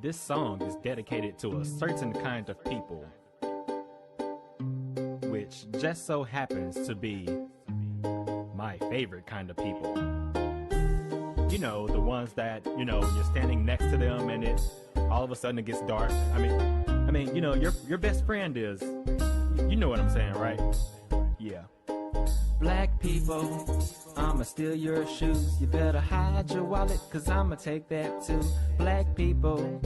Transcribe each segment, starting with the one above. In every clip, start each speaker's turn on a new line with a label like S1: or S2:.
S1: This song is dedicated to a certain kind of people, which just so happens to be my favorite kind of people. You know, the ones that, you know, you're standing next to them and it all of a sudden it gets dark. I mean, you know, your best friend is, you know what I'm saying, right? Yeah.
S2: Black people, I'ma steal your shoes. You better hide your wallet, cause I'ma take that too. Black people,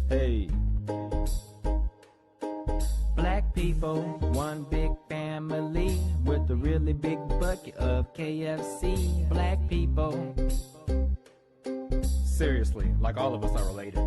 S1: Hey.
S2: black people, one big family with a really big bucket of KFC. Black people,
S1: Seriously, like all of us are related.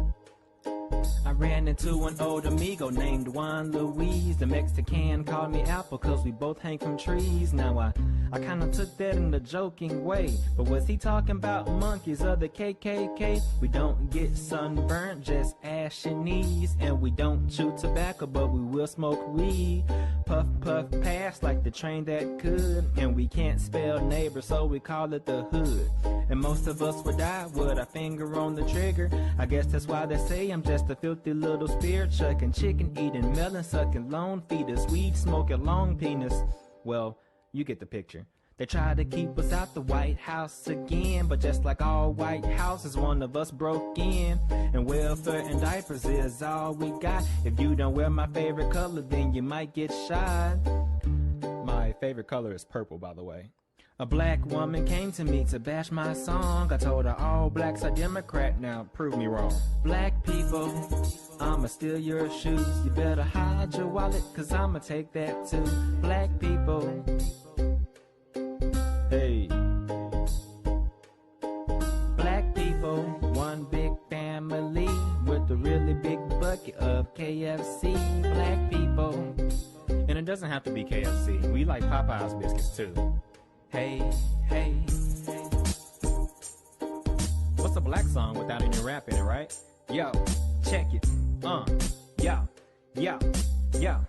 S2: I ran into an old amigo named Juan Luis. The Mexican called me Apple cause we both hang from trees. Now I kinda took that in a joking way, but was he talking about monkeys or the KKK? We don't get sunburnt, just ashy knees. And we don't chew tobacco, but we will smoke weed. Puff, puff, pass like the train that could. And we can't spell neighbor, so we call it the hood. And most of us would die with our finger on the trigger. I guess that's why they say I'm just a filthy little spirit, chucking chicken, eating melon, sucking lone fetus, weed smoking long penis. Well, you get the picture. They try to keep us out the White House again, but just like all White Houses, one of us broke in. And welfare and diapers is all we got. If you don't wear my favorite color, then you might get shot.
S1: My favorite color is purple, by the way.
S2: A black woman came to me to bash my song. I told her all blacks are Democrat. Now
S1: Prove me wrong.
S2: black people, I'ma steal your shoes. You better hide your wallet, cause I'ma take that too. Black people,
S1: Hey.
S2: black people, one big family with a really big bucket of KFC. Black people,
S1: And it doesn't have to be KFC. We like Popeye's biscuits too.
S2: hey, hey.
S1: What's a black song without any rap in it, right?
S2: Yo, check it.
S1: Yeah.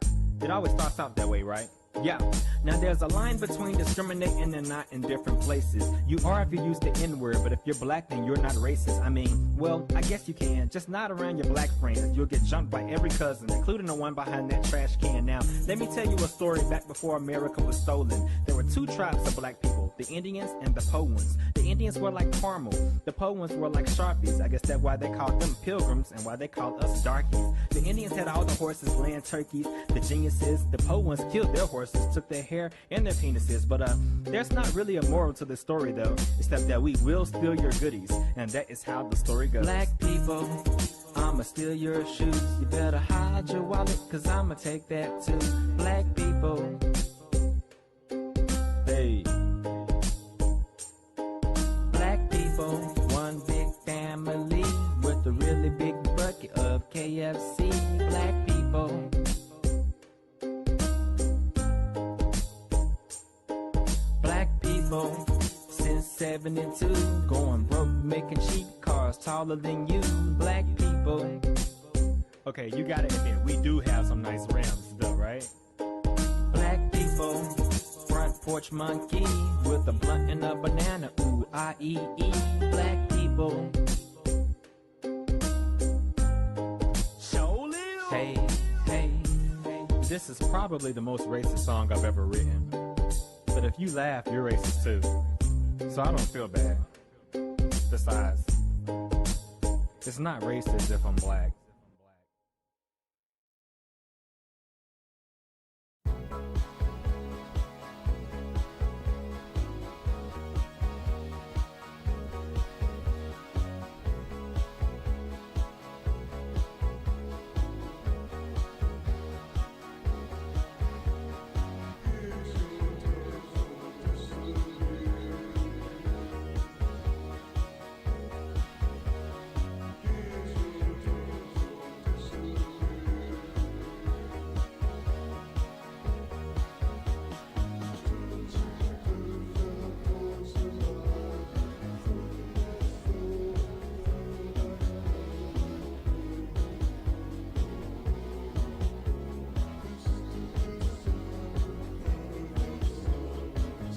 S1: It always starts out that way, right?
S2: Yeah, now there's a line between discriminating and not in different places. You are if you use the N-word, but if you're black, then you're not racist. I mean, well, I guess you can, just not around your black friends. You'll get jumped by every cousin, including the one behind that trash can. Now, let me tell you a story back before America was stolen. There were two tribes of black people, the Indians and the Powans. The Indians were like caramel, the Powans were like Sharpies. I guess that's why they called them pilgrims and why they called us darkies. The Indians had all the horses laying turkeys, the geniuses. The Powans killed their horses, took their hair and their penises. But there's not really a moral to the story though, except that we will steal your goodies, and that is how the story goes. Black people, I'ma steal your shoes. You better hide your wallet, cause I'ma take that too. Black people,
S1: Hey.
S2: black people, one big family with a really big bucket of KFC. Black people, black people, since 72, going broke, making cheap cars taller than you. Black people,
S1: Okay, you gotta admit, we do have some nice rims though, right?
S2: black people, front porch monkey with a blunt and a banana. Ooh, I-E-E. Black people, hey, hey.
S1: This is probably the most racist song I've ever written. But if you laugh, you're racist too. So I don't feel bad. Besides, it's not racist if I'm black.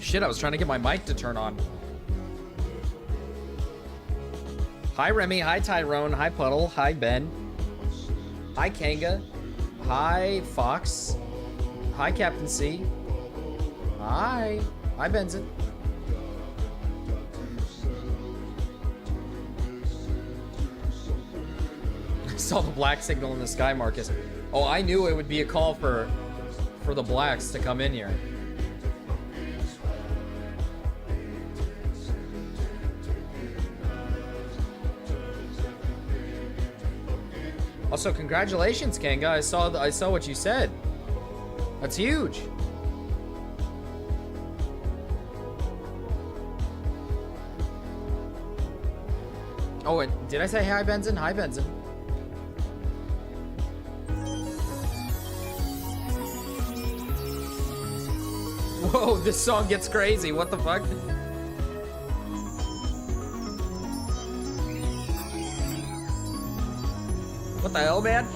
S3: Shit, I was trying to get my mic to turn on. Hi, Remy. Hi, Tyrone. Hi, Puddle. Hi, Ben. Hi, Kanga. Hi, Fox. Hi, Captain C. Hi. Hi, Benson. I saw the black signal in the sky, Marcus. Oh, I knew it would be a call for the blacks to come in here. Also, congratulations, Kanga. I saw what you said. That's huge. Oh, and did I say hi, Benson? Hi, Benson. Whoa, this song gets crazy. What the fuck? What the hell, man?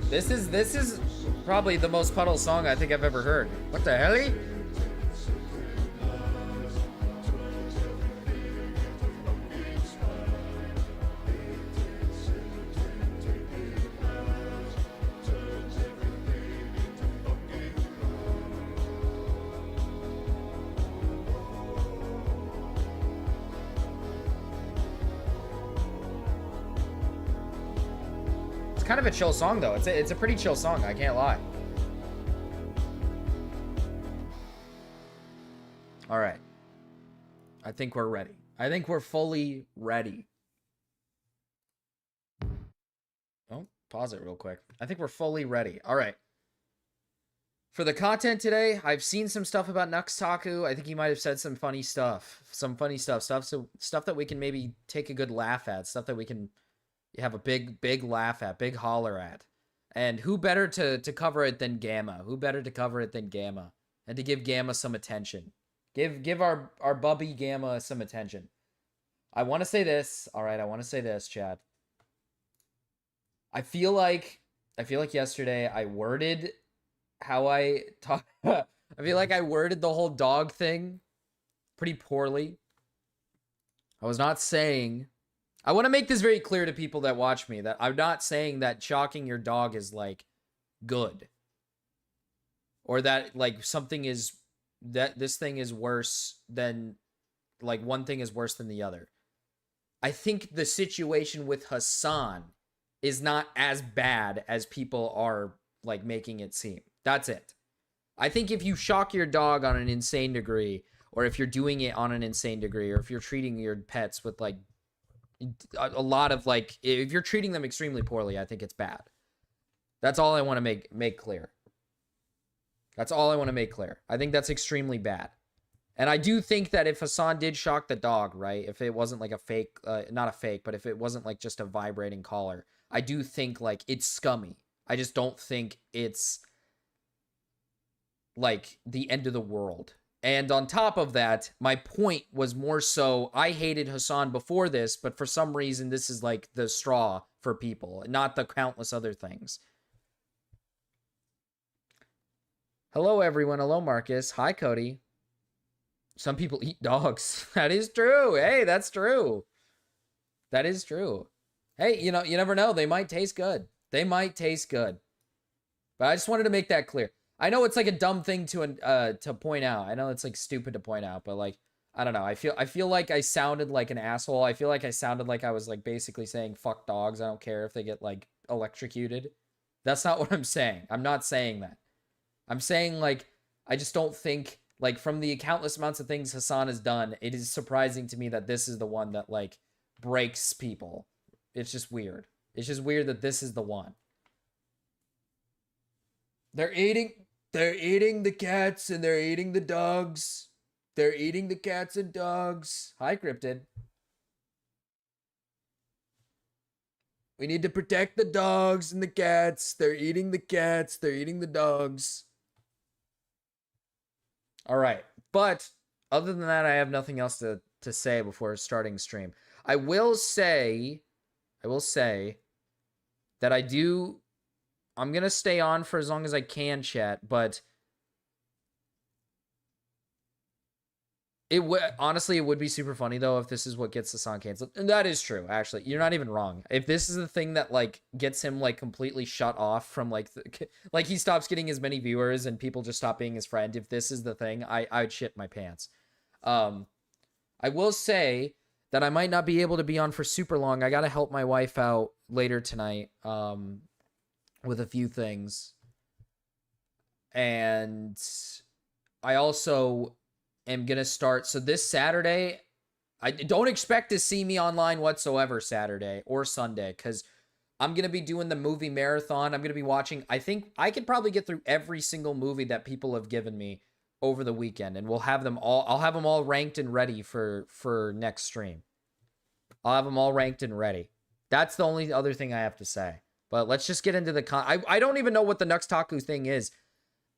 S3: This is probably the most Puddle song I think I've ever heard. What the hell? Kind of a chill song though. It's a pretty chill song, I can't lie. All right. I think we're ready. I think we're fully ready. Oh, pause it real quick. I think we're fully ready. All right. For the content today, I've seen some stuff about Nuxtaku. I think he might have said some funny stuff. Stuff that we can maybe take a good laugh at. Stuff that we can have a big laugh at, big holler at. And who better to cover it than Gamma? Who better to cover it than Gamma? And to give Gamma some attention. Give our bubby Gamma some attention. I want to say this. All right, I want to say this, Chad. I feel like yesterday I worded how I talk. I feel like I worded the whole dog thing pretty poorly. I was not saying... I want to make this very clear to people that watch me that I'm not saying that shocking your dog is like good, or that like something is that this thing is worse than like one thing is worse than the other. I think the situation with Hasan is not as bad as people are like making it seem. That's it. I think if you shock your dog on an insane degree, or if you're doing it on an insane degree, or if you're treating your pets with like a lot of like, if you're treating them extremely poorly, I think it's bad. That's all I want to make clear. That's all I want to make clear. I think that's extremely bad. And I do think that if Hasan did shock the dog, right, if it wasn't like a fake, not a fake, but if it wasn't like just a vibrating collar, I do think like it's scummy. I just don't think it's like the end of the world. And on top of that, my point was more so, I hated Hasan before this, but for some reason, this is like the straw for people, not the countless other things. Hello, everyone. Hello, Marcus. Hi, Cody. Some people eat dogs. That is true. Hey, that's true. That is true. Hey, you know, you never know. They might taste good. They might taste good. But I just wanted to make that clear. I know it's like a dumb thing to point out. I know it's like stupid to point out, but like I don't know. I feel like I sounded like an asshole. I feel like I sounded like I was like basically saying fuck dogs. I don't care if they get like electrocuted. That's not what I'm saying. I'm not saying that. I'm saying like I just don't think like from the countless amounts of things Hasan has done, it is surprising to me that this is the one that like breaks people. It's just weird. It's just weird that this is the one. They're eating the cats and they're eating the dogs. They're eating the cats and dogs. Hi, Cryptid. We need to protect the dogs and the cats. They're eating the cats. They're eating the dogs. All right. But other than that, I have nothing else to say before starting stream. I will say that I'm going to stay on for as long as I can, chat, but honestly, it would be super funny though if this is what gets Hasan canceled. And that is true, actually. You're not even wrong. If this is the thing that like gets him like completely shut off from like like he stops getting as many viewers and people just stop being his friend, if this is the thing, I'd shit my pants. I will say that I might not be able to be on for super long. I got to help my wife out later tonight with a few things. And I also am going to start. So this Saturday, I don't expect to see me online whatsoever Saturday or Sunday because I'm going to be doing the movie marathon. I'm going to be watching. I think I could probably get through every single movie that people have given me over the weekend, and we'll have them all. I'll have them all ranked and ready for next stream. I'll have them all ranked and ready. That's the only other thing I have to say. But let's just get into the I don't even know what the Nuxtaku thing is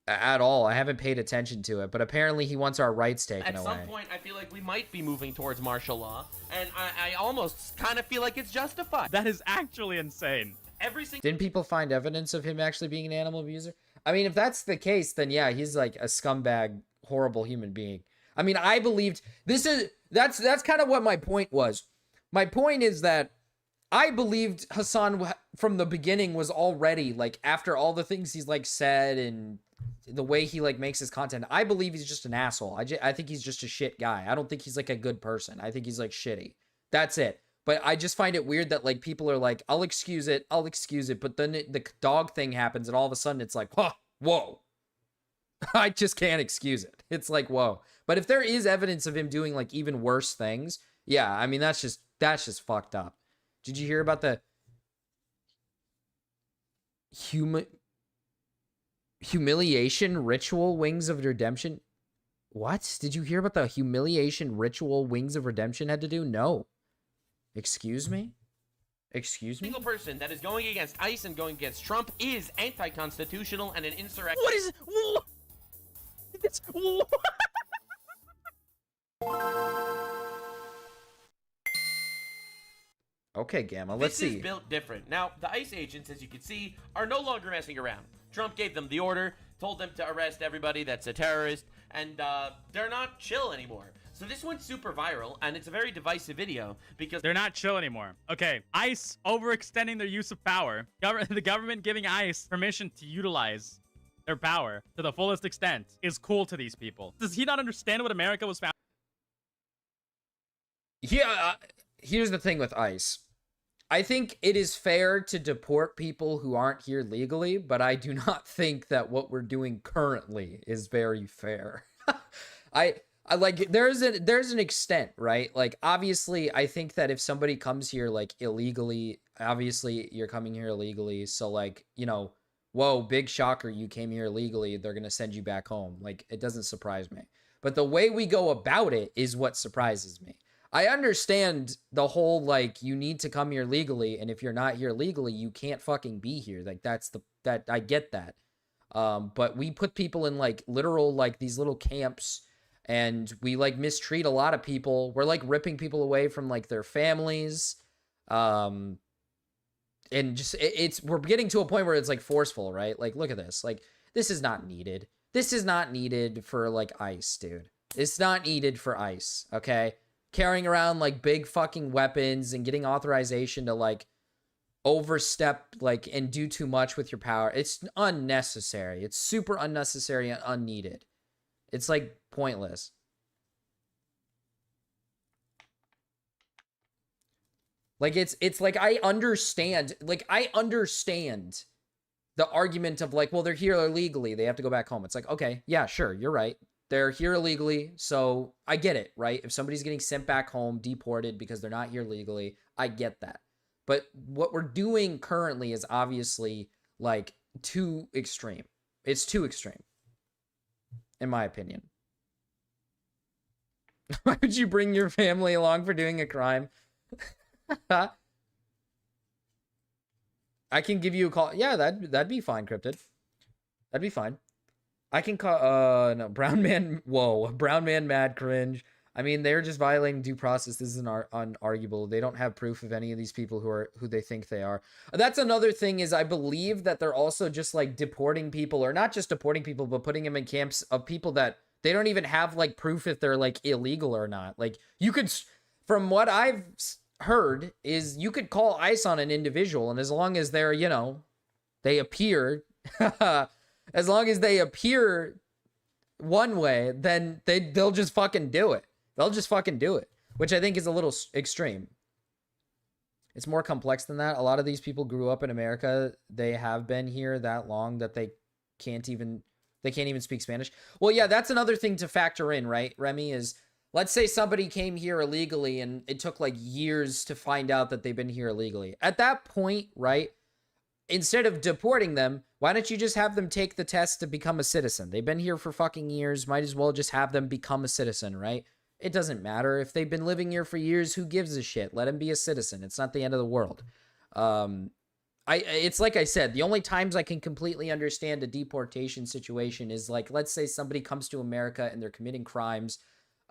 S3: at all. I haven't paid attention to it, but apparently he wants our rights taken away.
S4: At some point, I feel like we might be moving towards martial law, and I almost kind of feel like it's justified.
S5: That is actually insane.
S3: Didn't people find evidence of him actually being an animal abuser? I mean, if that's the case, then yeah, he's like a scumbag, horrible human being. I mean, I believed that's kind of what my point was. My point is that I believed Hasan from the beginning was already like, after all the things he's like said and the way he like makes his content, I believe he's just an asshole. I think he's just a shit guy. I don't think he's like a good person. I think he's like shitty. That's it. But I just find it weird that like people are like, I'll excuse it. But then the dog thing happens and all of a sudden it's like, whoa. I just can't excuse it. It's like, whoa. But if there is evidence of him doing like even worse things, yeah, I mean, that's just fucked up. Did you hear about the humiliation ritual Wings of Redemption? What? Did you hear about the humiliation ritual Wings of Redemption had to do? No. Excuse me? Excuse me?
S4: Single person that is going against ICE and going against Trump is anti-constitutional and an insurrection.
S5: What is...
S3: Okay, Gamma, let's see.
S4: This is built different. Now, the ICE agents, as you can see, are no longer messing around. Trump gave them the order, told them to arrest everybody that's a terrorist, and they're not chill anymore. So this went super viral, and it's a very divisive video because
S5: they're not chill anymore. Okay, ICE overextending their use of power. The government giving ICE permission to utilize their power to the fullest extent is cool to these people. Does he not understand what America was founded?
S3: Yeah, here's the thing with ICE. I think it is fair to deport people who aren't here legally, but I do not think that what we're doing currently is very fair. I like there's an extent, right? Like obviously I think that if somebody comes here like illegally, obviously you're coming here illegally, so like, you know, whoa, big shocker, you came here illegally, they're going to send you back home. Like it doesn't surprise me. But the way we go about it is what surprises me. I understand the whole, like, you need to come here legally, and if you're not here legally, you can't fucking be here. Like, I get that. But we put people in, like, literal, like, these little camps, and we, like, mistreat a lot of people. We're, like, ripping people away from, like, their families. And just, we're getting to a point where it's, like, forceful, right? Like, look at this. Like, this is not needed. This is not needed for, like, ICE, dude. It's not needed for ICE, okay? Carrying around like big fucking weapons and getting authorization to like overstep like and do too much with your power. It's unnecessary. It's super unnecessary and unneeded. It's like pointless. Like it's like I understand the argument of like, well, they're here illegally, they have to go back home. It's like, okay, yeah, sure, you're right. They're here illegally, so I get it, right? If somebody's getting sent back home, deported because they're not here legally, I get that. But what we're doing currently is obviously, like, too extreme. It's too extreme, in my opinion. Why would you bring your family along for doing a crime? I can give you a call. Yeah, that'd be fine, Cryptid. That'd be fine. I can call no, brown man. Whoa, brown man mad cringe. I mean, they're just violating due process. This is unarguable. They don't have proof of any of these people who they think they are. That's another thing, is I believe that they're also just like deporting people, or not just deporting people, but putting them in camps of people that they don't even have like proof if they're like illegal or not. Like, you could, from what I've heard, is you could call ICE on an individual, and as long as they're, you know, they appear, as long as they appear one way, then they'll just fucking do it. They'll just fucking do it, which I think is a little extreme. It's more complex than that. A lot of these people grew up in America. They have been here that long that they can't even speak Spanish. Well, yeah, that's another thing to factor in, right, Remy, is let's say somebody came here illegally and it took like years to find out that they've been here illegally. At that point, right, instead of deporting them, why don't you just have them take the test to become a citizen? They've been here for fucking years. Might as well just have them become a citizen, right? It doesn't matter. If they've been living here for years, who gives a shit? Let them be a citizen. It's not the end of the world. It's like I said, the only times I can completely understand a deportation situation is like, let's say somebody comes to America and they're committing crimes,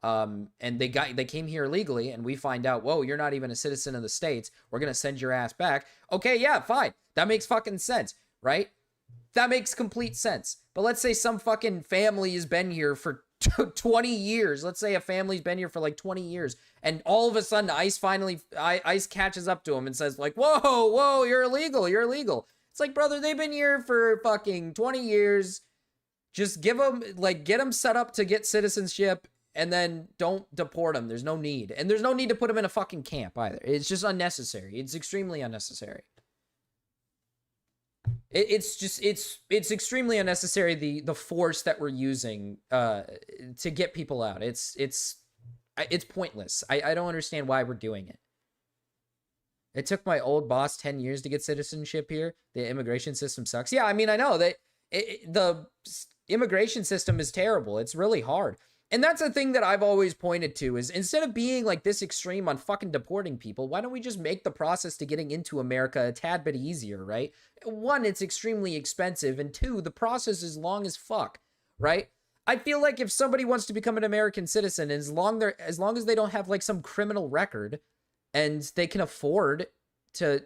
S3: and they came here illegally, and we find out, whoa, you're not even a citizen of the States. We're going to send your ass back. Okay, yeah, fine. That makes fucking sense, right? That makes complete sense. But let's say some fucking family has been here for 20 years. Let's say a family's been here for like 20 years, and all of a sudden ICE catches up to them and says like, whoa, you're illegal. It's like, brother, they've been here for fucking 20 years. Just give them, like, get them set up to get citizenship, and then don't deport them. There's no need. And there's no need to put them in a fucking camp either. It's just unnecessary. It's extremely unnecessary. It's extremely unnecessary, the force that we're using to get people out. It's pointless. I don't understand why we're doing it. It took my old boss 10 years to get citizenship here. The immigration system sucks. Yeah, I mean, I know that the immigration system is terrible. It's really hard. And that's the thing that I've always pointed to, is instead of being like this extreme on fucking deporting people, why don't we just make the process to getting into America a tad bit easier, right? One, it's extremely expensive, and two, the process is long as fuck, right? I feel like if somebody wants to become an American citizen, as long as they don't have like some criminal record and they can afford to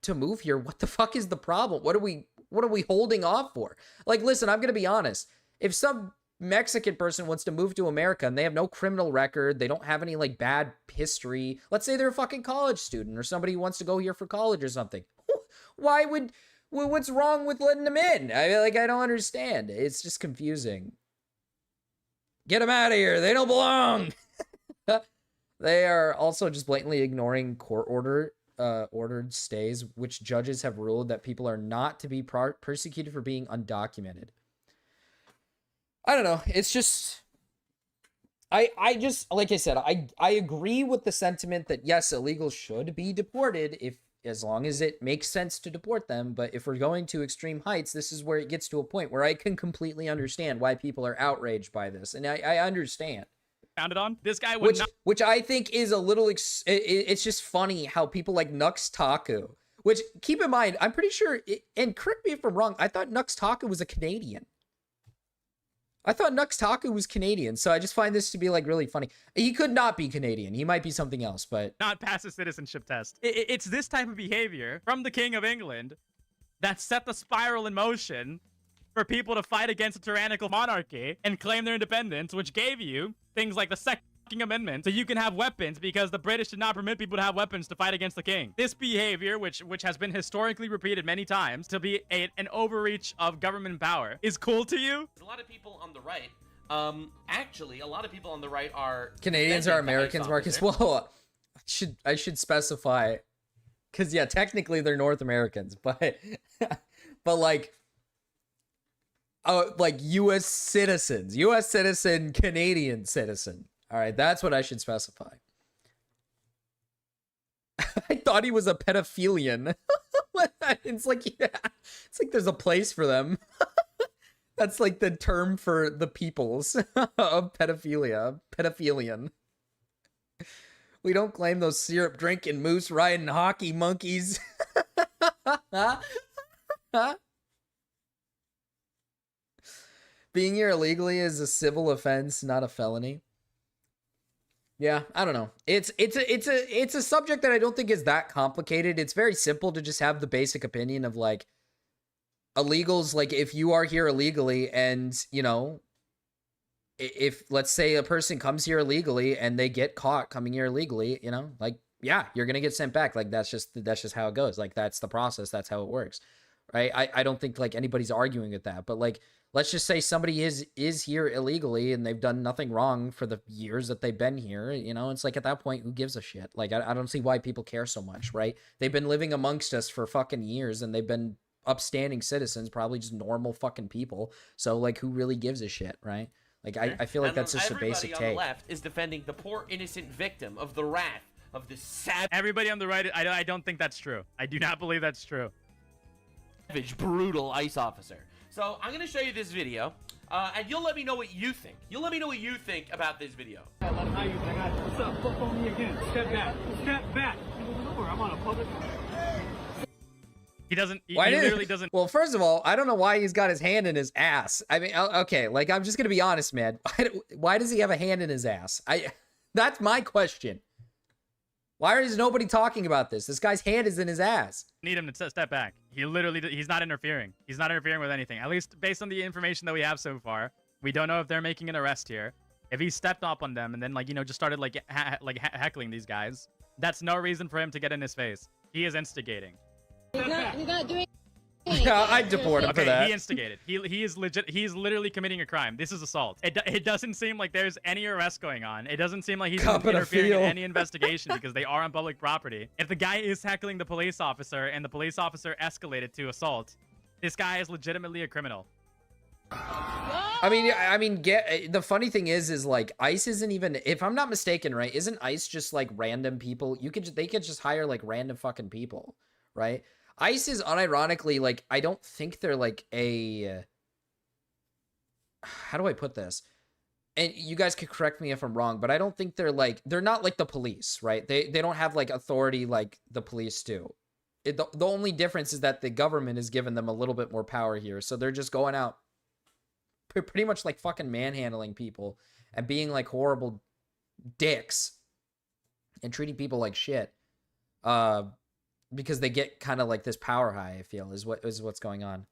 S3: move here, what the fuck is the problem? What are we holding off for? Like, listen, I'm going to be honest. If some Mexican person wants to move to America and they have no criminal record, they don't have any like bad history, let's say they're a fucking college student or somebody who wants to go here for college or something, what's wrong with letting them in? I don't understand. It's just confusing. Get them out of here. They don't belong. They are also just blatantly ignoring court ordered stays, which judges have ruled that people are not to be persecuted for being undocumented. I don't know. It's just, I just, like I said, I agree with the sentiment that yes, illegals should be deported as long as it makes sense to deport them. But if we're going to extreme heights, this is where it gets to a point where I can completely understand why people are outraged by this. And I understand.
S5: Founded on this guy would
S3: which I think is a little, it's just funny how people like Nux Taku, which, keep in mind, I'm pretty sure, and correct me if I'm wrong, I thought Nux Taku was a Canadian. I thought Nux Taku was Canadian, so I just find this to be like really funny. He could not be Canadian. He might be something else, but
S5: not pass the citizenship test. It's this type of behavior from the King of England that set the spiral in motion for people to fight against a tyrannical monarchy and claim their independence, which gave you things like the Second Amendment, so you can have weapons, because the British did not permit people to have weapons to fight against the king. This behavior, which has been historically repeated many times to be an overreach of government power, is cool to you?
S4: A lot of people on the right, actually, a lot of people on the right are
S3: Canadians are Americans, Marcus. Well, I should specify, because yeah, technically they're North Americans, but like U.S. citizens, U.S. citizen, Canadian citizen. All right, that's what I should specify. I thought he was a pedophilian. It's like, yeah, it's like there's a place for them. That's like the term for the peoples of pedophilia. Pedophilian. We don't claim those syrup drinking, moose riding hockey monkeys. Being here illegally is a civil offense, not a felony. Yeah, I don't know. It's a subject that I don't think is that complicated. It's very simple to just have the basic opinion of like illegals. Like if you are here illegally, and you know, if let's say a person comes here illegally and they get caught coming here illegally, you know, like yeah, you're gonna get sent back. Like that's just how it goes. Like that's the process. That's how it works, right? I don't think like anybody's arguing with that, but like. Let's just say somebody is here illegally and they've done nothing wrong for the years that they've been here. You know, it's like at that point, who gives a shit? Like, I don't see why people care so much, right? They've been living amongst us for fucking years and they've been upstanding citizens, probably just normal fucking people. So, like, who really gives a shit, right? Like, I feel like that's just a basic take.
S4: Everybody on the left is defending the poor innocent victim of the wrath of this savage,
S5: Everybody on the right, I don't think that's true. I do not believe that's true.
S4: brutal ICE officer. So I'm gonna show you this video, and you'll let me know what you think. You'll let me know what you think about this video.
S6: What's up? Fuck on me again. Step back. Step back. I'm on a public.
S5: He doesn't. He literally doesn't.
S3: Well, first of all, I don't know why he's got his hand in his ass. I mean, okay, like I'm just gonna be honest, man. Why does he have a hand in his ass? That's my question. Why is nobody talking about this? This guy's hand is in his ass.
S5: Need him to step back. He's not interfering. He's not interfering with anything. At least based on the information that we have so far, we don't know if they're making an arrest here. If he stepped up on them and then like, you know, just started like heckling these guys, that's no reason for him to get in his face. He is instigating.
S7: He's not doing.
S3: Yeah, I'd deport him for that.
S5: He instigated. He is legit. He's literally committing a crime. This is assault. It doesn't seem like there's any arrest going on. It doesn't seem like he's interfering in any investigation because they are on public property. If the guy is heckling the police officer and the police officer escalated to assault, this guy is legitimately a criminal.
S3: I mean, the funny thing is like ICE isn't even, if I'm not mistaken, right? Isn't ICE just like random people? They could just hire like random fucking people, right? ICE is unironically, like, I don't think they're, like, how do I put this? And you guys could correct me if I'm wrong, but I don't think they're, like, they're not like the police, right? They don't have, like, authority like the police do. The only difference is that the government has given them a little bit more power here, so they're just going out pretty much, like, fucking manhandling people and being, like, horrible dicks and treating people like shit. Because they get kind of like this power high, I feel, is what's going on.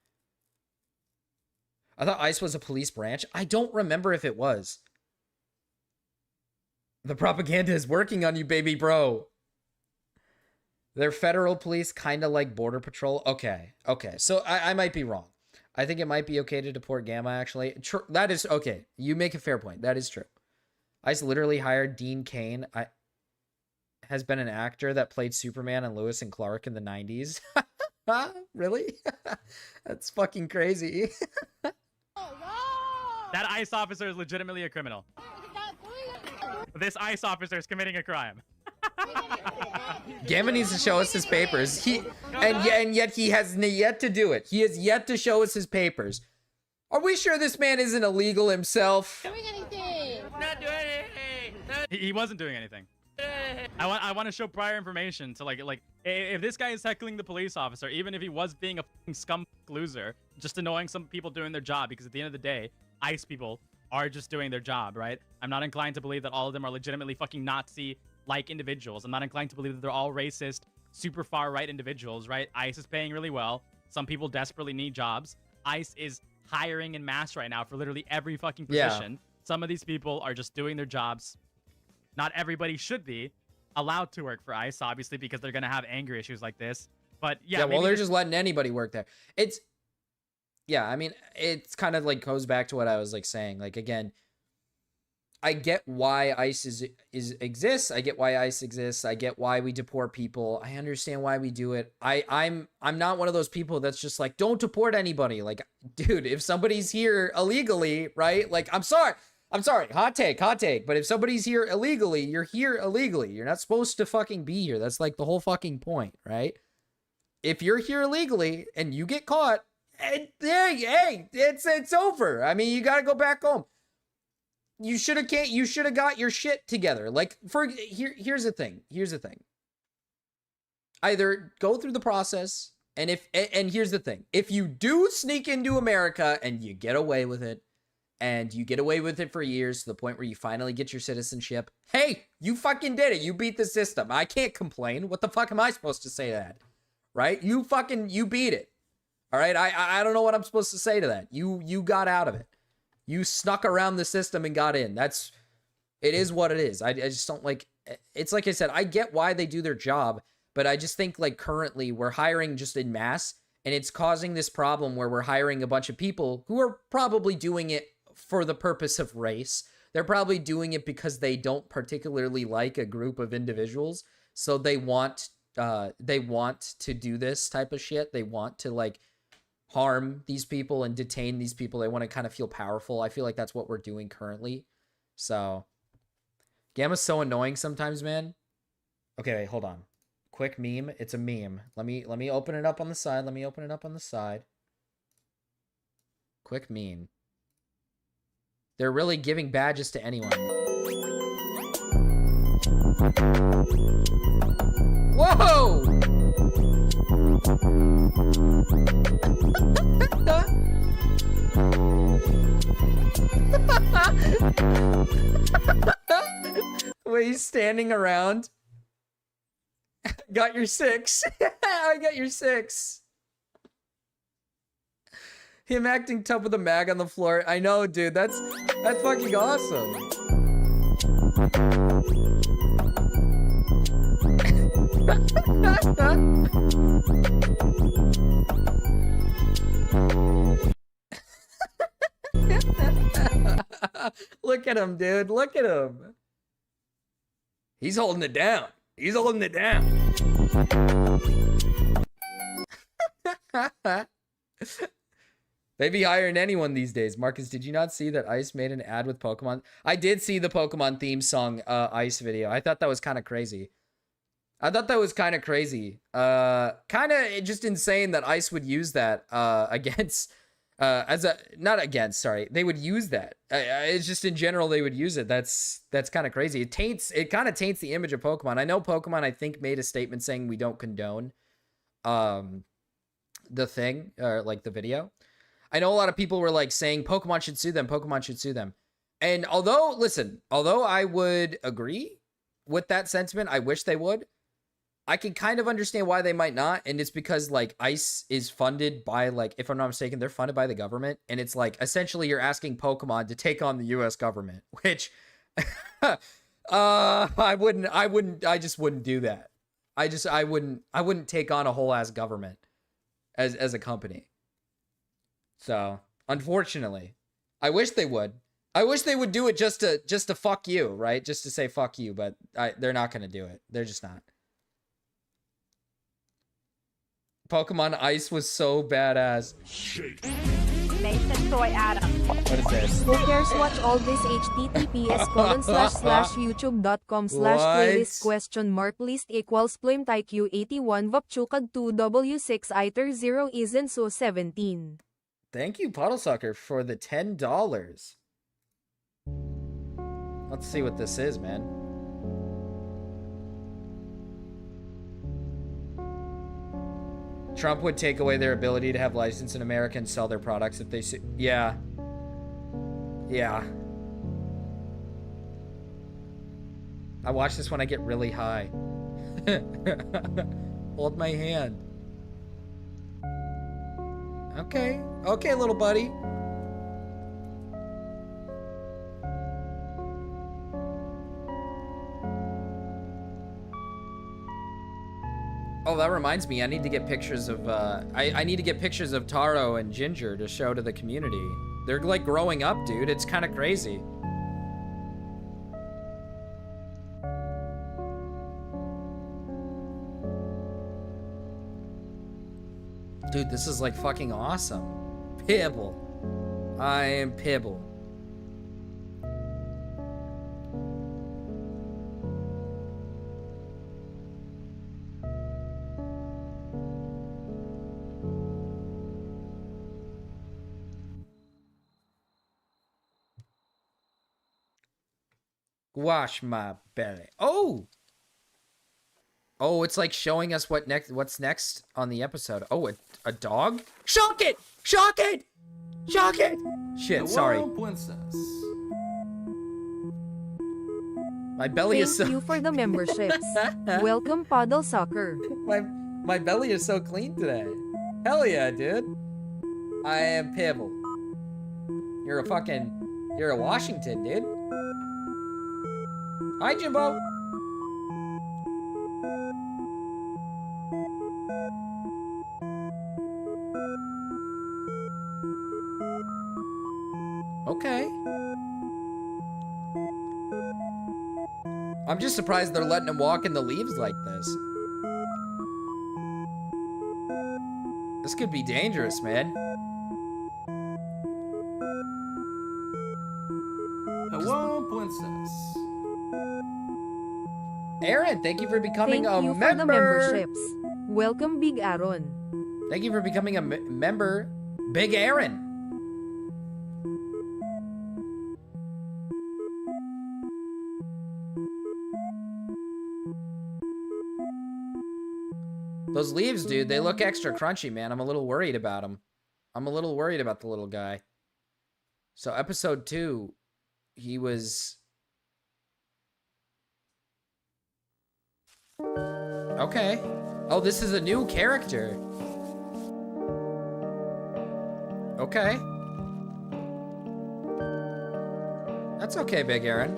S3: I thought ICE was a police branch. I don't remember if it was. The propaganda is working on you, baby bro. They're federal police, kind of like Border Patrol. Okay. So I might be wrong. I think it might be okay to deport Gamma, actually. That is, okay. You make a fair point. That is true. ICE literally hired Dean Cain. Has been an actor that played Superman and Lewis and Clark in the 90s. Really? That's fucking crazy.
S5: That ICE officer is legitimately a criminal. This ICE officer is committing a crime.
S3: Gamma needs to show us his papers. And yet he has yet to do it. He has yet to show us his papers. Are we sure this man isn't illegal himself?
S7: Doing anything.
S4: Not doing anything.
S5: He wasn't doing anything. I want to show prior information to like if this guy is heckling the police officer, even if he was being a fucking scum loser, just annoying some people doing their job, because at the end of the day, ICE people are just doing their job, right? I'm not inclined to believe that all of them are legitimately fucking Nazi-like individuals. I'm not inclined to believe that they're all racist, super far-right individuals, right? ICE is paying really well. Some people desperately need jobs. ICE is hiring in mass right now for literally every fucking position. Yeah. Some of these people are just doing their jobs. Not everybody should be allowed to work for ICE, obviously, because they're going to have anger issues like this. But yeah,
S3: well, they're just letting anybody work there. Yeah, I mean, it's kind of like goes back to what I was like saying. Like, again, I get why ICE exists. I get why ICE exists. I get why we deport people. I understand why we do it. I'm not one of those people that's just like, don't deport anybody. Like, dude, if somebody's here illegally, right? Like, I'm sorry, hot take. But if somebody's here illegally, you're here illegally. You're not supposed to fucking be here. That's like the whole fucking point, right? If you're here illegally and you get caught, hey, it's over. I mean, you got to go back home. You should have got your shit together. Like, here's the thing. Either go through the process, and here's the thing. If you do sneak into America and you get away with it, and you get away with it for years to the point where you finally get your citizenship. Hey, you fucking did it. You beat the system. I can't complain. What the fuck am I supposed to say to that? Right? You beat it. All right? I don't know what I'm supposed to say to that. You got out of it. You snuck around the system and got in. It is what it is. I just don't like, it's like I said, I get why they do their job, but I just think like currently we're hiring just in mass, and it's causing this problem where we're hiring a bunch of people who are probably doing it for the purpose of race. They're probably doing it because they don't particularly like a group of individuals. So they want to do this type of shit. They want to like harm these people and detain these people. They want to kind of feel powerful. I feel like that's what we're doing currently. So Gamma's so annoying sometimes, man. Okay, wait, hold on. Quick meme. It's a meme. Let me open it up on the side. Quick meme. They're really giving badges to anyone. Whoa! Wait, he's standing around. Got your 6. I got your 6. Him acting tough with a mag on the floor. I know, dude. That's fucking awesome. Look at him, dude. Look at him. He's holding it down. He's holding it down. They be hiring anyone these days. Marcus, did you not see that Ice made an ad with Pokemon? I did see the Pokemon theme song Ice video. I thought that was kind of crazy. Kind of just insane that Ice would use that against... They would use that. It's just in general they would use it. That's kind of crazy. It kind of taints the image of Pokemon. I know Pokemon, I think, made a statement saying we don't condone the thing, or like the video. I know a lot of people were like saying Pokemon should sue them. And although I would agree with that sentiment, I wish they would. I can kind of understand why they might not, and it's because like Ice is funded by, like, if I'm not mistaken, they're funded by the government, and it's like essentially you're asking Pokemon to take on the US government, which I just wouldn't do that. I wouldn't take on a whole ass government as a company. So, unfortunately, I wish they would. I wish they would do it just to fuck you, right? Just to say fuck you, but they're not going to do it. They're just not. Pokemon Ice was so badass.
S8: Nathan Soy Adam.
S3: What is this?
S8: Who cares? Watch all this https://youtube.com/playlist ? List equals plimtyq81 vapchukag 2w6 iter 0 isn't so 17.
S3: Thank you, Puddlesucker, for the $10. Let's see what this is, man. Trump would take away their ability to have license in America and sell their products if they... Yeah. Yeah. I watch this when I get really high. Hold my hand. Okay. Okay, little buddy. Oh, that reminds me. I need to get pictures of, I need to get pictures of Taro and Ginger to show to the community. They're, like, growing up, dude. It's kind of crazy. Dude, this is, like, fucking awesome. Pibble. I am Pibble. Wash my belly. Oh! Oh, it's like showing us what's next on the episode. Oh, a dog? Shock it! Shock it! Shock it! Shit, sorry.
S9: Hello, princess.
S3: My belly is so
S8: Thank you for the memberships. Welcome, Puddle Soccer.
S3: my belly is so clean today. Hell yeah, dude. I am Pibble. You're a Washington, dude. Hi, Jimbo. Okay. I'm just surprised they're letting him walk in the leaves like this. This could be dangerous, man.
S9: Hello, princess.
S3: Aaron, thank you for becoming
S8: Thank
S3: a
S8: you
S3: member.
S8: for the memberships. Welcome, Big Aaron.
S3: Thank you for becoming a member, Big Aaron. Those leaves, dude, they look extra crunchy, man. I'm a little worried about them. I'm a little worried about the little guy. So episode 2, he was... Okay. Oh, this is a new character. Okay. That's okay, Big Aaron.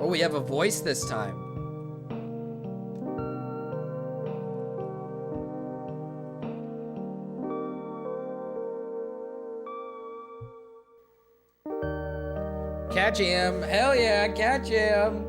S3: Oh, we have a voice this time. Catch him. Hell yeah, catch him.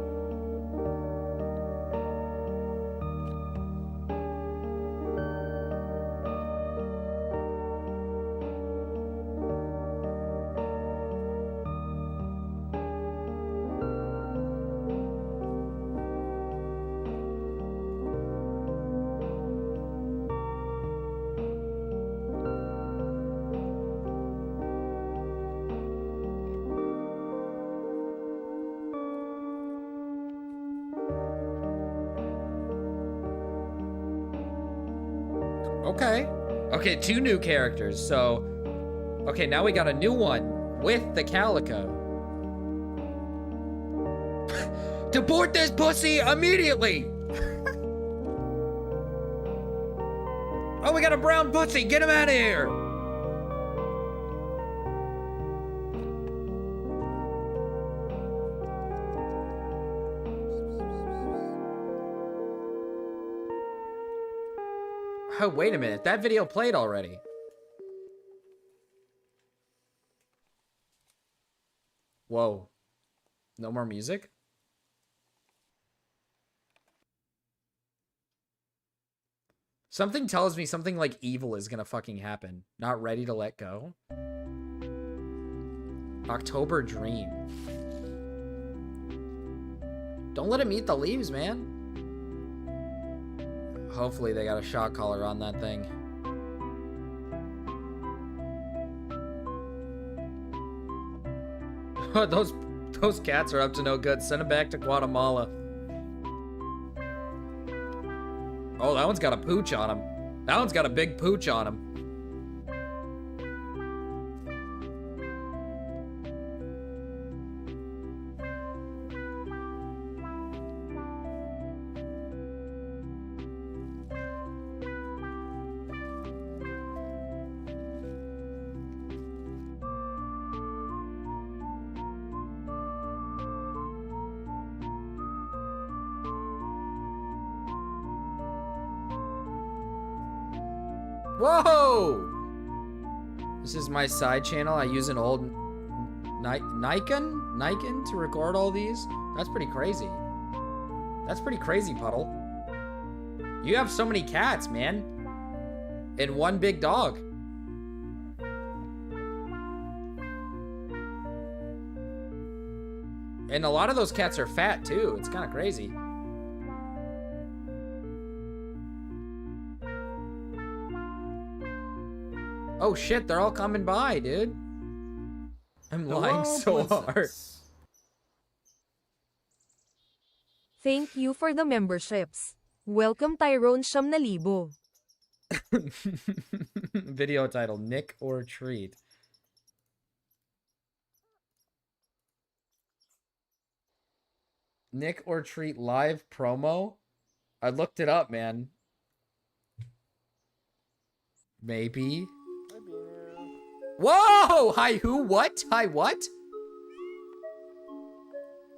S3: Okay. Okay, 2 new characters. So, okay, now we got a new one with the Calico. Deport this pussy immediately! Oh, we got a brown pussy! Get him out of here! Oh, wait a minute. That video played already. Whoa. No more music? Something tells me something like evil is gonna fucking happen. Not ready to let go. October Dream. Don't let him eat the leaves, man. Hopefully they got a shock collar on that thing. those cats are up to no good. Send them back to Guatemala. Oh, that one's got a pooch on him. That one's got a big pooch on him. Whoa! This is my side channel. I use an old Nikon to record all these. That's pretty crazy. That's pretty crazy, Puddle. You have so many cats, man. And one big dog. And a lot of those cats are fat, too. It's kind of crazy. Oh shit, they're all coming by, dude. I'm lying so hard.
S8: Thank you for the memberships. Welcome Tyrone 9,000.
S3: Video title, Nick or Treat. Nick or Treat live promo? I looked it up, man. Maybe. Whoa! Hi, who? What? Hi, what?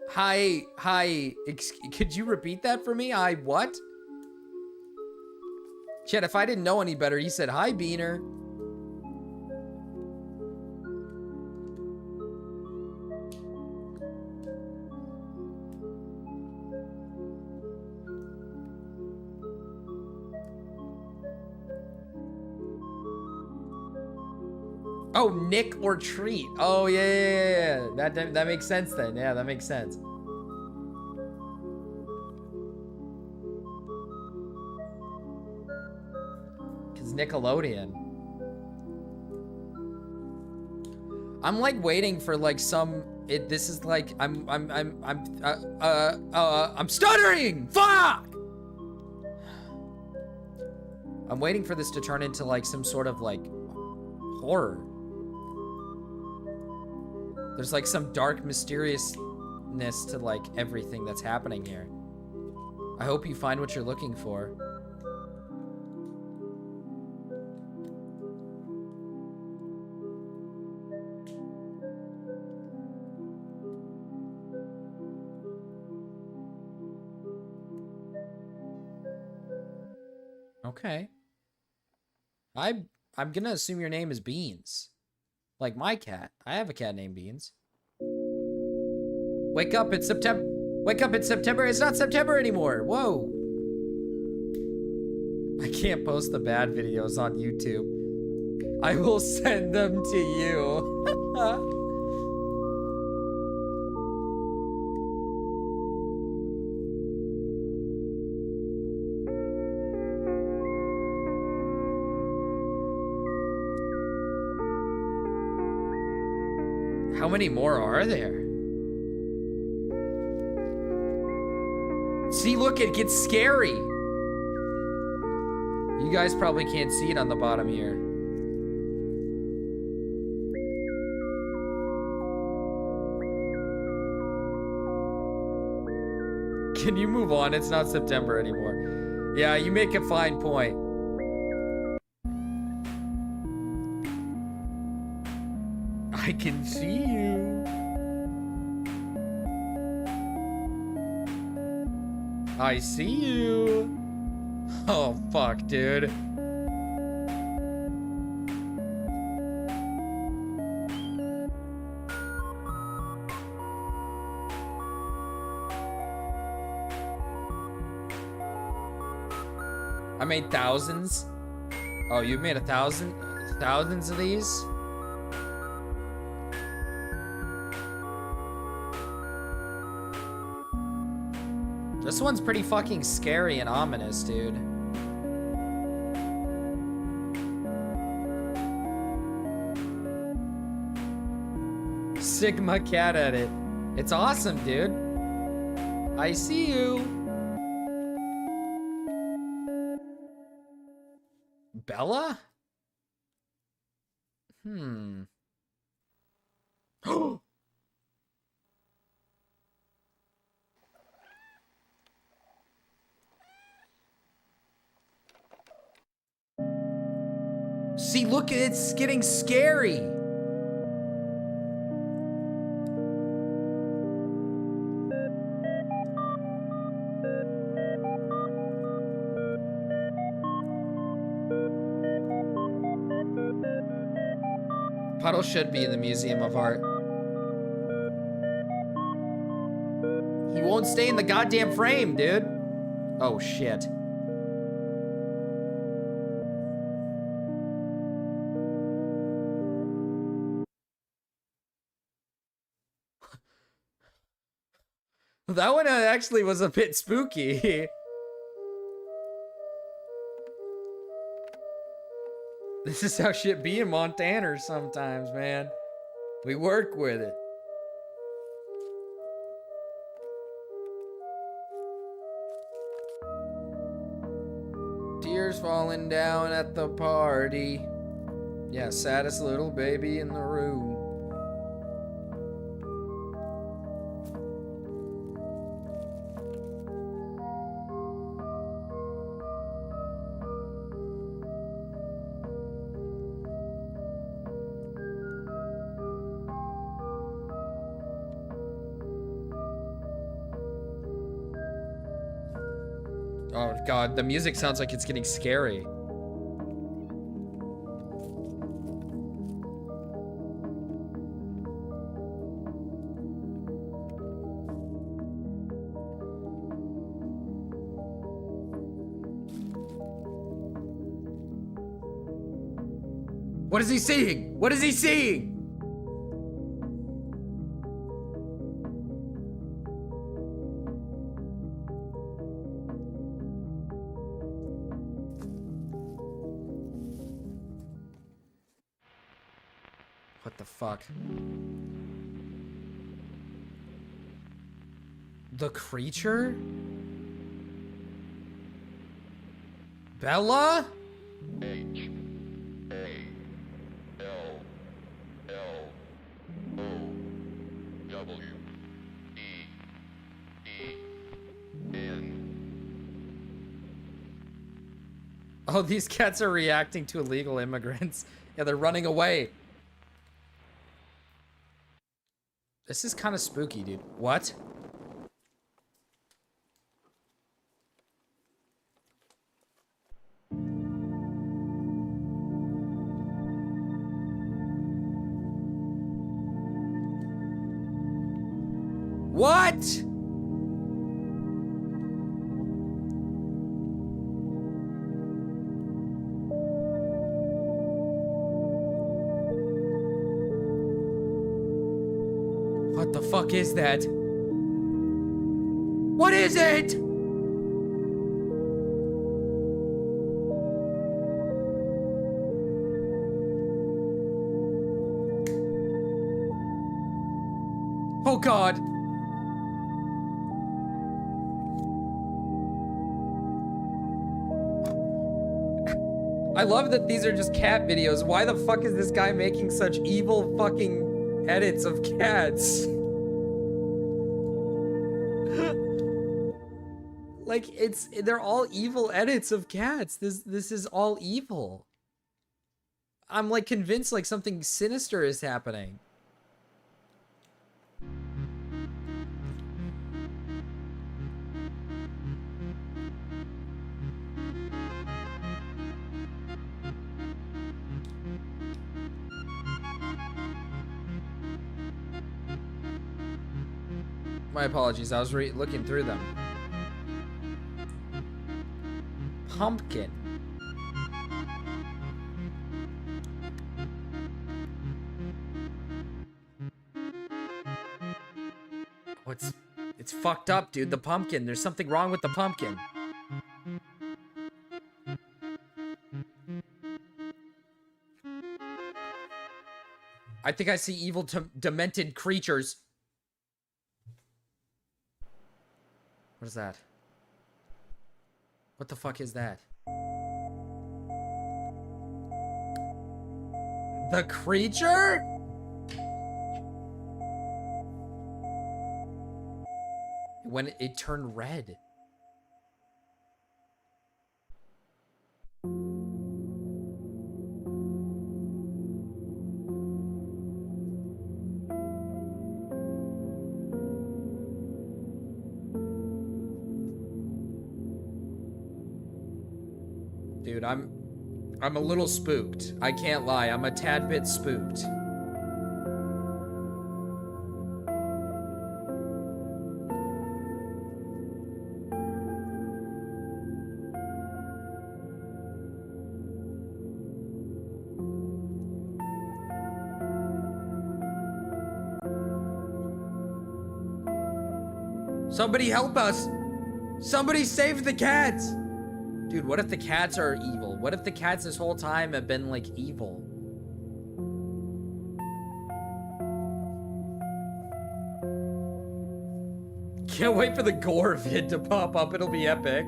S3: Hi. Could you repeat that for me? Hi, what? Chat, if I didn't know any better, he said, hi, Beaner. Oh, Nick or Treat. Oh, yeah. That makes sense then. Yeah, that makes sense. Because Nickelodeon. I'm like waiting for like some. This is like I'm stuttering. Fuck. I'm waiting for this to turn into like some sort of like horror. There's like some dark mysteriousness to like everything that's happening here. I hope you find what you're looking for. Okay. I'm gonna assume your name is Beans. Like my cat. I have a cat named Beans. Wake up, it's September. Wake up, it's September. It's not September anymore. Whoa. I can't post the bad videos on YouTube. I will send them to you. How many more are there? See, look, it gets scary. You guys probably can't see it on the bottom here. Can you move on? It's not September anymore. Yeah, you make a fine point. I can see you. I see you. Oh, fuck, dude. I made thousands. Oh, you made thousands of these? This one's pretty fucking scary and ominous, dude. Sigma cat edit. It's awesome, dude. I see you. Bella? See, look, it's getting scary. Puddle should be in the Museum of Art. He won't stay in the goddamn frame, dude. Oh, shit. That one actually was a bit spooky. This is how shit be in Montana sometimes, man. We work with it. tears falling down at the party. Yeah, saddest little baby in the room. Oh god, the music sounds like it's getting scary. What is he seeing? What is he seeing? What the fuck? The creature? Bella? Oh, these cats are reacting to illegal immigrants. Yeah, they're running away. This is kind of spooky, dude. What? What? What the fuck is that? What is it? Oh god. I love that these are just cat videos. Why the fuck is this guy making such evil fucking edits of cats? Like, they're all evil edits of cats. This is all evil. I'm like convinced like something sinister is happening. My apologies, I was looking through them. Pumpkin. It's fucked up, dude. The pumpkin. There's something wrong with the pumpkin. I think I see evil demented creatures. What is that? What the fuck is that? The creature? When it turned red. Dude, I'm a little spooked. I can't lie. I'm a tad bit spooked. Somebody help us! Somebody save the cats! Dude, what if the cats are evil? What if the cats this whole time have been, like, evil? Can't wait for the gore vid to pop up. It'll be epic.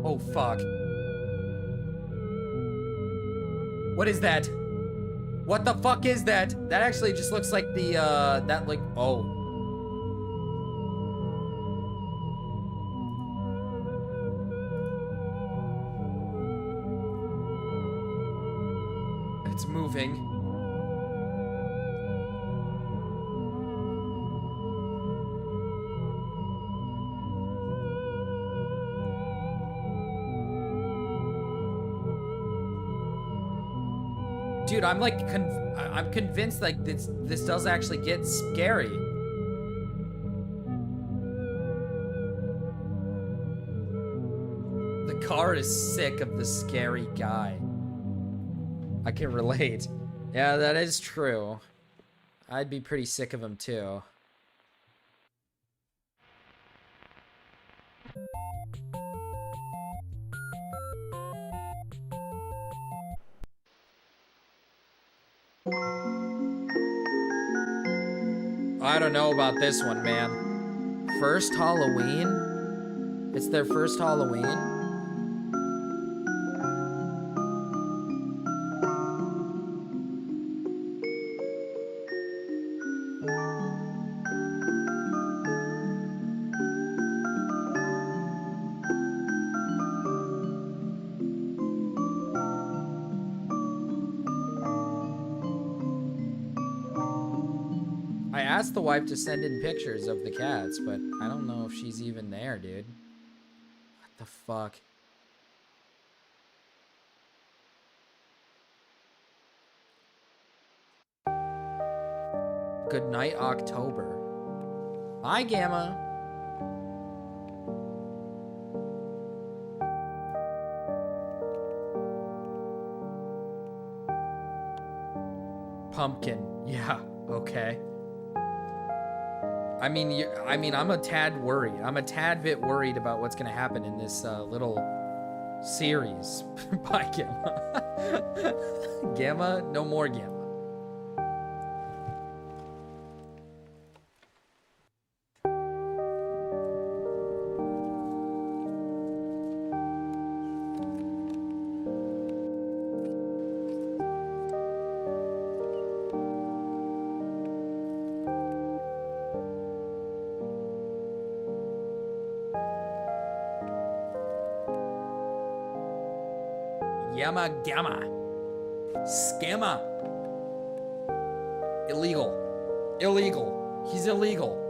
S3: Oh, fuck. What is that? What the fuck is that? That actually just looks like the, that, like, oh. It's moving. Dude, I'm like, I'm convinced like this does actually get scary. The car is sick of the scary guy. I can relate. Yeah, that is true. I'd be pretty sick of him too. I don't know about this one, man. First Halloween? It's their first Halloween? I asked the wife to send in pictures of the cats, but I don't know if she's even there, dude. What the fuck? Good night, October. Bye, Gamma. Pumpkin. Yeah, okay. I mean, I'm a tad worried. I'm a tad bit worried about what's gonna happen in this little series. Bye, Gamma. Gamma, no more Gamma. Yama Gamma. Scamma. Illegal. Illegal. He's illegal.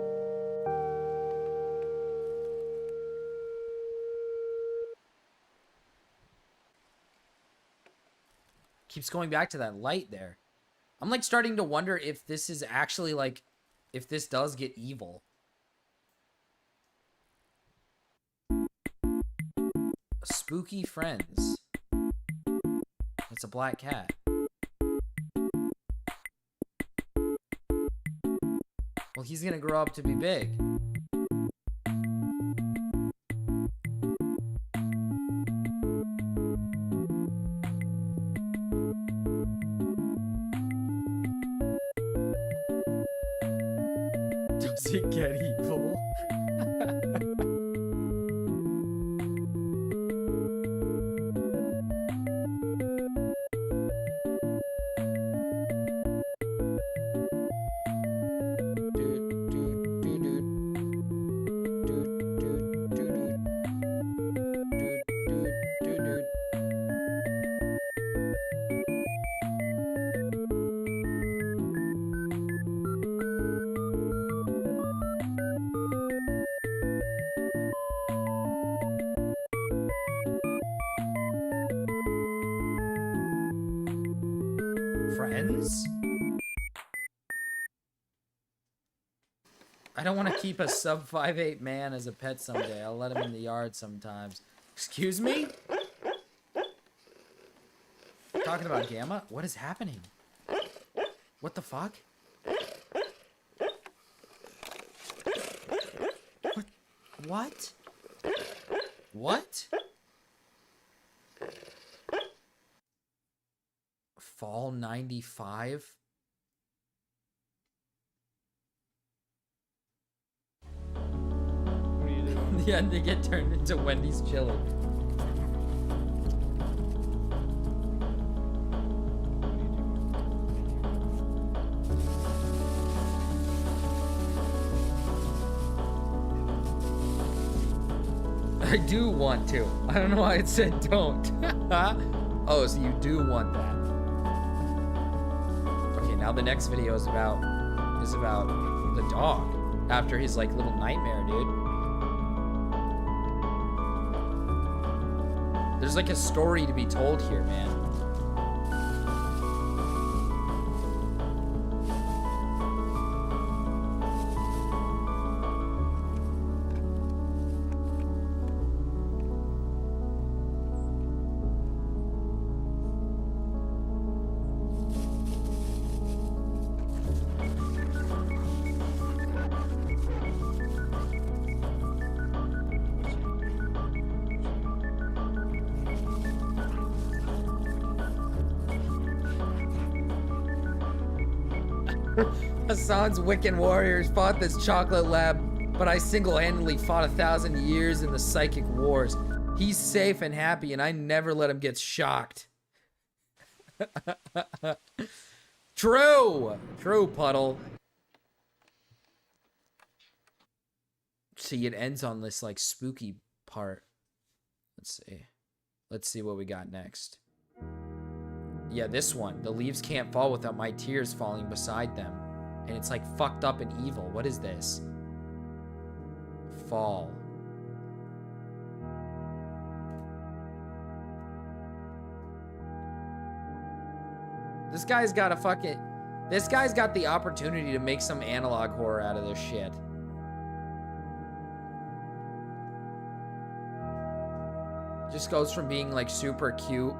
S3: Keeps going back to that light there. I'm like starting to wonder if this is actually like, if this does get evil. Spooky friends. It's a black cat. Well, he's gonna grow up to be big. Does it get evil? Friends? I don't want to keep a sub 5'8" man as a pet someday. I'll let him in the yard sometimes. Excuse me? Talking about Gamma? What is happening? What the fuck? What? What? Fall 95?
S5: What are you doing?
S3: The end to get turned into Wendy's chili. I do want to. I don't know why it said don't. Oh, so you do want that. Okay, now the next video is about the dog after his like little nightmare, dude. There's like a story to be told here, man. Hassan's Wiccan warriors fought this chocolate lab, but I single-handedly fought 1,000 years in the psychic wars. He's safe and happy, and I never let him get shocked. True! True, Puddle. See, it ends on this, like, spooky part. Let's see. Let's see what we got next. Yeah, this one. The leaves can't fall without my tears falling beside them. And it's like fucked up and evil. What is this? Fall. This guy's got a fucking... This guy's got the opportunity to make some analog horror out of this shit. Just goes from being like super cute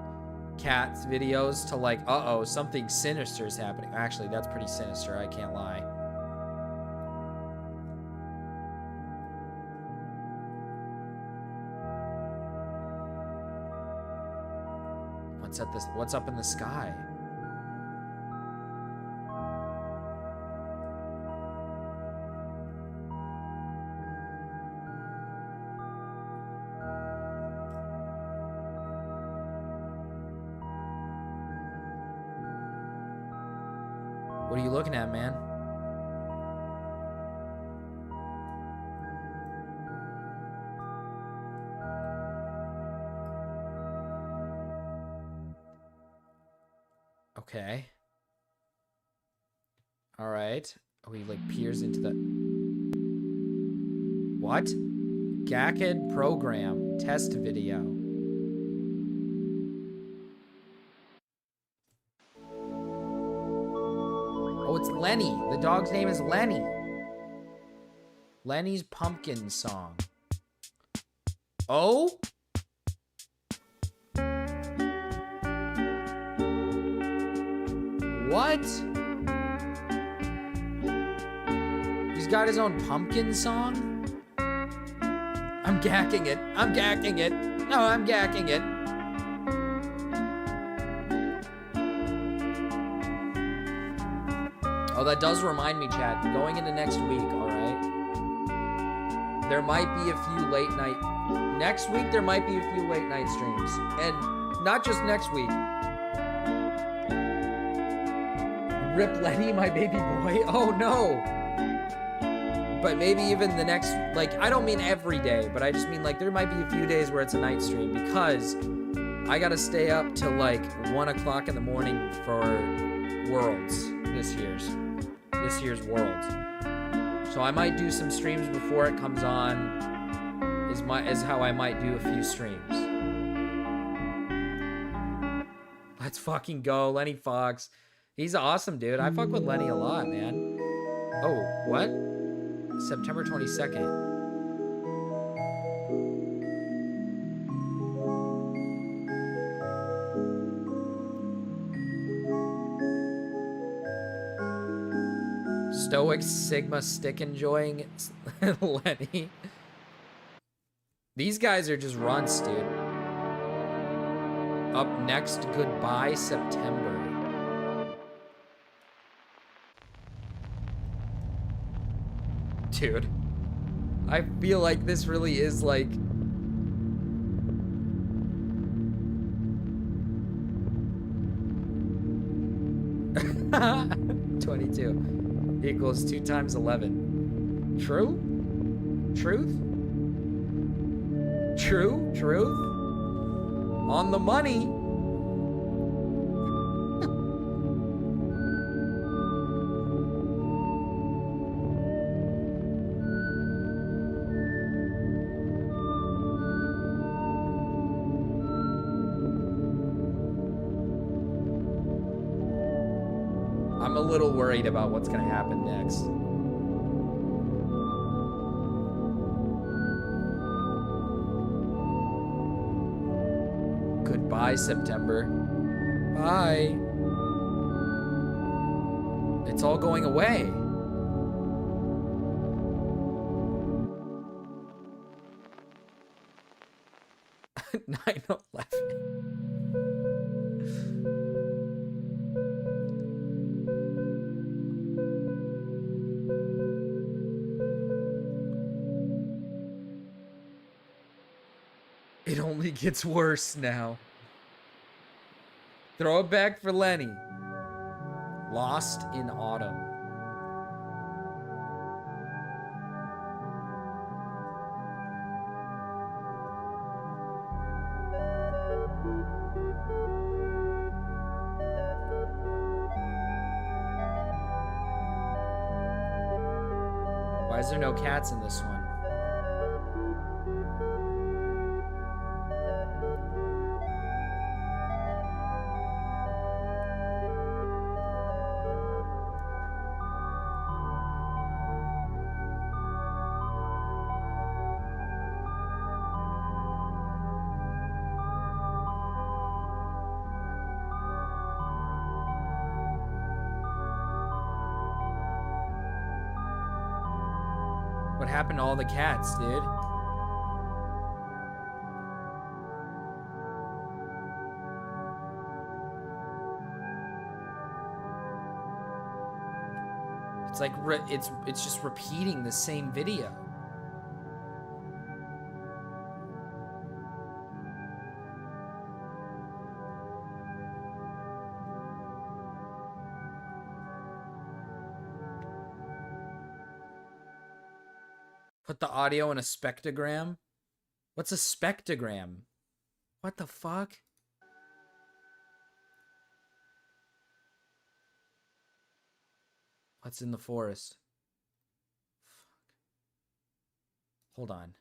S3: cats videos to like, uh-oh, something sinister is happening. Actually, that's pretty sinister, I can't lie. What's up in the sky? What are you looking at, man? Okay. All right. Oh, he like peers into the... What? GACAD program test video. Oh, it's Lenny. The dog's name is Lenny. Lenny's Pumpkin Song. Oh? What? He's got his own pumpkin song? I'm gacking it. I'm gacking it. No, I'm gacking it. Oh, that does remind me, chat. Going into next week, alright? There might be a few late night... Next week, there might be a few late night streams. And not just next week. Rip Lenny, my baby boy. Oh, no. But maybe even the next... Like, I don't mean every day, but I just mean, like, there might be a few days where it's a night stream because I gotta stay up till, like, 1 o'clock in the morning for Worlds. This year's Worlds. So I might do some streams before it comes on. Is how I might do a few streams. Let's fucking go, Lenny Fox. He's awesome, dude. I fuck with Lenny a lot, man. Oh, what? September 22nd. Stoic Sigma stick enjoying Lenny. These guys are just runts, dude. Up next, Goodbye September. Dude, I feel like this really is like... (22) equals 2 times 11. True? Truth? True? Truth? On the money. I'm a little worried about what's gonna happen next. Goodbye, September. Bye. It's all going away. Nine 11. It only gets worse now. Throw it back for Lenny. Lost in Autumn. Why is there no cats in this one? What happened to all the cats, dude? It's like it's just repeating the same video. Put the audio in a spectrogram? What's a spectrogram? What the fuck? What's in the forest? Fuck. Hold on.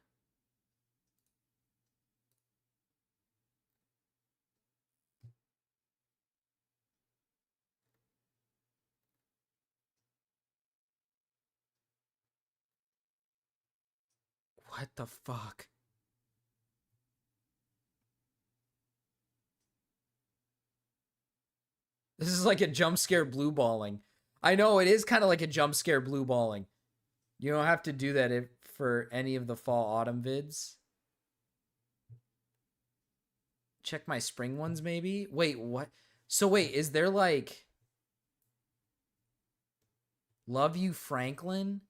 S3: What the fuck? This is like a jump scare blue balling. I know, it is kind of like a jump scare blue balling. You don't have to do that for any of the fall autumn vids. Check my spring ones maybe? Wait, what? So wait, is there like... Love You, Franklin?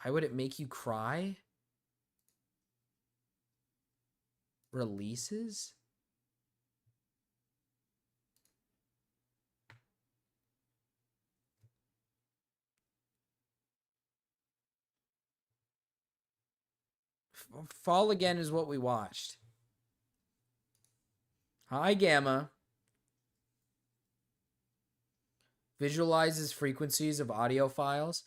S3: Why would it make you cry? Releases? Fall Again is what we watched. Hi, Gamma. Visualizes frequencies of audio files.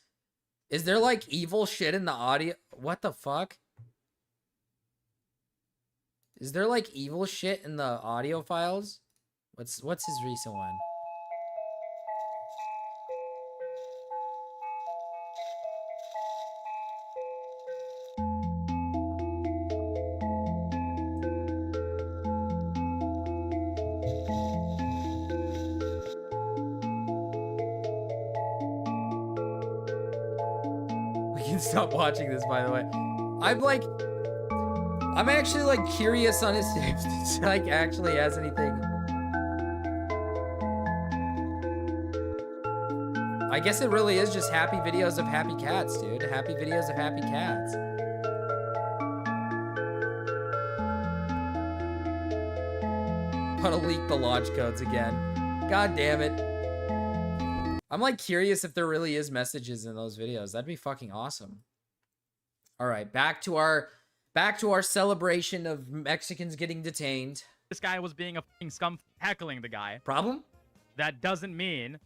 S3: Is there like evil shit in the audio? What the fuck? Is there like evil shit in the audio files? What's his recent one? can stop watching this, by the way. I'm actually like curious on his if this like actually has anything. I guess it really is just happy videos of happy cats, dude. Happy videos of happy cats. Gotta leak the launch codes again. God damn it. I'm like curious if there really is messages in those videos. That'd be fucking awesome. All right, back to our celebration of Mexicans getting detained.
S5: This guy was being a fucking scum heckling the guy.
S3: Problem?
S5: That doesn't mean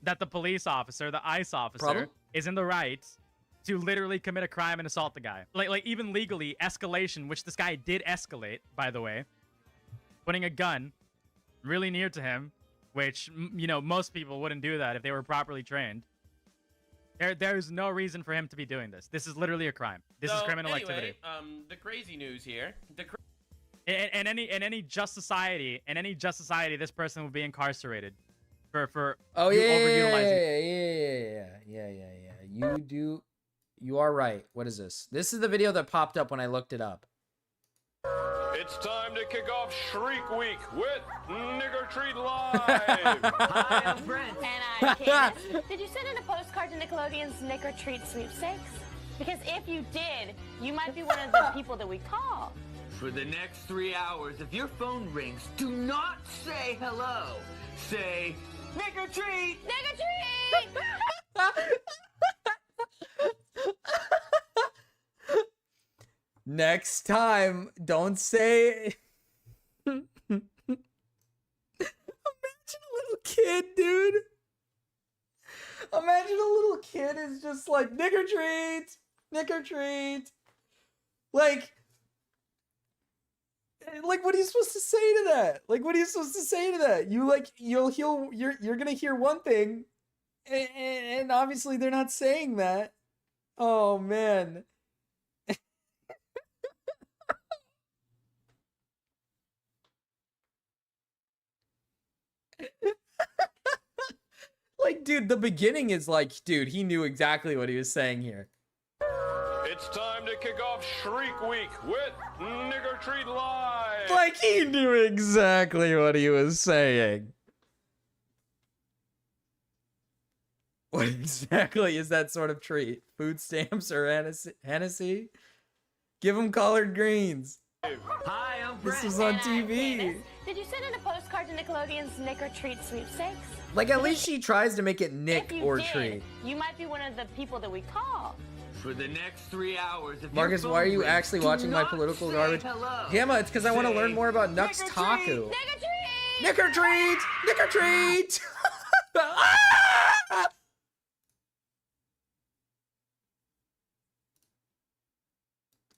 S5: that the police officer, the ICE officer,
S3: Problem?
S5: is in the right to literally commit a crime and assault the guy. Like even legally, escalation, which this guy did escalate, by the way, putting a gun really near to him, which, you know, most people wouldn't do that if they were properly trained. There's no reason for him to be doing this. This is literally a crime. This is criminal activity.
S4: The crazy news here.
S5: In any just society, this person would be incarcerated for
S3: Oh yeah,
S5: overutilizing.
S3: yeah. You are right. What is this? This is the video that popped up when I looked it up.
S10: It's time to kick off Shriek Week with Nigger Treat Live.
S11: Hi, I'm Brent. And I'm Candace. Did you send in a postcard to Nickelodeon's Nigger Treat sweepstakes? Because if you did, you might be one of the people that we call.
S12: For the next 3 hours, if your phone rings, do not say hello. Say, Nigger Treat!
S11: Nigger Treat!
S3: Next time, don't say. Imagine a little kid, dude. Imagine a little kid is just like, Nigger Treat! Nigger Treat! Like, what are you supposed to say to that? Like, what are you supposed to say to that? You're gonna hear one thing, and obviously they're not saying that. Oh, man. Like, dude, the beginning is like, dude, he knew exactly what he was saying here.
S10: It's time to kick off Shriek Week with Nigger Treat Live.
S3: Like, he knew exactly what he was saying. What exactly is that sort of treat? Food stamps or Hennessy? Give him collard greens.
S12: Hi, I'm Brent.
S3: This was on
S11: And I'm
S3: TV.
S11: Candace. Did you send in a postcard to Nickelodeon's Nigger Treat sweepstakes?
S3: Like, at least she tries to make it Nick
S11: If you
S3: or
S11: did,
S3: treat.
S11: you might be one of the people that we call.
S12: For the next 3 hours, if
S3: Marcus,
S12: your
S3: why are
S12: phone
S3: you
S12: rings,
S3: actually
S12: do
S3: watching my
S12: not
S3: political
S12: say
S3: garbage?
S12: hello.
S3: Gamma, it's because I want to learn more about Nux
S12: Nigger
S3: Taku.
S12: Treat!
S11: Nigger Treat!
S3: Nicker treat! Nicker treat!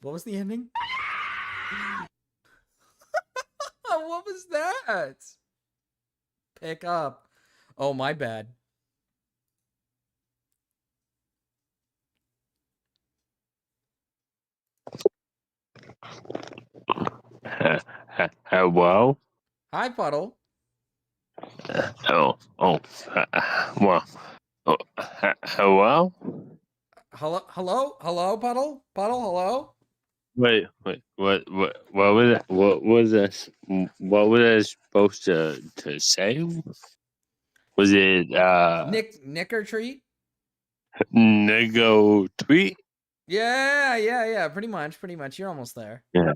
S3: What was the ending? What was that? Pick up. Oh, my bad.
S13: Hello?
S3: Hi, Puddle.
S13: Well, hello?
S3: Hello, Puddle? Puddle, hello?
S13: Wait, what was this? What was I supposed to say? Was it,
S3: Nicker treat?
S13: Nego tweet?
S3: Yeah, pretty much. You're almost there.
S13: Yeah.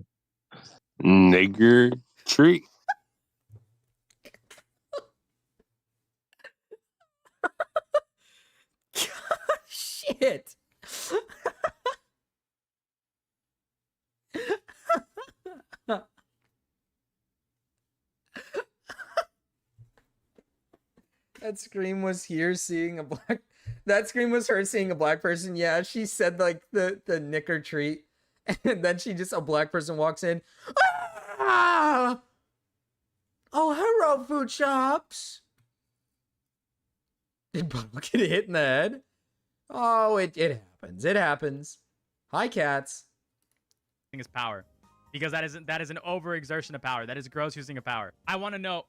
S13: Nigger treat?
S3: Shit. That scream was here seeing a black. That scream was her seeing a black person. Yeah, she said like the Nicker treat, and then a black person walks in. Ah! Oh, hello, food shops. Did Bubble get hit in the head? Oh, it happens. It happens. Hi, cats.
S5: Is power, because that is an overexertion of power. That is gross using of power. I want to know,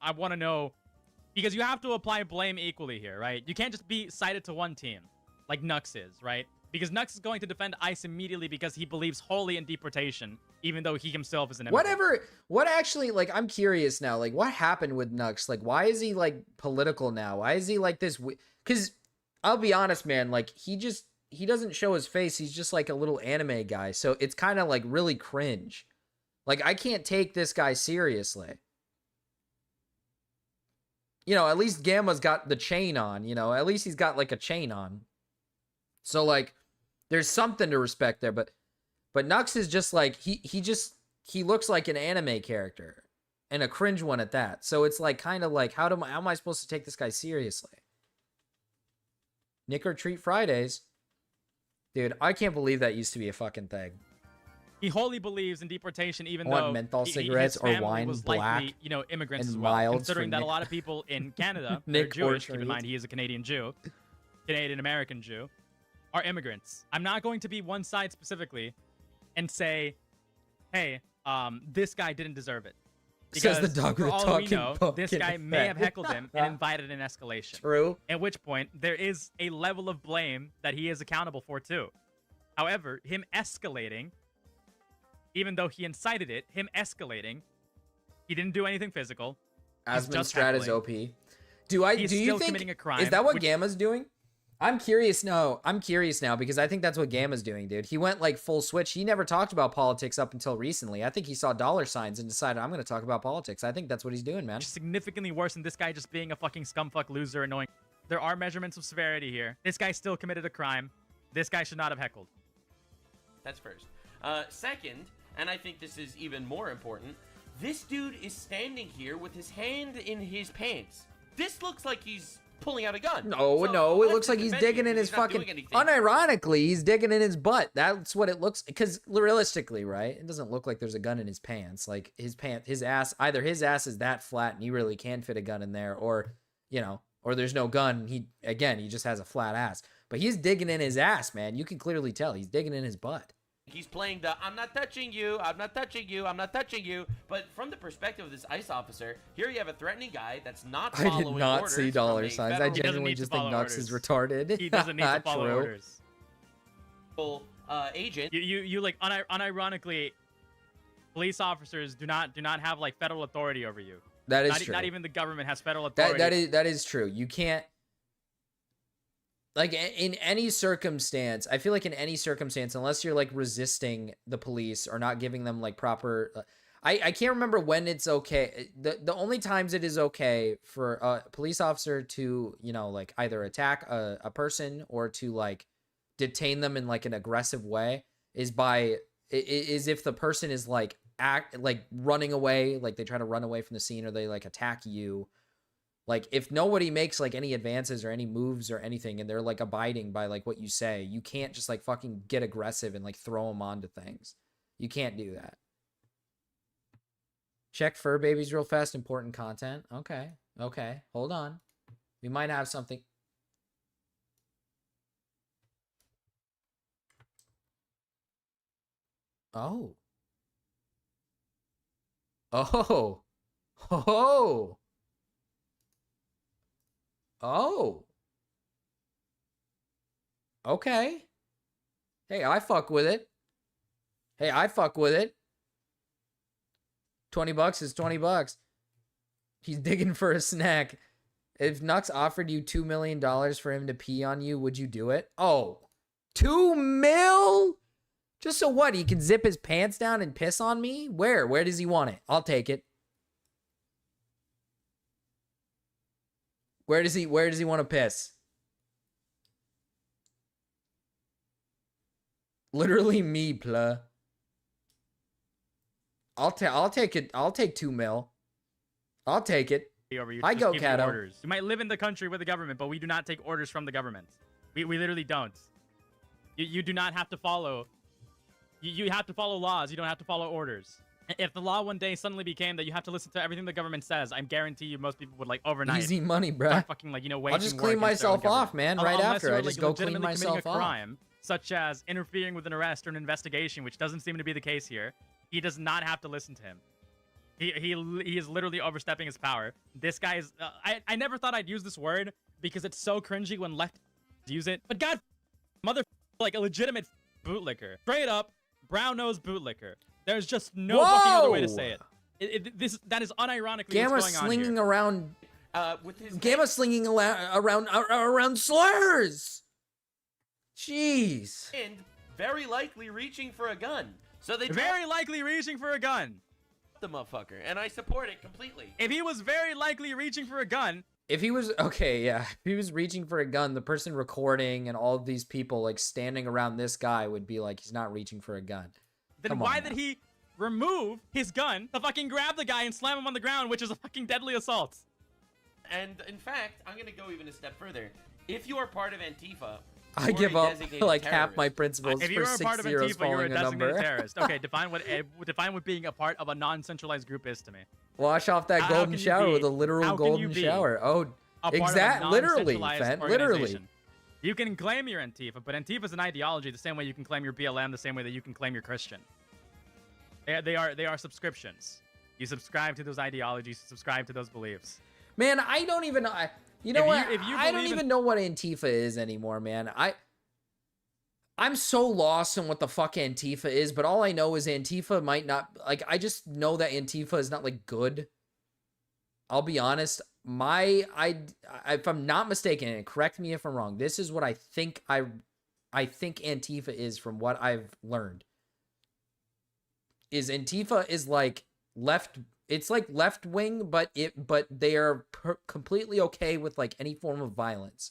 S5: because you have to apply blame equally here, right? You can't just be cited to one team, like Nux is, right? Because Nux is going to defend ICE immediately because he believes wholly in deportation, even though he himself is an immigrant.
S3: What actually, like, I'm curious now, like, what happened with Nux? Like, why is he, like, political now? Why is he, like, this? Because, I'll be honest, man, like, he doesn't show his face. He's just, like, a little anime guy. So, it's kind of, like, really cringe. Like, I can't take this guy seriously. You know, at least Gamma's got the chain on, you know? At least he's got, like, a chain on. So, like, there's something to respect there, but Nux is just like, he looks like an anime character, and a cringe one at that. So it's like, kind of like, how am I supposed to take this guy seriously? Nick or Treat Fridays. Dude, I can't believe that used to be a fucking thing.
S5: He wholly believes in deportation, even
S3: I want
S5: though
S3: menthol
S5: his
S3: cigarettes or
S5: family
S3: wine,
S5: was
S3: black,
S5: likely, you know, immigrants
S3: and
S5: as well.
S3: milds
S5: Considering
S3: for
S5: that
S3: Nick-
S5: a lot of people in Canada, are
S3: Nick
S5: Jewish.
S3: or
S5: Keep in mind,
S3: Treat.
S5: he is a Canadian Jew, Canadian American Jew, are immigrants. I'm not going to be one side specifically and say, hey, this guy didn't deserve it.
S3: Says the
S5: Because
S3: dog with
S5: for
S3: a
S5: all we
S3: talking
S5: know, this
S3: pumpkin
S5: guy may have
S3: head.
S5: heckled him and invited an escalation.
S3: True.
S5: At which point, there is a level of blame that he is accountable for too. However, him escalating, even though he incited it, him escalating, he didn't do anything physical. He's
S3: Asmon
S5: just
S3: Strat is
S5: heckling.
S3: OP. Do
S5: He's
S3: you
S5: still
S3: think
S5: committing a crime,
S3: is that what
S5: which-
S3: Gamma's doing? I'm curious now. I'm curious now because I think that's what Gamma's doing, dude. He went like full switch. He never talked about politics up until recently. I think he saw dollar signs and decided, I'm going to talk about politics. I think that's what he's doing, man.
S5: Significantly worse than this guy just being a fucking scumfuck loser annoying. There are measurements of severity here. This guy still committed a crime. This guy should not have heckled.
S4: That's first. Second, and I think this is even more important, this dude is standing here with his hand in his pants. This looks like he's pulling out a gun.
S3: No, it looks like he's digging in his fucking. Unironically, he's digging in his butt. That's what it looks. Because realistically, right? It doesn't look like there's a gun in his pants. Like his ass. Either his ass is that flat and he really can fit a gun in there, or you know, or there's no gun. He just has a flat ass. But he's digging in his ass, man. You can clearly tell he's digging in his butt.
S4: He's playing the I'm not touching you, I'm not touching you, I'm not touching you. But from the perspective of this ICE officer, here you have a threatening guy that's not
S3: I
S4: following
S3: did not
S4: orders
S3: see
S4: from
S3: dollar
S4: a
S3: signs. I
S4: federal
S3: genuinely just think Nux is retarded.
S5: He doesn't need to follow
S3: True.
S5: orders.
S4: Agent.
S5: You like unironically, police officers do not have like federal authority over you.
S3: That is
S5: not,
S3: true.
S5: Not even the government has federal authority.
S3: That is true. You can't. Like in any circumstance, I feel like in any circumstance, unless you're like resisting the police or not giving them like proper, I can't remember when it's okay. The only times it is okay for a police officer to, you know, like either attack a person or to like detain them in like an aggressive way is if the person is like running away, like they try to run away from the scene or they like attack you. Like, if nobody makes, like, any advances or any moves or anything, and they're, like, abiding by, like, what you say, you can't just, like, fucking get aggressive and, like, throw them onto things. You can't do that. Check fur babies real fast. Important content. Okay. Hold on. We might have something. Oh. Okay. Hey, I fuck with it. 20 bucks is 20 bucks. He's digging for a snack. If Nux offered you $2 million for him to pee on you, would you do it? Oh, 2 mil? Just so what? He can zip his pants down and piss on me? Where? Where does he want it? I'll take it. Where does he want to piss? Literally me, pluh. I'll take it. I'll take 2 mil. I'll take it.
S5: Over you.
S3: I
S5: Just
S3: go,
S5: give you
S3: Kato.
S5: orders. You might live in the country with the government, but we do not take orders from the government. We literally don't. You do not have to follow. You have to follow laws. You don't have to follow orders. If the law one day suddenly became that you have to listen to everything the government says, I guarantee you most people would like overnight.
S3: Easy money, bruh.
S5: start fucking like
S3: I'll
S5: waging
S3: just
S5: war
S3: clean
S5: against their own
S3: myself off,
S5: government.
S3: man. Right
S5: Unless
S3: after,
S5: you're,
S3: I just go clean
S5: legitimately committing
S3: myself
S5: a
S3: off.
S5: crime, such as interfering with an arrest or an investigation, which doesn't seem to be the case here. He does not have to listen to him. He is literally overstepping his power. This guy is. I never thought I'd use this word because it's so cringy when left use it. But God, mother, like a legitimate bootlicker. Straight up, brown-nosed bootlicker. There's just no fucking other way to say it. That is unironically
S3: Gamma
S5: what's going on
S3: slinging
S5: here.
S3: around.
S4: With his
S3: Gamma slinging around slurs. Jeez.
S4: and very likely reaching for a gun. So they
S5: Very likely reaching for a gun.
S4: the motherfucker, and I support it completely.
S5: If he was very likely reaching for a gun,
S3: If he was okay, yeah. If he was reaching for a gun, the person recording and all of these people like standing around this guy would be like, he's not reaching for a gun.
S5: then
S3: Come
S5: why
S3: on
S5: did
S3: now.
S5: he remove his gun to fucking grab the guy and slam him on the ground, which is a fucking deadly assault?
S4: And in fact, I'm gonna go even a step further. If you are part of Antifa,
S3: I
S4: or
S3: give
S4: a
S3: up
S4: designated
S3: like half my
S4: terrorist,
S3: principles
S5: If
S3: for
S5: you're a
S3: 6
S5: part of
S3: zeros
S5: Antifa, you're a
S3: following a
S5: designated
S3: number.
S5: terrorist. Okay, define what being a part of a non-centralized group is to me.
S3: Wash off that
S5: How
S3: golden
S5: can you
S3: shower
S5: be-
S3: with a literal
S5: how can you
S3: golden
S5: be
S3: shower. Oh,
S5: A part of a
S3: exact, literally,
S5: non-centralized
S3: Fent, literally.
S5: organization? You can claim you're Antifa, but Antifa is an ideology the same way you can claim you're BLM, the same way that you can claim you're Christian. They are subscriptions. You subscribe to those ideologies, you subscribe to those beliefs.
S3: Man, I don't even know. You know
S5: If
S3: what?
S5: you- if you
S3: I don't
S5: believe in-
S3: even know what Antifa is anymore, man. I'm so lost in what the fuck Antifa is, but all I know is Antifa might not, like, I just know that Antifa is not, like, good. I'll be honest. If I'm not mistaken, and correct me if I'm wrong, this is what I think Antifa is from what I've learned. Is Antifa is like it's like left wing, but they are completely okay with like any form of violence.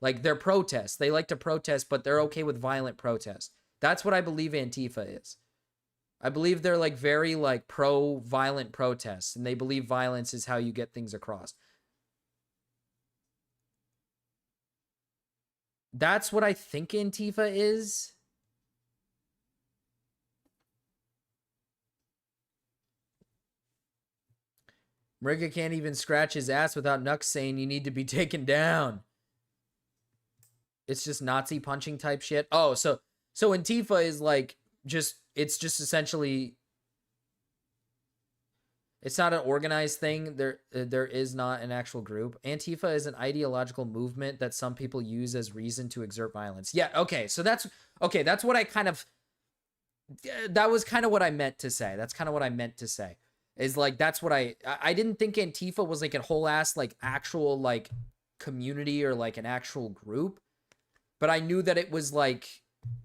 S3: Like they're protests. They like to protest, but they're okay with violent protest. That's what I believe Antifa is. I believe they're like very like pro-violent protests, and they believe violence is how you get things across. That's what I think Antifa is. Mrika can't even scratch his ass without Nux saying you need to be taken down. It's just Nazi punching type shit. Oh, so Antifa is like it's just essentially, it's not an organized thing. There is not an actual group. Antifa is an ideological movement that some people use as reason to exert violence. Yeah, okay. So that's what I kind of, that was kind of what I meant to say. That's kind of what I meant to say. Is like, that's what I didn't think Antifa was like a whole ass like actual like community or like an actual group. But I knew that it was like,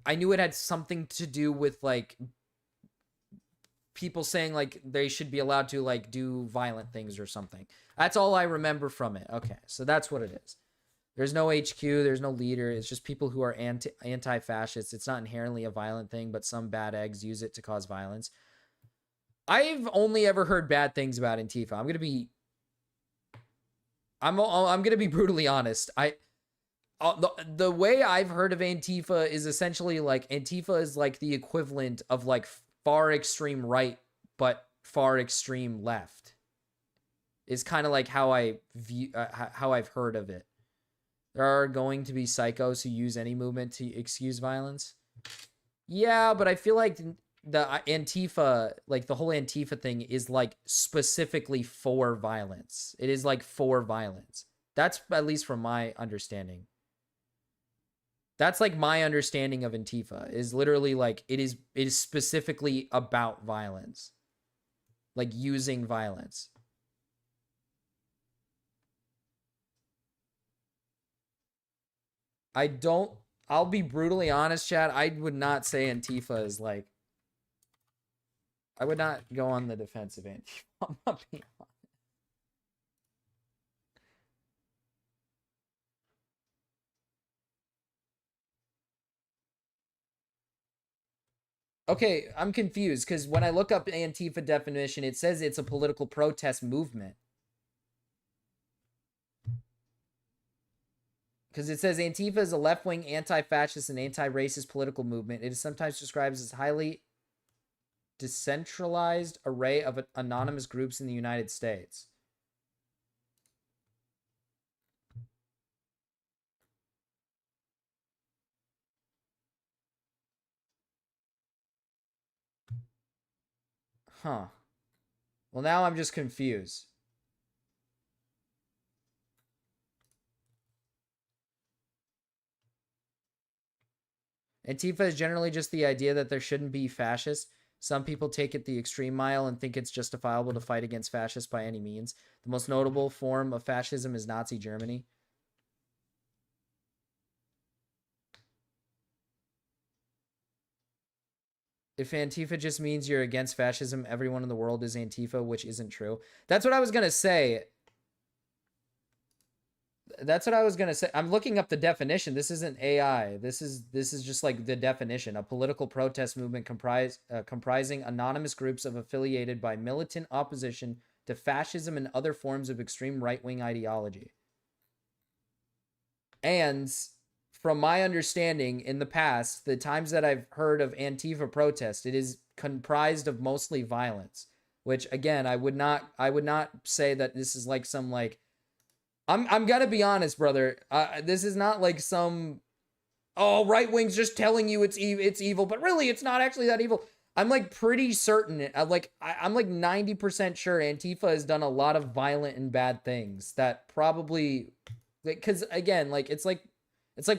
S3: I knew it had something to do with like people saying like they should be allowed to like do violent things or something. That's all I remember from it. Okay, so that's what it is. There's no HQ, there's no leader. It's just people who are anti-fascists. It's not inherently a violent thing, but some bad eggs use it to cause violence. I've only ever heard bad things about Antifa. I'm gonna be brutally honest. The way I've heard of Antifa is essentially like Antifa is like the equivalent of like far extreme right, but far extreme left. Is kind of like how I view how I've heard of it. There are going to be psychos who use any movement to excuse violence. Yeah, but I feel like the Antifa, like the whole Antifa thing is like specifically for violence. It is like for violence. That's at least from my understanding. That's like my understanding of Antifa is literally like it is specifically about violence. Like using violence. I'll be brutally honest, chat. I would not say Antifa is like, I would not go on the defense of Antifa. I'm not being honest. Okay, I'm confused because when I look up Antifa definition, it says it's a political protest movement. Because it says Antifa is a left-wing, anti-fascist, and anti-racist political movement. It is sometimes described as a highly decentralized array of anonymous groups in the United States. Huh. Well, now I'm just confused. Antifa is generally just the idea that there shouldn't be fascists. Some people take it the extreme mile and think it's justifiable to fight against fascists by any means. The most notable form of fascism is Nazi Germany. If Antifa just means you're against fascism, everyone in the world is Antifa, which isn't true. That's what I was going to say. That's what I was going to say. I'm looking up the definition. This isn't AI. This is just like the definition. A political protest movement comprising anonymous groups of affiliated by militant opposition to fascism and other forms of extreme right-wing ideology. And from my understanding in the past, the times that I've heard of Antifa protest, it is comprised of mostly violence, which again, I would not say that this is like some like, I'm gonna be honest, brother. This is not like some, oh, right wing's just telling you it's evil, but really it's not actually that evil. I'm like pretty certain, I'm like 90% sure Antifa has done a lot of violent and bad things that probably, because again, like it's like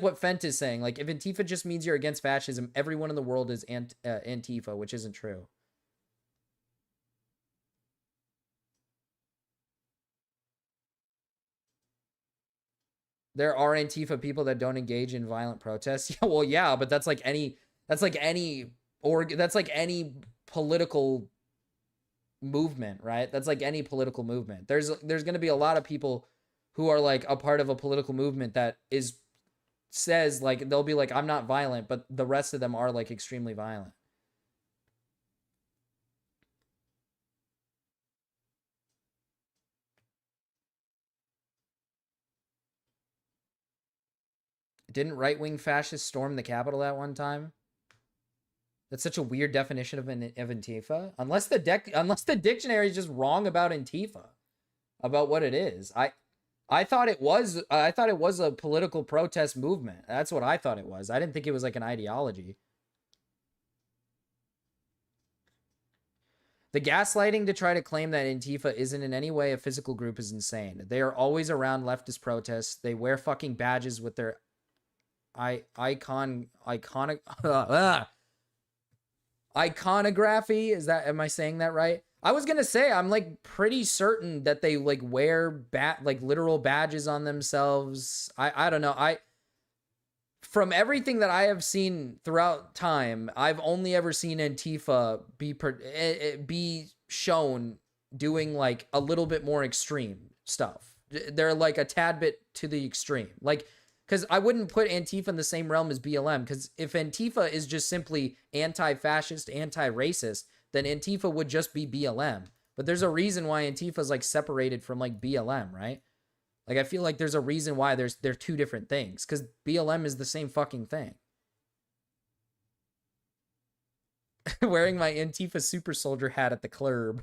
S3: what Fent is saying. Like if Antifa just means you're against fascism, everyone in the world is Antifa, which isn't true. There are Antifa people that don't engage in violent protests. Yeah, well, yeah, but that's like any political movement, right? That's like any political movement. There's going to be a lot of people who are like a part of a political movement that says like, they'll be like, I'm not violent, but the rest of them are like extremely violent. Didn't right-wing fascists storm the Capitol at one time? That's such a weird definition of Antifa. Unless the dictionary is just wrong about Antifa, about what it is. I thought it was a political protest movement. That's what I thought it was. I didn't think it was like an ideology. The gaslighting to try to claim that Antifa isn't in any way a physical group is insane. They are always around leftist protests. They wear fucking badges with their iconography. Am I saying that right? I was gonna say I'm like pretty certain that they like wear literal badges on themselves. I don't know. From everything that I have seen throughout time, I've only ever seen Antifa be shown doing like a little bit more extreme stuff. They're like a tad bit to the extreme, like. Because I wouldn't put Antifa in the same realm as BLM, because if Antifa is just simply anti-fascist, anti-racist, then Antifa would just be BLM. But there's a reason why Antifa is like separated from like BLM, right? Like I feel like there's a reason why they're two different things, because BLM is the same fucking thing. Wearing my Antifa super soldier hat at the club.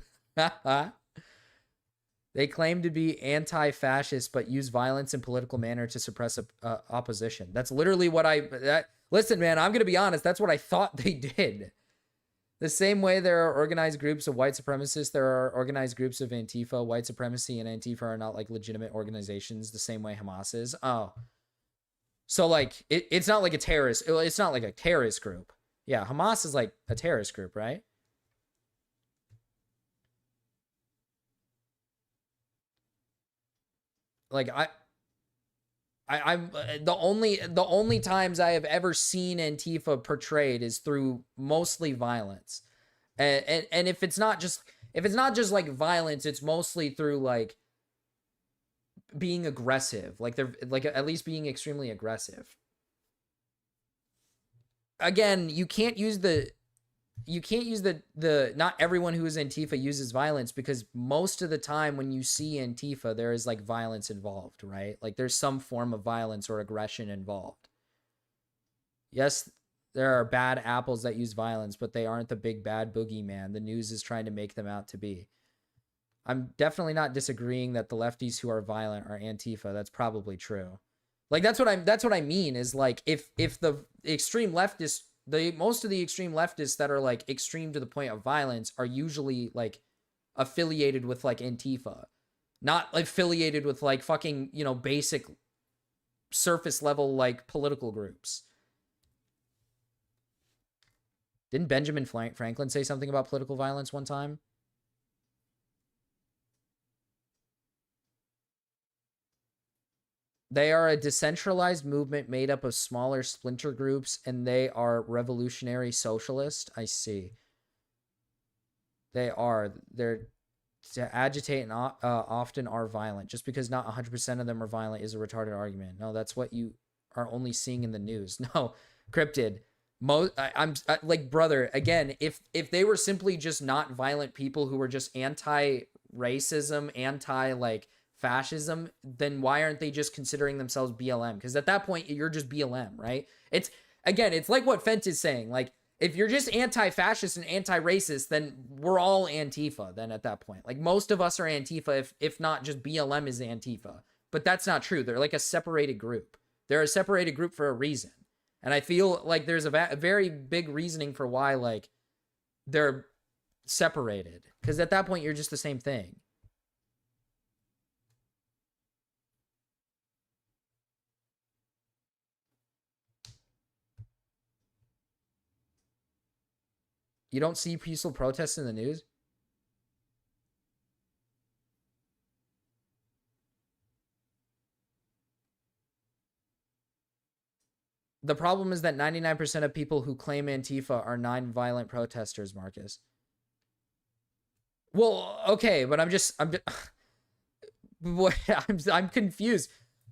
S3: They claim to be anti-fascist, but use violence in political manner to suppress opposition. That's literally what listen, man, I'm going to be honest. That's what I thought they did. The same way there are organized groups of white supremacists, there are organized groups of Antifa. White supremacy and Antifa are not like legitimate organizations the same way Hamas is. Oh. So like, it's not like a terrorist. It's not like a terrorist group. Yeah, Hamas is like a terrorist group, right? Like I'm the only times I have ever seen Antifa portrayed is through mostly violence, and if it's not just like violence, it's mostly through like being aggressive, like they're like at least being extremely aggressive. Again, you can't use the not everyone who is Antifa uses violence, because most of the time when you see Antifa, there is like violence involved, right? Like there's some form of violence or aggression involved. Yes, there are bad apples that use violence, but they aren't the big bad boogeyman the news is trying to make them out to be. I'm definitely not disagreeing that the lefties who are violent are Antifa. That's probably true. Like that's what I mean is like if the extreme leftists, most of the extreme leftists that are like extreme to the point of violence are usually like affiliated with like Antifa, not affiliated with like fucking, you know, basic surface level like political groups. Didn't Benjamin Franklin say something about political violence one time? They are a decentralized movement made up of smaller splinter groups, and they are revolutionary socialist. I see. They are. They're to agitate and often are violent. Just because not 100% of them are violent is a retarded argument. No, that's what you are only seeing in the news. No, Cryptid. I'm like, brother, again, if they were simply just not violent people who were just anti-racism, anti fascism, then why aren't they just considering themselves BLM? Because at that point, you're just BLM, right? It's like what Fent is saying. Like, if you're just anti-fascist and anti-racist, then we're all Antifa then at that point. Like, most of us are Antifa, if not just BLM is Antifa. But that's not true. They're like a separated group. They're a separated group for a reason. And I feel like there's a very big reasoning for why, like, they're separated. Because at that point, you're just the same thing. You don't see peaceful protests in the news? The problem is that 99% of people who claim Antifa are non-violent protesters, Marcus. Well, okay, but I'm confused.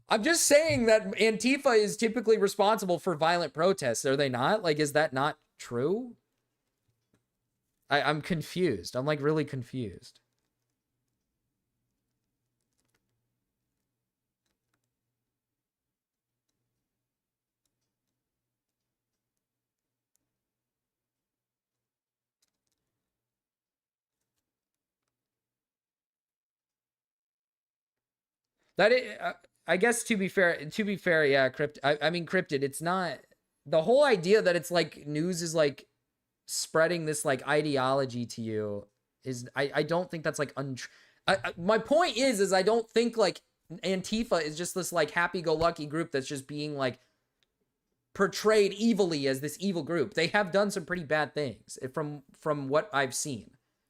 S3: I'm just saying that Antifa is typically responsible for violent protests. Are they not? Like, is that not true? I'm confused. I'm like really confused. That is, I guess to be fair, yeah, I mean, Cryptid, it's not the whole idea that it's like news is like spreading this like ideology to you is I don't think that's like my point is I don't think like Antifa is just this like happy-go-lucky group that's just being like portrayed evilly as this evil group. They have done some pretty bad things from what I've seen,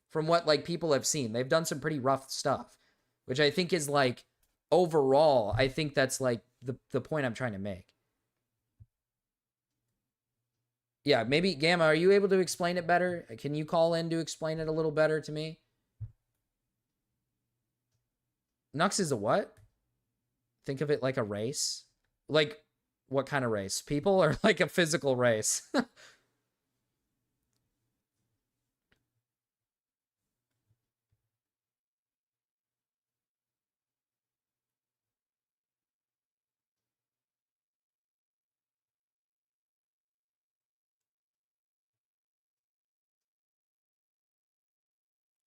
S3: from what like people have seen. They've done some pretty rough stuff, which I think is like overall, I think that's like the point I'm trying to make. Yeah, maybe Gamma, are you able to explain it better? Can you call in to explain it a little better to me? Nux is a what? Think of it like a race? Like, what kind of race? People or like a physical race?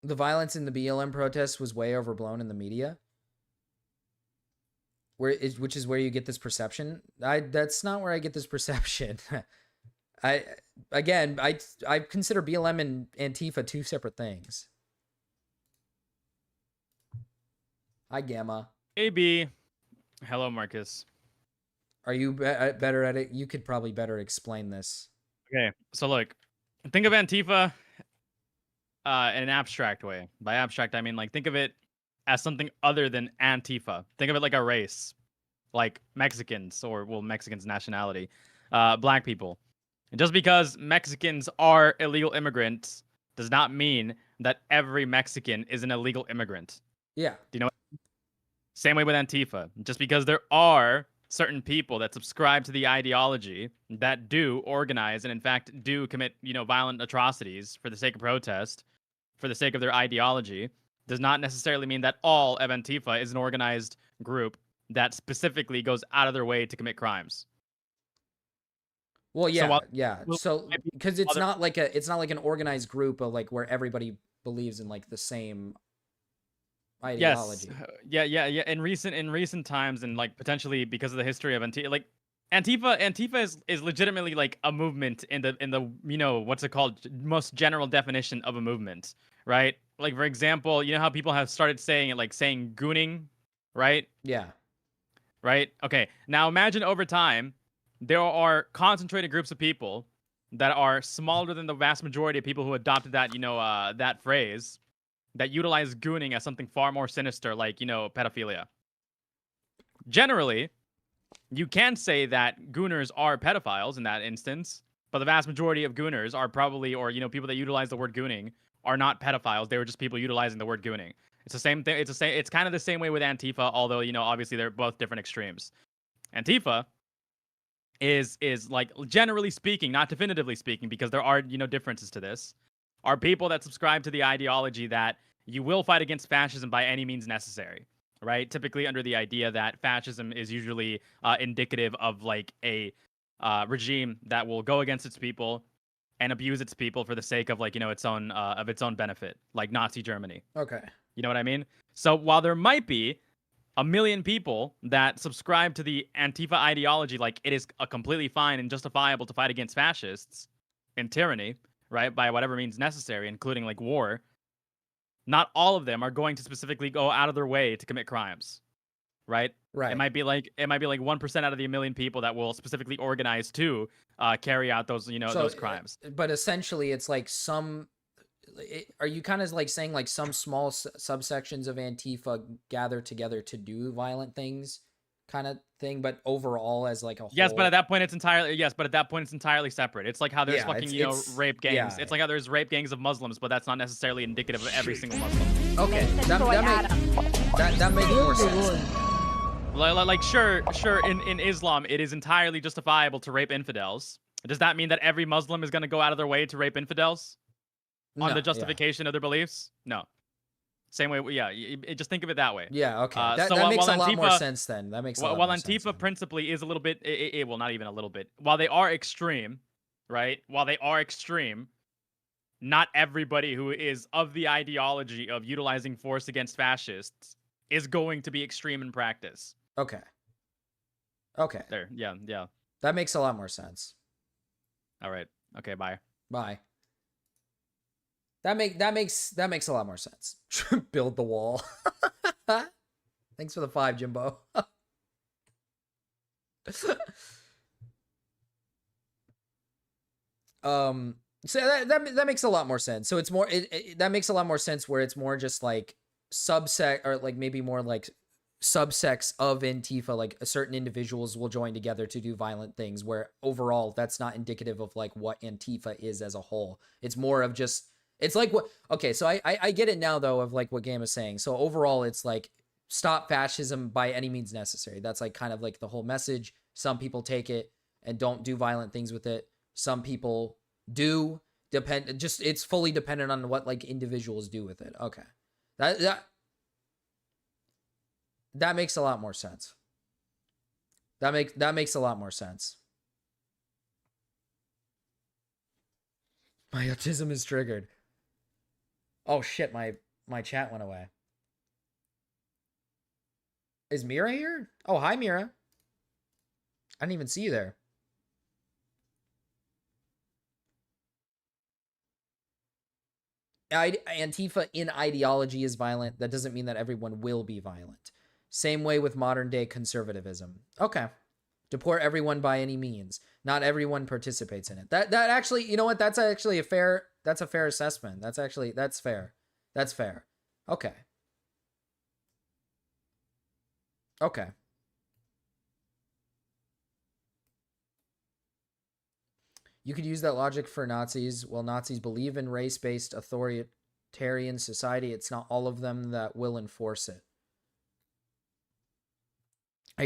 S3: The violence in the BLM protests was way overblown in the media. Which is where you get this perception. That's not where I get this perception. I consider BLM and Antifa two separate things. Hi, Gamma.
S5: AB. Hello, Marcus.
S3: Are you better at it? You could probably better explain this.
S5: Okay, so look, think of Antifa in an abstract way. By abstract, I mean like think of it as something other than Antifa. Think of it like a race, like Mexicans or Mexicans nationality, black people. And just because Mexicans are illegal immigrants does not mean that every Mexican is an illegal immigrant.
S3: Yeah.
S5: Do you know? Same way with Antifa. Just because there are certain people that subscribe to the ideology that do organize and in fact do commit, violent atrocities for the sake of protest, for the sake of their ideology, does not necessarily mean that all of Antifa is an organized group that specifically goes out of their way to commit crimes.
S3: Well, yeah, So because it's not like an organized group of like where everybody believes in like the same ideology.
S5: Yes. Yeah. In recent times, and like potentially because of the history of Antifa is legitimately like a movement in the what's it called, most general definition of a movement, right? Like for example, you know how people have started saying it, like saying gooning, right?
S3: Yeah.
S5: Right. Okay. Now imagine over time there are concentrated groups of people that are smaller than the vast majority of people who adopted that, that phrase, that utilize gooning as something far more sinister, like, pedophilia. Generally, you can say that gooners are pedophiles in that instance, but the vast majority of gooners are probably, or, people that utilize the word gooning are not pedophiles. They were just people utilizing the word gooning. It's the same thing. It's kind of the same way with Antifa, although, obviously they're both different extremes. Antifa is like, generally speaking, not definitively speaking, because there are, differences to this, are people that subscribe to the ideology that you will fight against fascism by any means necessary, right? Typically under the idea that fascism is usually indicative of like a regime that will go against its people and abuse its people for the sake of like, its own benefit, like Nazi Germany.
S3: Okay.
S5: You know what I mean? So while there might be 1 million people that subscribe to the Antifa ideology, like it is completely fine and justifiable to fight against fascists and tyranny, right, by whatever means necessary, including like war, not all of them are going to specifically go out of their way to commit crimes, right?
S3: Right.
S5: It might be like 1% out of the 1 million people that will specifically organize to carry out those, those crimes.
S3: But essentially, it's like are you kind of like saying like some small subsections of Antifa gather together to do violent things, kind of thing, but overall as like a whole?
S5: Yes, but at that point it's entirely separate. It's like how there's rape gangs.
S3: Yeah.
S5: It's like how there's rape gangs of Muslims, but that's not necessarily indicative of every single Muslim.
S3: Okay, that makes more sense.
S5: Like sure, in Islam it is entirely justifiable to rape infidels. Does that mean that every Muslim is going to go out of their way to rape infidels on the justification of their beliefs? No. Same way, yeah. Just think of it that way.
S3: Yeah, okay. That makes a lot more sense then. That makes a lot more sense.
S5: While Antifa principally is a little bit, well, not even a little bit. While they are extreme, right? Not everybody who is of the ideology of utilizing force against fascists is going to be extreme in practice.
S3: Okay.
S5: There, yeah.
S3: That makes a lot more sense.
S5: All right. Okay, bye.
S3: Bye. That makes a lot more sense. Build the wall. Thanks for the 5, Jimbo. So that makes a lot more sense. So it's more that makes a lot more sense where it's more just like subsect, or like maybe more like subsects of Antifa, like certain individuals will join together to do violent things, where overall that's not indicative of like what Antifa is as a whole. It's more of just, it's like what, okay, so I get it now though, of like what Game is saying. So overall it's like stop fascism by any means necessary. That's like kind of like the whole message. Some people take it and don't do violent things with it. Some people do. It's fully dependent on what like individuals do with it. Okay. That makes a lot more sense. That makes a lot more sense. My autism is triggered. Oh shit, my chat went away. Is Mira here? Oh, hi Mira. I didn't even see you there. Antifa in ideology is violent. That doesn't mean that everyone will be violent. Same way with modern day conservatism. Okay. Deport everyone by any means. Not everyone participates in it. That actually, you know what? That's actually a fair assessment. That's fair. That's fair. Okay. Okay. You could use that logic for Nazis. Well, Nazis believe in race-based authoritarian society. It's not all of them that will enforce it. I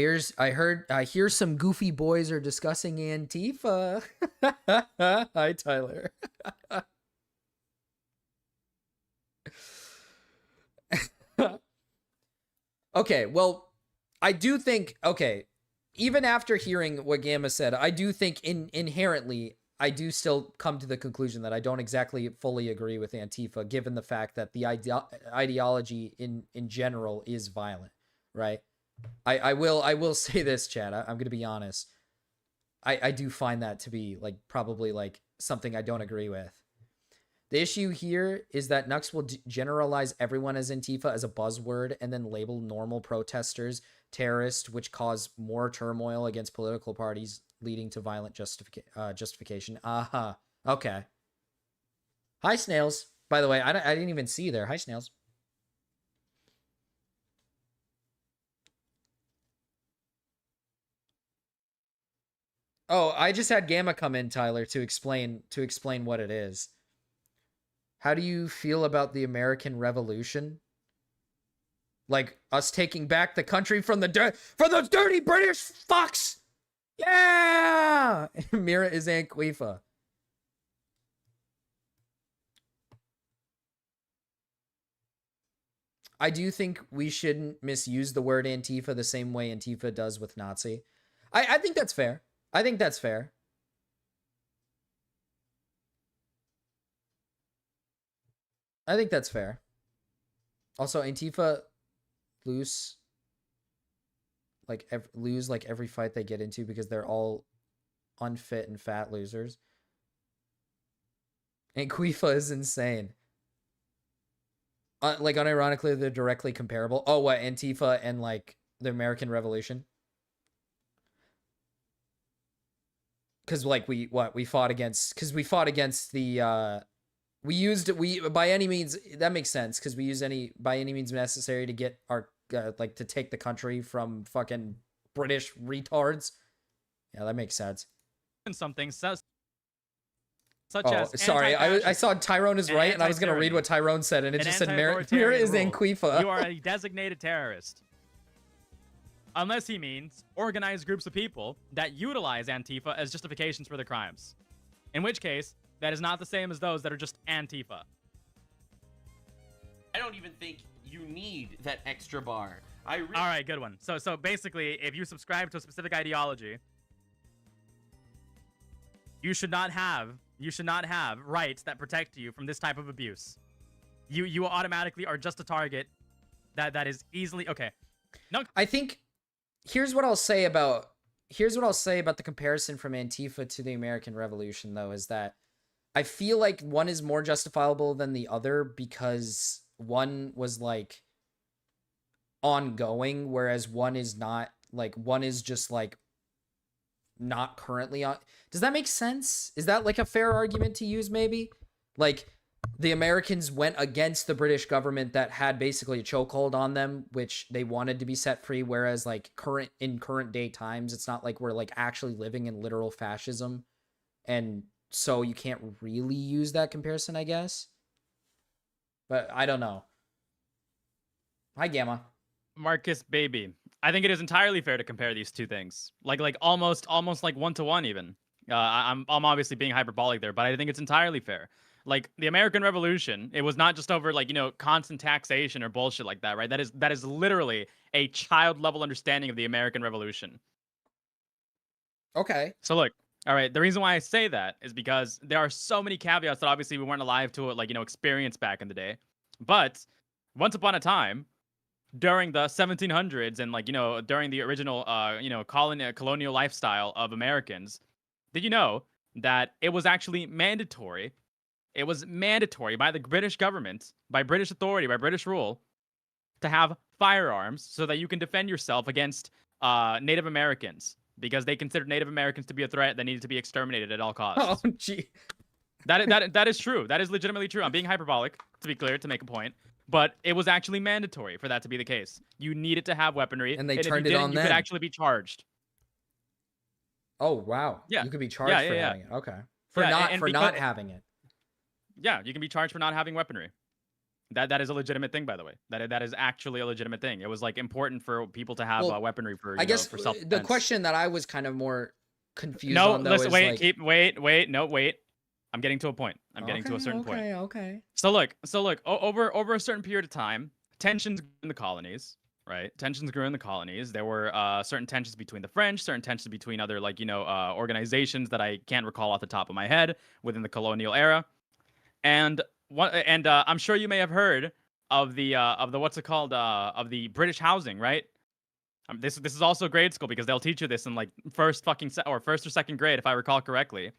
S3: hear some goofy boys are discussing Antifa. Hi, Tyler. Okay, well, I do think, okay, even after hearing what Gamma said, I do think inherently, I do still come to the conclusion that I don't exactly fully agree with Antifa, given the fact that the ideology in general is violent, right? I will say this, Chad. I'm going to be honest. I do find that to be like probably like something I don't agree with. The issue here is that Nux will generalize everyone as Antifa as a buzzword and then label normal protesters terrorist, which cause more turmoil against political parties leading to violent justification. Okay. Hi, Snails. By the way, I didn't even see you there. Hi, Snails. Oh, I just had Gamma come in, Tyler, to explain what it is. How do you feel about the American Revolution? Like us taking back the country from those dirty British fucks. Yeah, Mira is Anquifa. I do think we shouldn't misuse the word Antifa the same way Antifa does with Nazi. I think that's fair. I think that's fair. I think that's fair. Also, Antifa lose every fight they get into because they're all unfit and fat losers. Anquifa is insane. Like, unironically, they're directly comparable. Oh, what? Antifa and, like, the American Revolution? Because, like, we fought against the, by any means, that makes sense, because we use by any means necessary to get our, like, to take the country from fucking British retards. Yeah, that makes sense.
S5: And something such
S3: as sorry, I saw Tyrone is right, and I was going to read what Tyrone said, and it just said Mira is Anquifa.
S5: You are a designated terrorist. Unless he means organized groups of people that utilize Antifa as justifications for their crimes. In which case, that is not the same as those that are just Antifa.
S4: I don't even think you need that extra bar.
S5: All right, good one. So basically, if you subscribe to a specific ideology, you should not have rights that protect you from this type of abuse. You automatically are just a target that is easily okay. No,
S3: I think here's what I'll say about the comparison from Antifa to the American Revolution, though, is that I feel like one is more justifiable than the other because one was like ongoing, whereas one is not. Like, one is just like not currently on. Does that make sense? Is that like a fair argument to use? Maybe like the Americans went against the British government that had basically a chokehold on them, which they wanted to be set free. Whereas like current day times, it's not like we're like actually living in literal fascism. And so you can't really use that comparison, I guess. But I don't know. Hi, Gamma.
S5: Marcus Baby. I think it is entirely fair to compare these two things. Like almost like 1-to-1 even. I'm obviously being hyperbolic there, but I think it's entirely fair. Like the American Revolution, it was not just over like, constant taxation or bullshit like that, right? That is literally a child level understanding of the American Revolution.
S3: Okay.
S5: So look, all right, the reason why I say that is because there are so many caveats that obviously we weren't alive to it, like, experience back in the day. But once upon a time, during the 1700s and like, during the original, colonial lifestyle of Americans, did you know that it was actually mandatory? It was mandatory by the British government, by British authority, by British rule, to have firearms so that you can defend yourself against Native Americans, because they considered Native Americans to be a threat that needed to be exterminated at all costs.
S3: Oh, gee.
S5: That is true. That is legitimately true. I'm being hyperbolic, to be clear, to make a point. But it was actually mandatory for that to be the case. You needed to have weaponry,
S3: and they
S5: turned
S3: it on.
S5: You could actually be charged.
S3: Oh wow!
S5: Yeah,
S3: you could be charged for having it. Okay, for not having it.
S5: Yeah, you can be charged for not having weaponry. That is a legitimate thing, by the way. That is actually a legitimate thing. It was like important for people to have weaponry for. I guess for self-defense.
S3: The question that I was kind of more confused on though is
S5: wait. I'm getting to a point. I'm getting to a certain point.
S3: Okay.
S5: So look. Over a certain period of time, tensions grew in the colonies, right? Tensions grew in the colonies. There were certain tensions between the French, certain tensions between other organizations that I can't recall off the top of my head within the colonial era. And I'm sure you may have heard of the what's it called of the British housing, right? This is also grade school because they'll teach you this in like first or second grade if I recall correctly.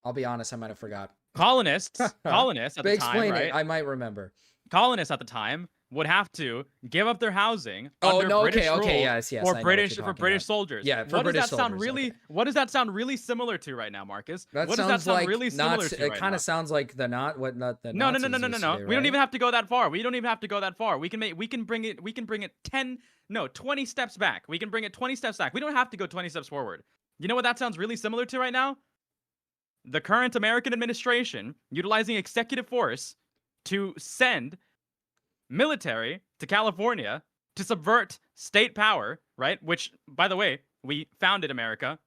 S3: I'll be honest, I might have forgot.
S5: Colonists at the time, right?
S3: I might remember.
S5: Colonists at the time would have to give up their housing
S3: Oh,
S5: under
S3: no,
S5: British
S3: okay,
S5: rule
S3: yes, I know
S5: for
S3: what
S5: British
S3: you're
S5: for
S3: talking
S5: British
S3: about.
S5: soldiers.
S3: Yeah, for
S5: what
S3: British
S5: does that sound
S3: soldiers,
S5: really?
S3: okay.
S5: What does that sound really similar to right now, Marcus?
S3: That
S5: what
S3: sounds
S5: does that sound
S3: like
S5: really similar
S3: Nazi,
S5: to
S3: it
S5: right
S3: kind
S5: now?
S3: of sounds like the not what not the
S5: No,
S3: Nazis
S5: no.
S3: used to do,
S5: We don't
S3: right?
S5: even have to go that far. We don't even have to go that far. We can bring it 20 steps back. We can bring it 20 steps back. We don't have to go 20 steps forward. You know what that sounds really similar to right now? The current American administration utilizing executive force to send military to California to subvert state power, right? Which, by the way, we founded America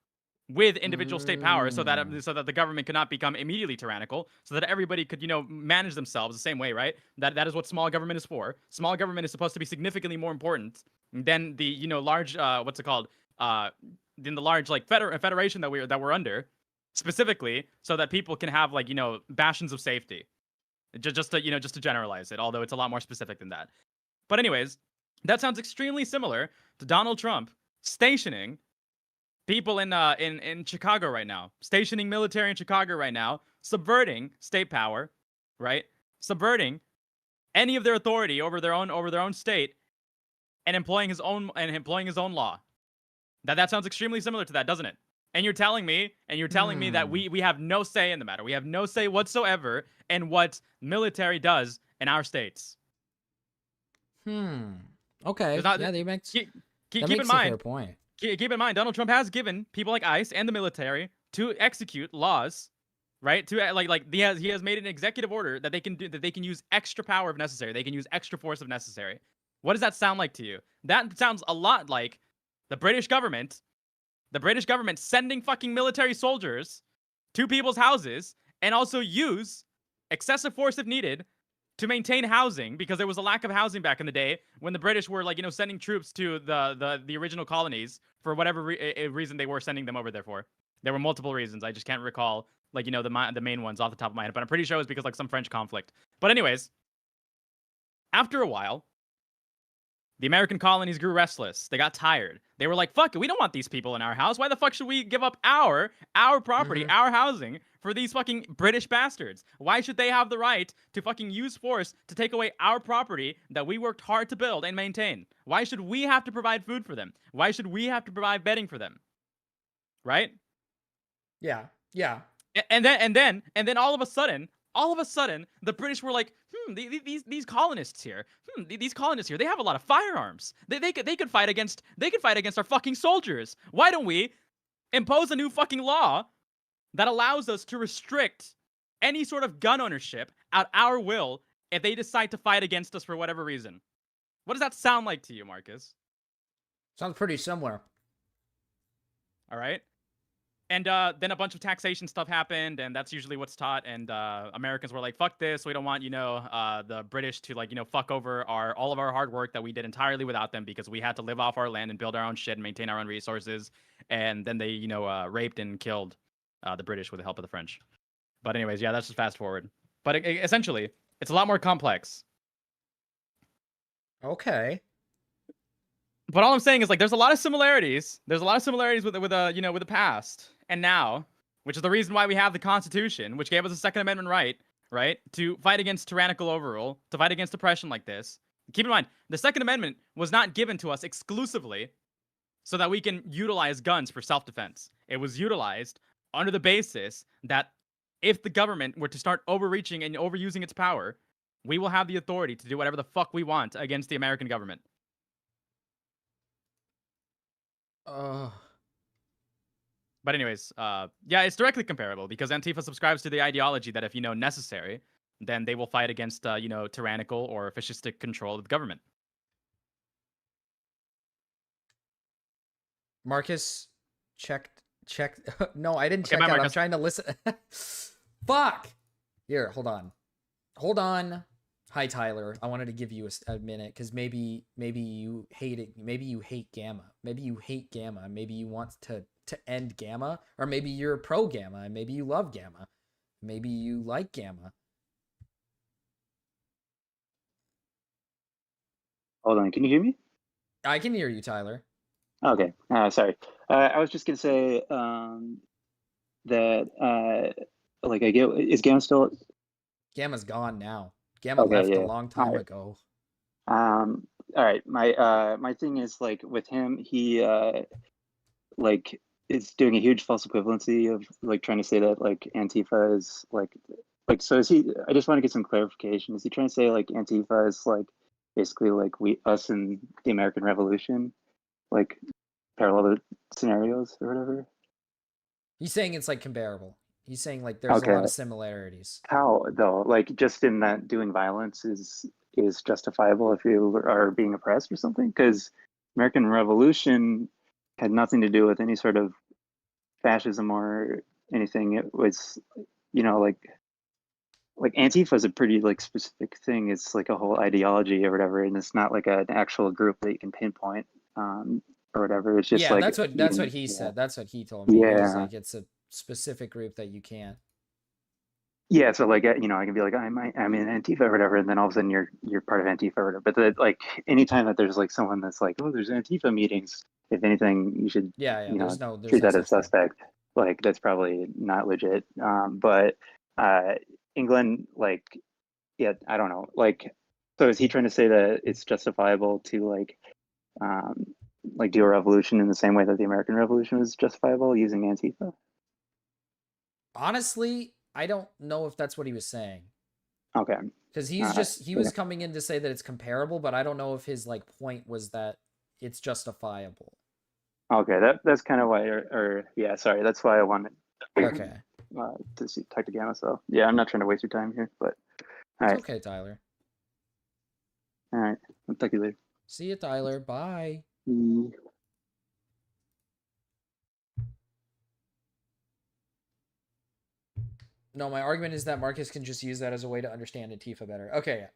S5: with individual state power so that the government could not become immediately tyrannical, so that everybody could, manage themselves the same way, right? That is what small government is for. Small government is supposed to be significantly more important than the, large, what's it called? Than the large, like, federation that we're under, specifically so that people can have, like, bastions of safety. Just to generalize it, although it's a lot more specific than that. But anyways, that sounds extremely similar to Donald Trump stationing people in Chicago right now, stationing military in Chicago right now, subverting state power, right? Subverting any of their authority over their own state, and employing his own law. That sounds extremely similar to that, doesn't it? And you're telling me that we have no say in the matter. We have no say whatsoever in what military does in our states.
S3: Okay.
S5: Not,
S3: yeah, they make.
S5: keep
S3: that
S5: in
S3: makes
S5: mind.
S3: a fair point.
S5: Keep in mind, Donald Trump has given people like ICE and the military to execute laws, right? To he has made an executive order that they can use extra power if necessary. They can use extra force if necessary. What does that sound like to you? That sounds a lot like the British government. The British government sending fucking military soldiers to people's houses and also use excessive force if needed to maintain housing, because there was a lack of housing back in the day when the British were sending troops to the original colonies for whatever reason they were sending them over there for. There were multiple reasons. I just can't recall the main ones off the top of my head, but I'm pretty sure it was because some French conflict. But anyways, after a while, the American colonies grew restless. They got tired. They were like, fuck it, we don't want these people in our house. Why the fuck should we give up our property, our housing, for these fucking British bastards? Why should they have the right to fucking use force to take away our property that we worked hard to build and maintain? Why should we have to provide food for them? Why should we have to provide bedding for them? Right?
S3: Yeah.
S5: And then all of a sudden, the British were like, these colonists here, they have a lot of firearms. They could fight against our fucking soldiers. Why don't we impose a new fucking law that allows us to restrict any sort of gun ownership at our will if they decide to fight against us for whatever reason? What does that sound like to you, Marcus?
S3: Sounds pretty similar.
S5: All right. And then a bunch of taxation stuff happened, and that's usually what's taught. And Americans were like, "Fuck this! We don't want the British to fuck over all of our hard work that we did entirely without them, because we had to live off our land and build our own shit and maintain our own resources." And then they raped and killed the British with the help of the French. But anyways, yeah, that's just fast forward. But essentially, it's a lot more complex.
S3: Okay.
S5: But all I'm saying is there's a lot of similarities. There's a lot of similarities with the past and now, which is the reason why we have the Constitution, which gave us a Second Amendment right, to fight against tyrannical overrule, to fight against oppression like this. Keep in mind, the Second Amendment was not given to us exclusively so that we can utilize guns for self-defense. It was utilized under the basis that if the government were to start overreaching and overusing its power, we will have the authority to do whatever the fuck we want against the American government. But anyways, yeah, it's directly comparable because Antifa subscribes to the ideology that if necessary, then they will fight against tyrannical or fascistic control of the government.
S3: Marcus, check. No, I didn't
S5: Okay,
S3: check out.
S5: Marcus.
S3: I'm trying to listen. Fuck. Here, hold on. Hi, Tyler. I wanted to give you a minute because maybe you hate it. Maybe you hate Gamma. Maybe you hate Gamma. Maybe you want to end Gamma, or maybe you're pro Gamma and maybe you love Gamma. Maybe you like Gamma.
S14: Hold on, can you hear me?
S3: I can hear you, Tyler.
S14: Okay, sorry. I was just gonna say that I get, is Gamma still?
S3: Gamma's gone now. Gamma left a long time ago.
S14: All right. My thing is like with him, he like is doing a huge false equivalency of like trying to say that like Antifa is like so is he? I just want to get some clarification. Is he trying to say like Antifa is like basically like us and the American Revolution, like parallel scenarios or whatever?
S3: He's saying it's like comparable. He's saying like there's a lot of similarities.
S14: How though? Like just in that doing violence is justifiable if you are being oppressed or something? Because American Revolution had nothing to do with any sort of fascism or anything. It was, you know, like Antifa is a pretty like specific thing. It's like a whole ideology or whatever, and it's not like an actual group that you can pinpoint or whatever. It's just like
S3: that's what he said. That's what he told me.
S14: Yeah,
S3: He was like it's a specific group that you can't.
S14: Yeah, so like you know, I can be like I'm in Antifa or whatever, and then all of a sudden you're part of Antifa or whatever. But like anytime that there's like someone that's like, oh, there's Antifa meetings, if anything, you should you know treat that as suspect. Like that's probably not legit. But England, like, yeah, I don't know. Like, so is he trying to say that it's justifiable to like do a revolution in the same way that the American Revolution was justifiable using Antifa?
S3: Honestly, I don't know if that's what he was saying.
S14: Okay.
S3: Because he was coming in to say that it's comparable, but I don't know if his like point was that it's justifiable.
S14: Okay, that's kind of why, or yeah, sorry, that's why I wanted
S3: to
S14: talk to Gamma. So yeah, I'm not trying to waste your time here, but all right.
S3: Okay, Tyler.
S14: All right, I'll talk to you later.
S3: See you, Tyler. Bye. No, my argument is that Marcus can just use that as a way to understand Antifa better. Okay.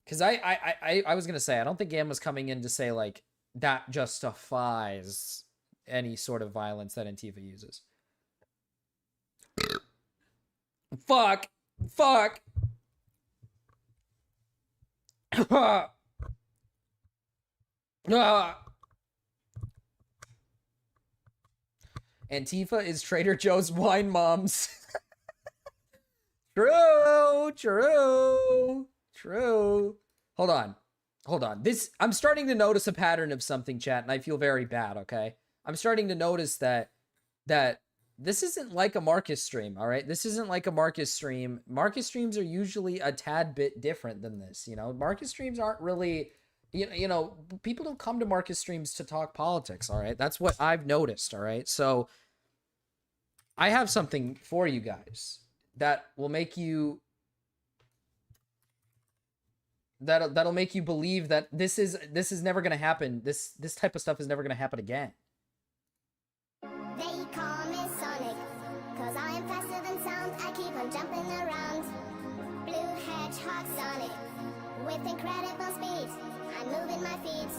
S3: Because I was gonna say I don't think Gamma's coming in to say like that justifies any sort of violence that Antifa uses. Fuck. Antifa is Trader Joe's wine moms. True. Hold on. I'm starting to notice a pattern of something, chat, and I feel very bad, okay? I'm starting to notice that this isn't like a Marcus stream, all right? This isn't like a Marcus stream. Marcus streams are usually a tad bit different than this, you know? Marcus streams aren't really, you know, people don't come to Marcus streams to talk politics, all right? That's what I've noticed, all right? So I have something for you guys that will make you that'll make you believe that this is never going to happen. This type of stuff is never going to happen again.
S15: They call me Sonic, 'cause I am faster than sound. I keep on jumping around. Blue Hedgehog Sonic, with incredible speed. I'm moving my feet.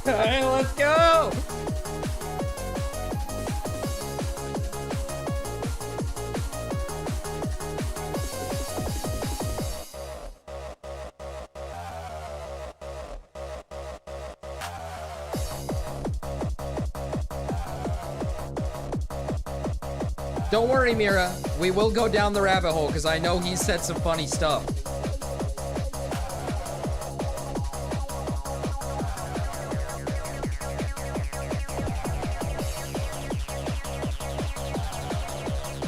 S3: Hey, let's go! Don't worry, Mira. We will go down the rabbit hole because I know he said some funny stuff.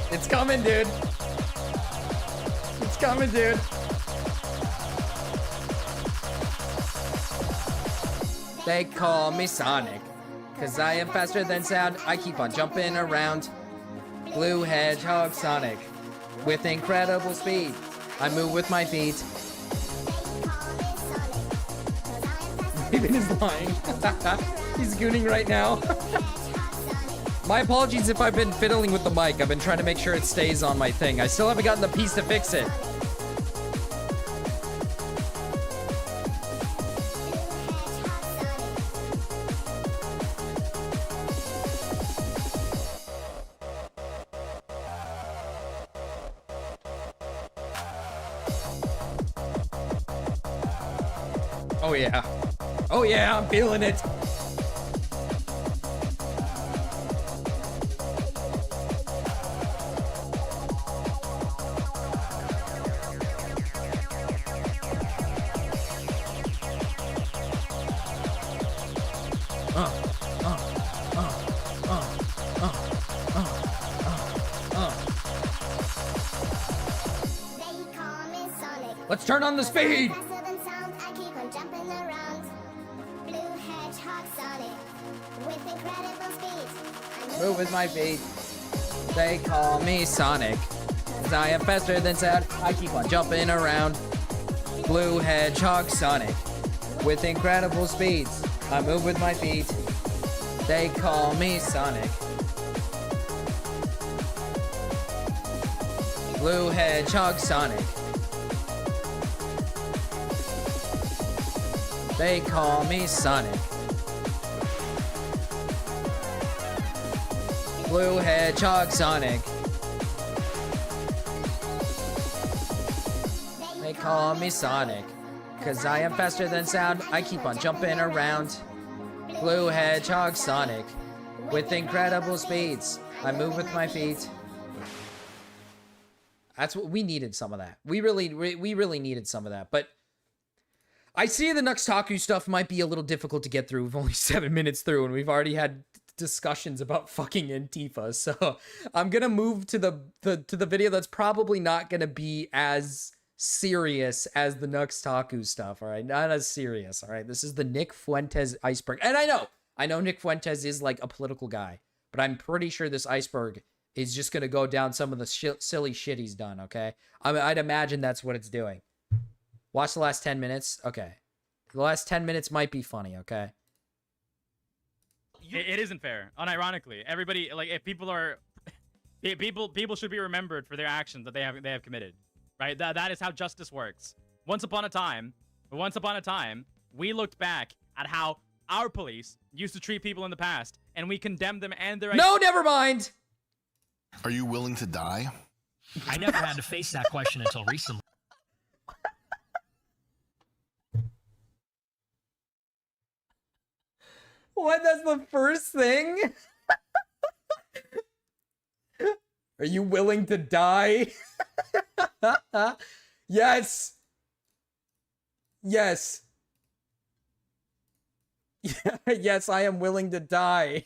S3: It's coming, dude. It's coming, dude. They call me Sonic, 'cause I am faster than sound. I keep on jumping around. Blue Hedgehog Sonic, with incredible speed. I move with my feet. Raven is lying. He's gooning right now. My apologies if I've been fiddling with the mic. I've been trying to make sure it stays on my thing. I still haven't gotten the piece to fix it. Oh yeah. Oh yeah, I'm feeling it. Let's turn on the speed. Move with my feet. They call me Sonic. 'Cause I am faster than sound. I keep on jumping around. Blue Hedgehog Sonic. With incredible speeds. I move with my feet. They call me Sonic. Blue Hedgehog Sonic. They call me Sonic. Blue Hedgehog Sonic. They call me Sonic. 'Cause I am faster than sound. I keep on jumping around. Blue Hedgehog Sonic. With incredible speeds. I move with my feet. That's what we needed, some of that. We really needed some of that. But I see the Nuxtaku stuff might be a little difficult to get through. We've only 7 minutes through, and we've already had discussions about fucking Antifa. So I'm gonna move to the video that's probably not gonna be as serious as the Nuxtaku stuff. All right, not as serious. All right, this is the Nick Fuentes iceberg, and I know Nick Fuentes is like a political guy, but I'm pretty sure this iceberg is just gonna go down some of the silly shit he's done. Okay, I'd imagine that's what it's doing. Watch the last 10 minutes. Okay. The last 10 minutes might be funny, okay?
S5: It isn't fair. Unironically, everybody, like, if people are people should be remembered for their actions that they have committed. Right? That is how justice works. Once upon a time, we looked back at how our police used to treat people in the past, and we condemned them and their
S3: No, never mind.
S16: Are you willing to die?
S17: I never had to face that question until recently.
S3: What? That's the first thing? Are you willing to die? Yes. Yes. Yes, I am willing to die.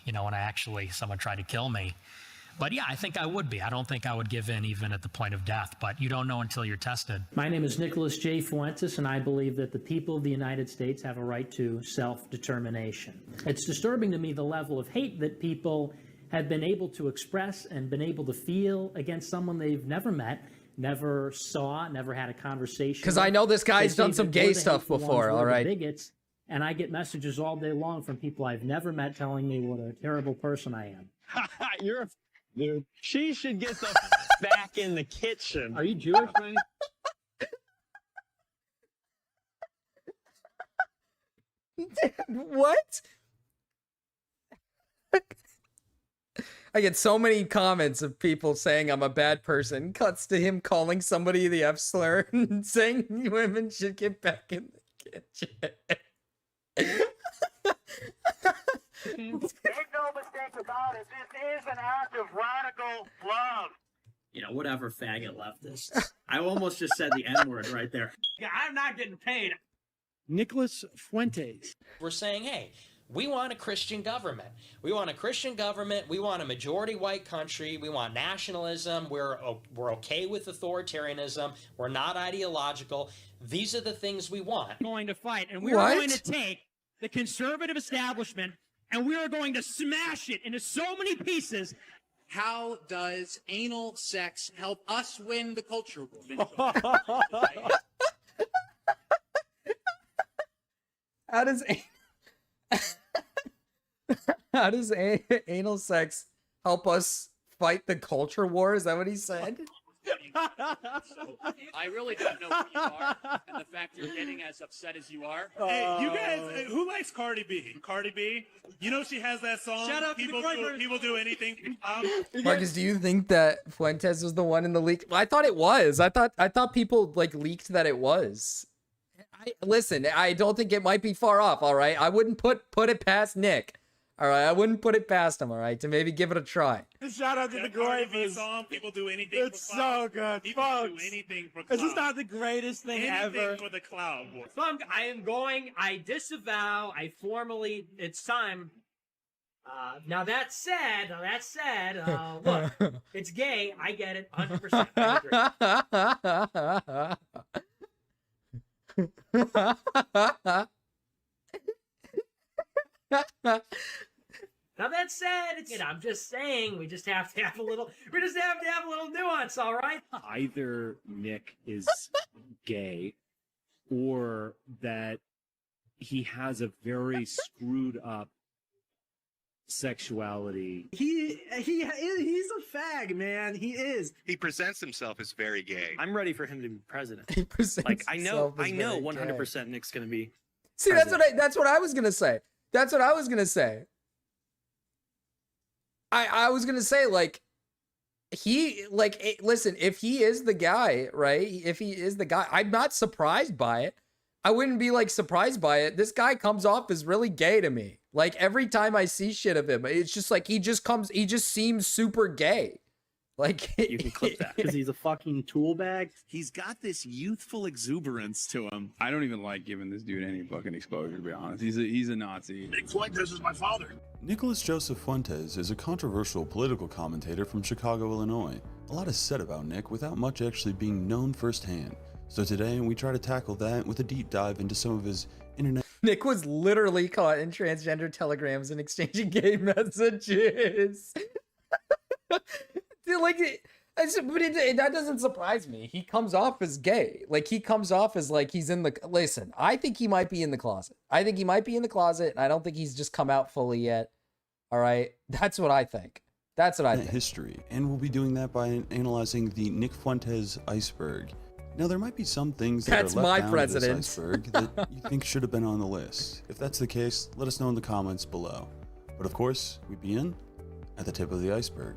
S17: You know, when someone tried to kill me. But yeah, I think I would be. I don't think I would give in even at the point of death, but you don't know until you're tested.
S18: My name is Nicholas J. Fuentes, and I believe that the people of the United States have a right to self-determination. It's disturbing to me the level of hate that people have been able to express and been able to feel against someone they've never met, never saw, never had a conversation.
S3: Because I know this guy's done some gay stuff before, all right?
S18: Bigots, and I get messages all day long from people I've never met telling me what a terrible person I am.
S6: You're a dude. She should get the back in the kitchen.
S18: Are you Jewish, man?
S3: What? I get so many comments of people saying I'm a bad person. Cuts to him calling somebody the F slur and saying women should get back in the kitchen.
S6: Make no mistake about it, this is an act of radical love.
S19: You know, whatever, faggot leftists. I almost just said the N-word right there.
S6: Yeah, I'm not getting paid. Nicholas Fuentes.
S20: We're saying, hey, we want a Christian government. We want a Christian government. We want a majority white country. We want nationalism. We're okay with authoritarianism. We're not ideological. These are the things we want.
S6: We're going to fight, and we're going to take the conservative establishment and we are going to smash it into so many pieces.
S21: How does anal sex help us win the culture war?
S3: How does anal sex help us fight the culture war? Is that what he said?
S21: I really don't know who you are, and the fact you're getting as upset as you are.
S2: Hey, you guys, who likes Cardi B? Cardi B? You know she has that song.
S21: Shout out to
S2: People do anything.
S3: Marcus, do you think that Fuentes was the one in the leak? I thought it was. I thought people like leaked that it was. Listen, I don't think it might be far off. All right, I wouldn't put it past Nick. All right, I wouldn't put it past him. All right, to maybe give it a try.
S2: Shout out to the greatest song. People do anything. It's so good. People do anything for clout. This is not the greatest thing ever. For the clout, boy.
S6: I disavow. It's time. Now that said, look, it's gay. I get it, 100%. I agree. Now that said, I'm just saying we just have to have a little nuance, all right?
S22: Either Nick is gay or that he has a very screwed up sexuality.
S2: He's a fag, man. He is.
S23: He presents himself as very gay.
S2: I'm ready for him to be president.
S3: He presents
S2: like I know
S3: himself as very
S2: 100%
S3: gay.
S2: Nick's gonna be.
S3: See,
S2: president.
S3: that's what I was gonna say. That's what I was gonna say. I was gonna say listen, if he is the guy, right? If he is the guy, I'm not surprised by it. I wouldn't be like surprised by it. This guy comes off as really gay to me. Like every time I see shit of him, it's just like he just seems super gay. Like
S2: you can clip that because he's a fucking tool bag. He's got this youthful exuberance to him.
S24: I don't even like giving this dude any fucking exposure, to be honest. He's a Nazi.
S25: Nick Fuentes is my father.
S26: Nicholas Joseph Fuentes is a controversial political commentator from Chicago, Illinois. A lot is said about Nick without much actually being known firsthand. So today we try to tackle that with a deep dive into some of his internet.
S3: Nick was literally caught in transgender telegrams and exchanging gay messages. That doesn't surprise me. He comes off as gay. Like he comes off as like he's in the. Listen, I think he might be in the closet. And I don't think he's just come out fully yet. All right, that's what I think. That's what I think.
S26: History, and we'll be doing that by analyzing the Nick Fuentes iceberg. Now, there might be some things that are left down in this iceberg that you think should have been on the list. If that's the case, let us know in the comments below. But of course, we begin at the tip of the iceberg.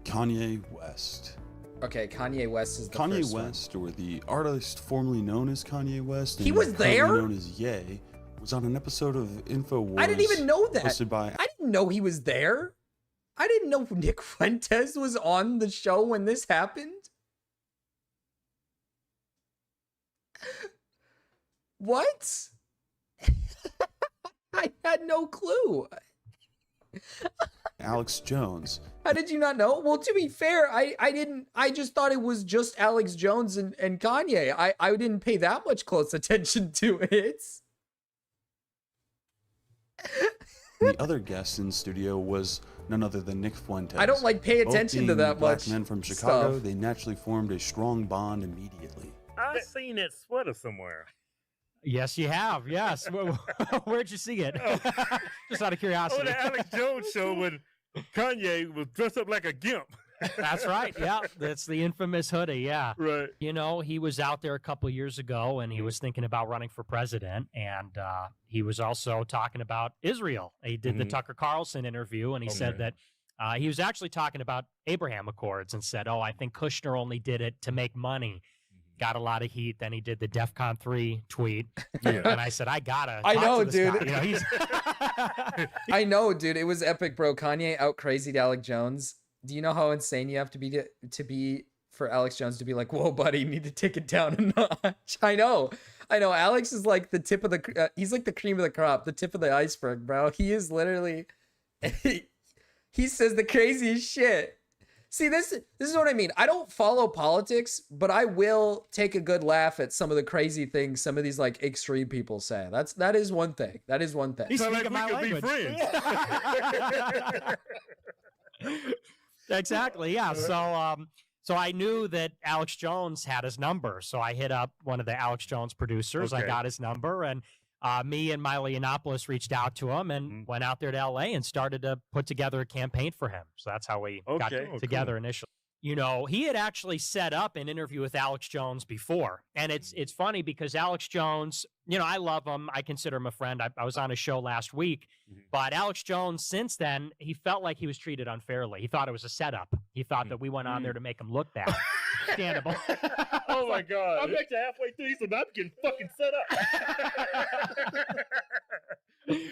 S26: Kanye West.
S3: Okay, Kanye West is the first
S26: Kanye West, or the artist formerly known as Kanye West,
S3: he was there,
S26: known as Ye, was on an episode of InfoWars.
S3: I didn't even know that.
S26: Hosted by.
S3: I didn't know he was there. I didn't know Nick Fuentes was on the show when this happened. What? I had no clue.
S26: Alex Jones.
S3: How did you not know? Well, to be fair, I just thought it was just Alex Jones and Kanye. I didn't pay that much close attention to it.
S26: The other guest in studio was none other than Nick Fuentes.
S3: I don't like pay attention to that
S26: black
S3: much.
S26: Men from Chicago,
S3: stuff.
S26: They naturally formed a strong bond immediately.
S27: I've seen that sweater somewhere.
S28: Yes, you have. Yes. Where'd you see it? Just out of curiosity.
S27: On the Alex Jones show when Kanye was dressed up like a gimp.
S28: That's right. Yeah, that's the infamous hoodie. Yeah.
S27: Right.
S28: You know, he was out there a couple of years ago, and he was thinking about running for president, and he was also talking about Israel. He did the Tucker Carlson interview, and he said that he was actually talking about Abraham Accords and said, I think Kushner only did it to make money. Got a lot of heat. Then he did the DEFCON 3 tweet. Yeah. And I said, I know,
S3: dude.
S28: You know,
S3: I know, dude. It was epic, bro. Kanye out crazied Alex Jones. Do you know how insane you have to be for Alex Jones to be like, whoa, buddy, you need to take it down a notch? I know. Alex is like the tip of the, he's like the cream of the crop, the tip of the iceberg, bro. He is literally, he says the craziest shit. See, this is what I mean. I don't follow politics, but I will take a good laugh at some of the crazy things some of these like extreme people say. That is one thing. That is one thing.
S28: He's speaking my language. Exactly. Yeah. So I knew that Alex Jones had his number. So I hit up one of the Alex Jones producers. Okay. I got his number, and me and Miley Yiannopoulos reached out to him and went out there to LA and started to put together a campaign for him. So that's how we got together initially. You know, he had actually set up an interview with Alex Jones before. And it's funny because Alex Jones, you know, I love him. I consider him a friend. I was on his show last week. But Alex Jones, since then, he felt like he was treated unfairly. He thought it was a setup. He thought that we went on there to make him look bad. Understandable.
S27: Oh, my God. I'm actually halfway through. He said, I'm getting fucking set up.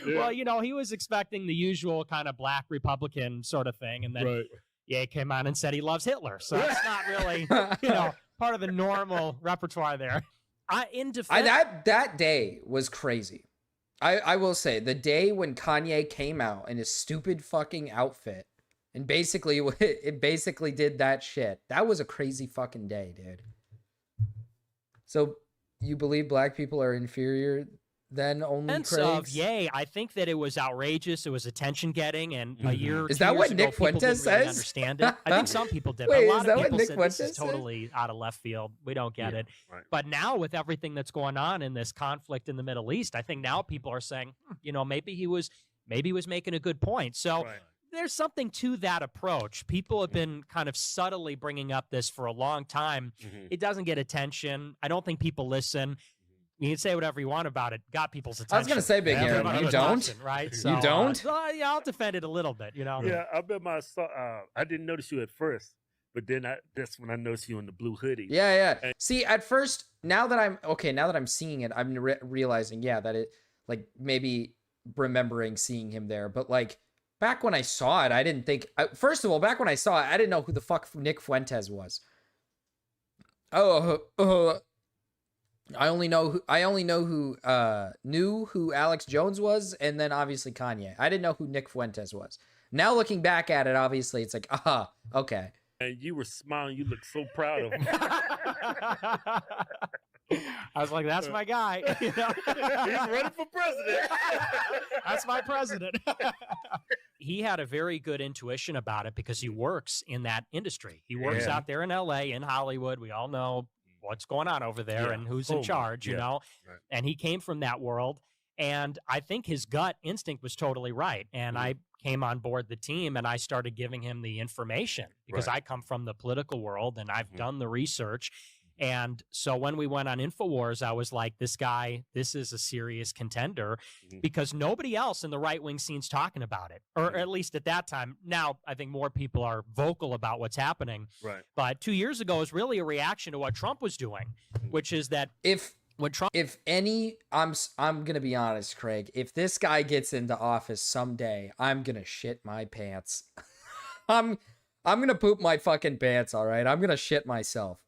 S28: Well, you know, he was expecting the usual kind of black Republican sort of thing. And then Ye came on and said he loves Hitler. So it's not really, you know, part of the normal repertoire there.
S3: That day was crazy. I will say, the day when Kanye came out in his stupid fucking outfit and basically did that shit, that was a crazy fucking day, dude. So you believe black people are inferior then, only Craig's?
S28: Yay, I think that it was outrageous. It was attention getting, and a year.
S3: Is that what Nick Fuentes says?
S28: Really understand it. I think some people did.
S3: Wait,
S28: but a lot
S3: is that
S28: of people
S3: what Nick
S28: said
S3: Fuentes
S28: this is totally out of left field. We don't get it.
S27: Right.
S28: But now with everything that's going on in this conflict in the Middle East, I think now people are saying, you know, maybe he was making a good point. So. There's something to that approach. People have been kind of subtly bringing up this for a long time. It doesn't get attention. I don't think people listen. You can say whatever you want about it. Got people's attention.
S3: I was gonna say, Big Aaron, you don't,
S28: right? So,
S3: you don't.
S28: Yeah, I'll defend it a little bit. You know.
S27: Yeah, I bet I didn't notice you at first, but then that's when I noticed you in the blue hoodie.
S3: Yeah. See, at first, now that I'm seeing it, I'm realizing, that it, like, maybe remembering seeing him there, but like back when I saw it, I didn't think. First of all, back when I saw it, I didn't know who the fuck Nick Fuentes was. I only knew who Alex Jones was, and then obviously Kanye. I didn't know who Nick Fuentes was. Now looking back at it, obviously it's like, okay.
S27: And you were smiling. You looked so proud of him.
S28: I was like, that's my guy. You know?
S27: He's running for president.
S28: That's my president. He had a very good intuition about it because he works in that industry. He works out there in LA, in Hollywood. We all know what's going on over there and who's in charge, you know? Right. And he came from that world. And I think his gut instinct was totally right. And I came on board the team and I started giving him the information because I come from the political world and I've done the research. And so when we went on InfoWars, I was like, this guy, this is a serious contender because nobody else in the right-wing scene's talking about it, or at least at that time. Now, I think more people are vocal about what's happening.
S27: Right.
S28: But 2 years ago was really a reaction to what Trump was doing, which is that I'm going to be honest, Craig, if this guy gets into office someday, I'm going to shit my pants. I'm going to poop my fucking pants, all right? I'm going to shit myself.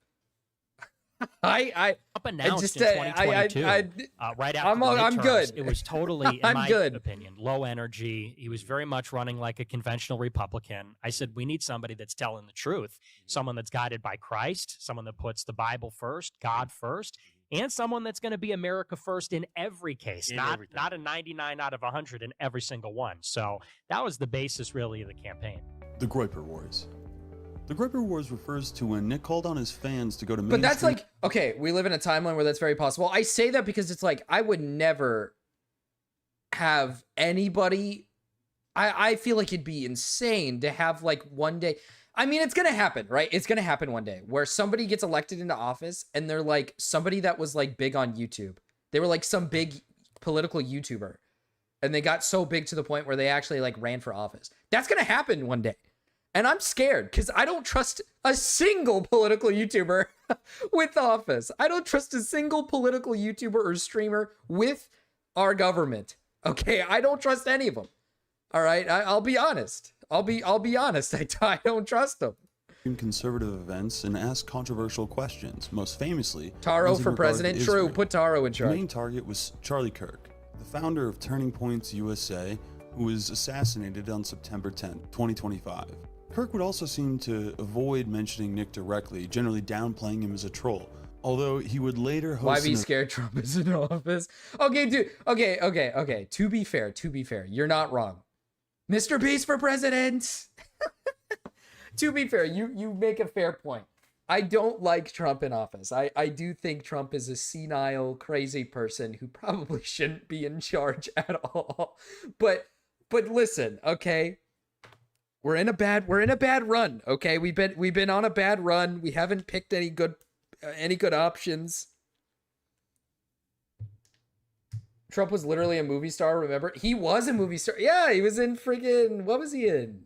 S28: Trump announced in 2022, right after the
S3: I'm
S28: midterms,
S3: good.
S28: It was totally, in my opinion, low energy. He was very much running like a conventional Republican. I said, we need somebody that's telling the truth, someone that's guided by Christ, someone that puts the Bible first, God first, and someone that's going to be America first in every case, not a 99 out of 100 in every single one. So that was the basis, really, of the campaign.
S26: The Groyper Wars. The Groyper Wars refers to when Nick called on his fans to go to
S3: But that's like, okay, we live in a timeline where that's very possible. I say that because it's like, I would never have anybody, I feel like it'd be insane to have like one day, I mean, it's going to happen, right? It's going to happen one day where somebody gets elected into office and they're like somebody that was like big on YouTube. They were like some big political YouTuber and they got so big to the point where they actually like ran for office. That's going to happen one day. And I'm scared because I don't trust a single political YouTuber with office. I don't trust a single political YouTuber or streamer with our government. Okay, I don't trust any of them. All right, I'll be honest. I'll be honest. I don't trust them.
S26: Conservative events and ask controversial questions. Most famously,
S3: Taro for president. True, put Taro in charge.
S26: The main target was Charlie Kirk, the founder of Turning Points USA, who was assassinated on September 10, 2025. Kirk would also seem to avoid mentioning Nick directly, generally downplaying him as a troll. Although he would later host.
S3: Why be scared Trump is in office? Okay, dude. Okay. To be fair, you're not wrong. Mr. Beast for president. To be fair, you make a fair point. I don't like Trump in office. I do think Trump is a senile, crazy person who probably shouldn't be in charge at all. But listen, okay. We're in a bad run. Okay, we've been on a bad run. We haven't picked any good options. Trump was literally a movie star, remember? He was a movie star. Yeah, he was in friggin', what was he in?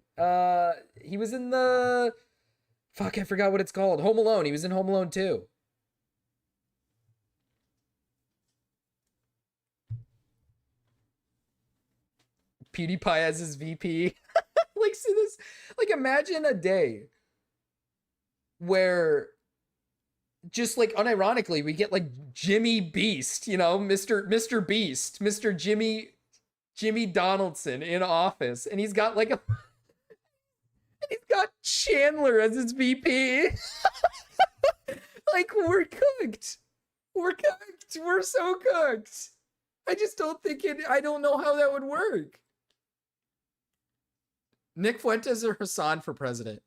S3: He was in the, fuck, I forgot what it's called. Home Alone. He was in Home Alone 2. PewDiePie as his VP. Like, see this? Like, imagine a day where just like unironically we get like Jimmy Beast, you know, Mr. Beast, Mr. Jimmy Donaldson in office, and he's got like he's got Chandler as his VP. Like, we're cooked. We're cooked. We're so cooked. I just don't think I don't know how that would work. Nick Fuentes or Hassan for president?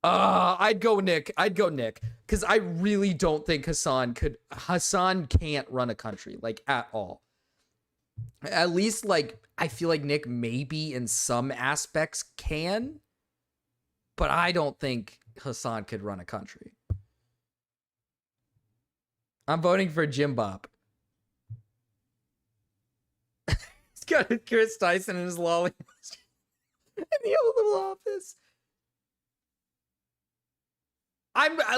S3: I'd go Nick. Because I really don't think Hassan can't run a country, like, at all. At least, like, I feel like Nick maybe in some aspects can, but I don't think Hassan could run a country. I'm voting for Jim Bob. He's got Chris Tyson in his lolly in the Oval Office.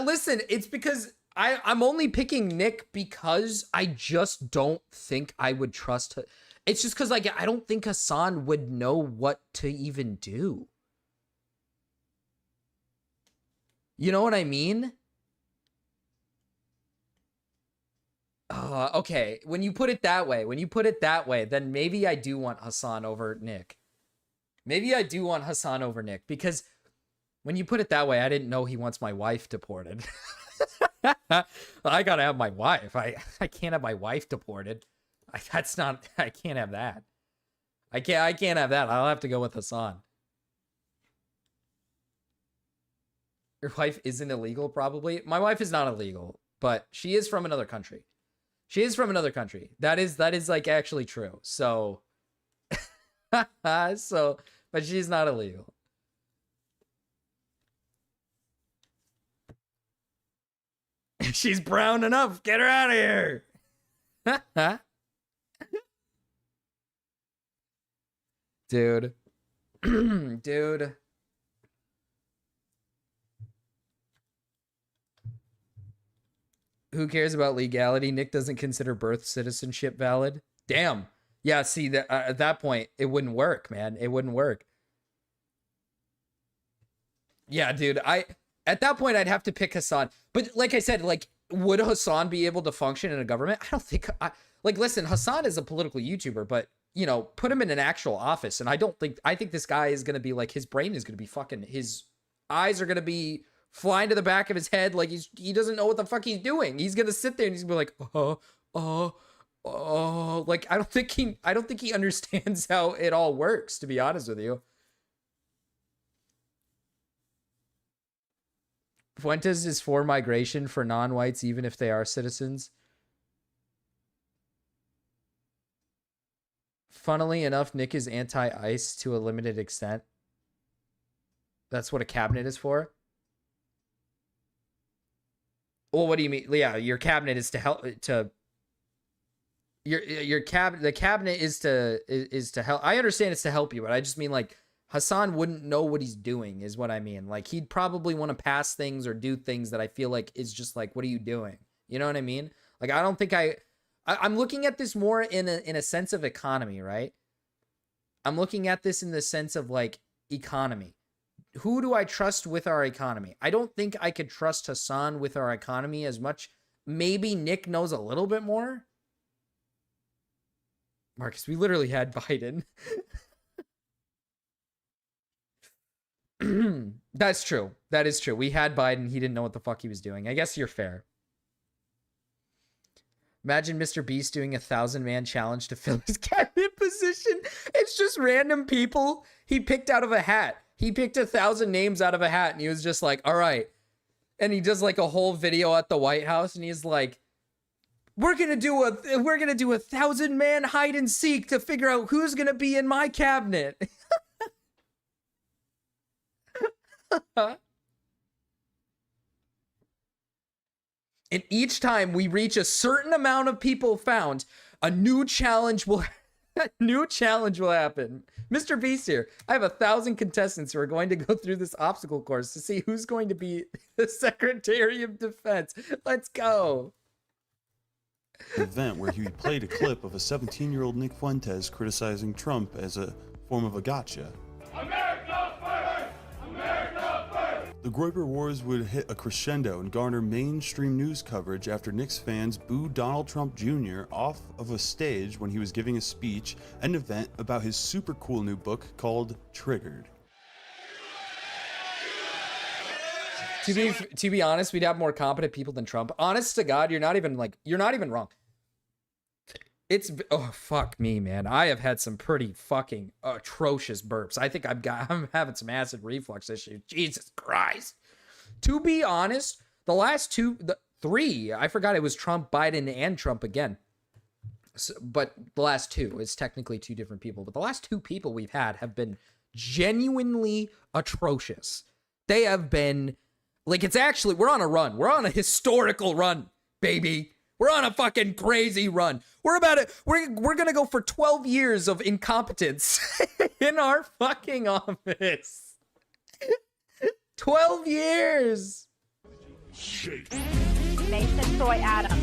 S3: Listen, it's because I'm only picking Nick because I just don't think I would trust. It's just because, like, I don't think Hassan would know what to even do. You know what I mean? Okay. When you put it that way, then maybe I do want Hassan over Nick. Because when you put it that way, I didn't know he wants my wife deported. I gotta have my wife. I can't have my wife deported. I can't have that. I can't have that. I'll have to go with Hassan. Your wife isn't illegal, probably. My wife is not illegal, but she is from another country. That is like actually true. So, but she's not illegal. She's brown enough. Get her out of here. Dude. Dude. Who cares about legality? Nick doesn't consider birth citizenship valid. Damn. Yeah, see, that at that point, it wouldn't work, man. It wouldn't work. Yeah, dude, at that point, I'd have to pick Hassan. But like I said, like, would Hassan be able to function in a government? I don't think... like, listen, Hassan is a political YouTuber, but, you know, put him in an actual office, and I think this guy is going to be, like, his brain is going to be fucking... His eyes are going to be flying to the back of his head like he doesn't know what the fuck he's doing. He's going to sit there and he's going to be like, like, I don't think he understands how it all works, to be honest with you. Fuentes is for migration for non-whites, even if they are citizens. Funnily enough, Nick is anti-ICE to a limited extent. That's what a cabinet is for. Well, what do you mean? Yeah, your cabinet is to help to. The cabinet is to help. I understand it's to help you, but I just mean, like, Hassan wouldn't know what he's doing is what I mean. Like, he'd probably want to pass things or do things that I feel like is just like, what are you doing? You know what I mean? Like, I don't think I'm looking at this more in a sense of economy, right? I'm looking at this in the sense of, like, economy. Who do I trust with our economy? I don't think I could trust Hassan with our economy as much. Maybe Nick knows a little bit more. Marcus, we literally had Biden. That's true. That is true. We had Biden. He didn't know what the fuck he was doing. I guess you're fair. Imagine Mr. Beast doing a 1,000-man challenge to fill his cabinet position. It's just random people he picked out of a hat. He picked 1,000 names out of a hat, and he was just like, all right. And he does like a whole video at the White House, and he's like, we're gonna do a 1,000-man hide and seek to figure out who's gonna be in my cabinet. And each time we reach a certain amount of people found, a new challenge will happen. Mr. Beast here. I have 1,000 contestants who are going to go through this obstacle course to see who's going to be the Secretary of Defense. Let's go.
S26: An event where he played a clip of a 17-year-old Nick Fuentes criticizing Trump as a form of a gotcha.
S2: America first! America first!
S26: The Groyper Wars would hit a crescendo and garner mainstream news coverage after Knicks fans booed Donald Trump Jr. off of a stage when he was giving a speech at an event about his super cool new book called Triggered.
S3: To be honest, we'd have more competent people than Trump. Honest to God, you're not even wrong. Oh, fuck me, man. I have had some pretty fucking atrocious burps. I think I'm having some acid reflux issues. Jesus Christ. To be honest, the three, I forgot it was Trump, Biden, and Trump again. So, but the last two, it's technically two different people, but the last two people we've had have been genuinely atrocious. They have been, like, it's actually, we're on a run. We're on a historical run, baby. We're on a fucking crazy run. We're gonna go for 12 years of incompetence in our fucking office. 12 years.
S1: Nathan Soy Adam.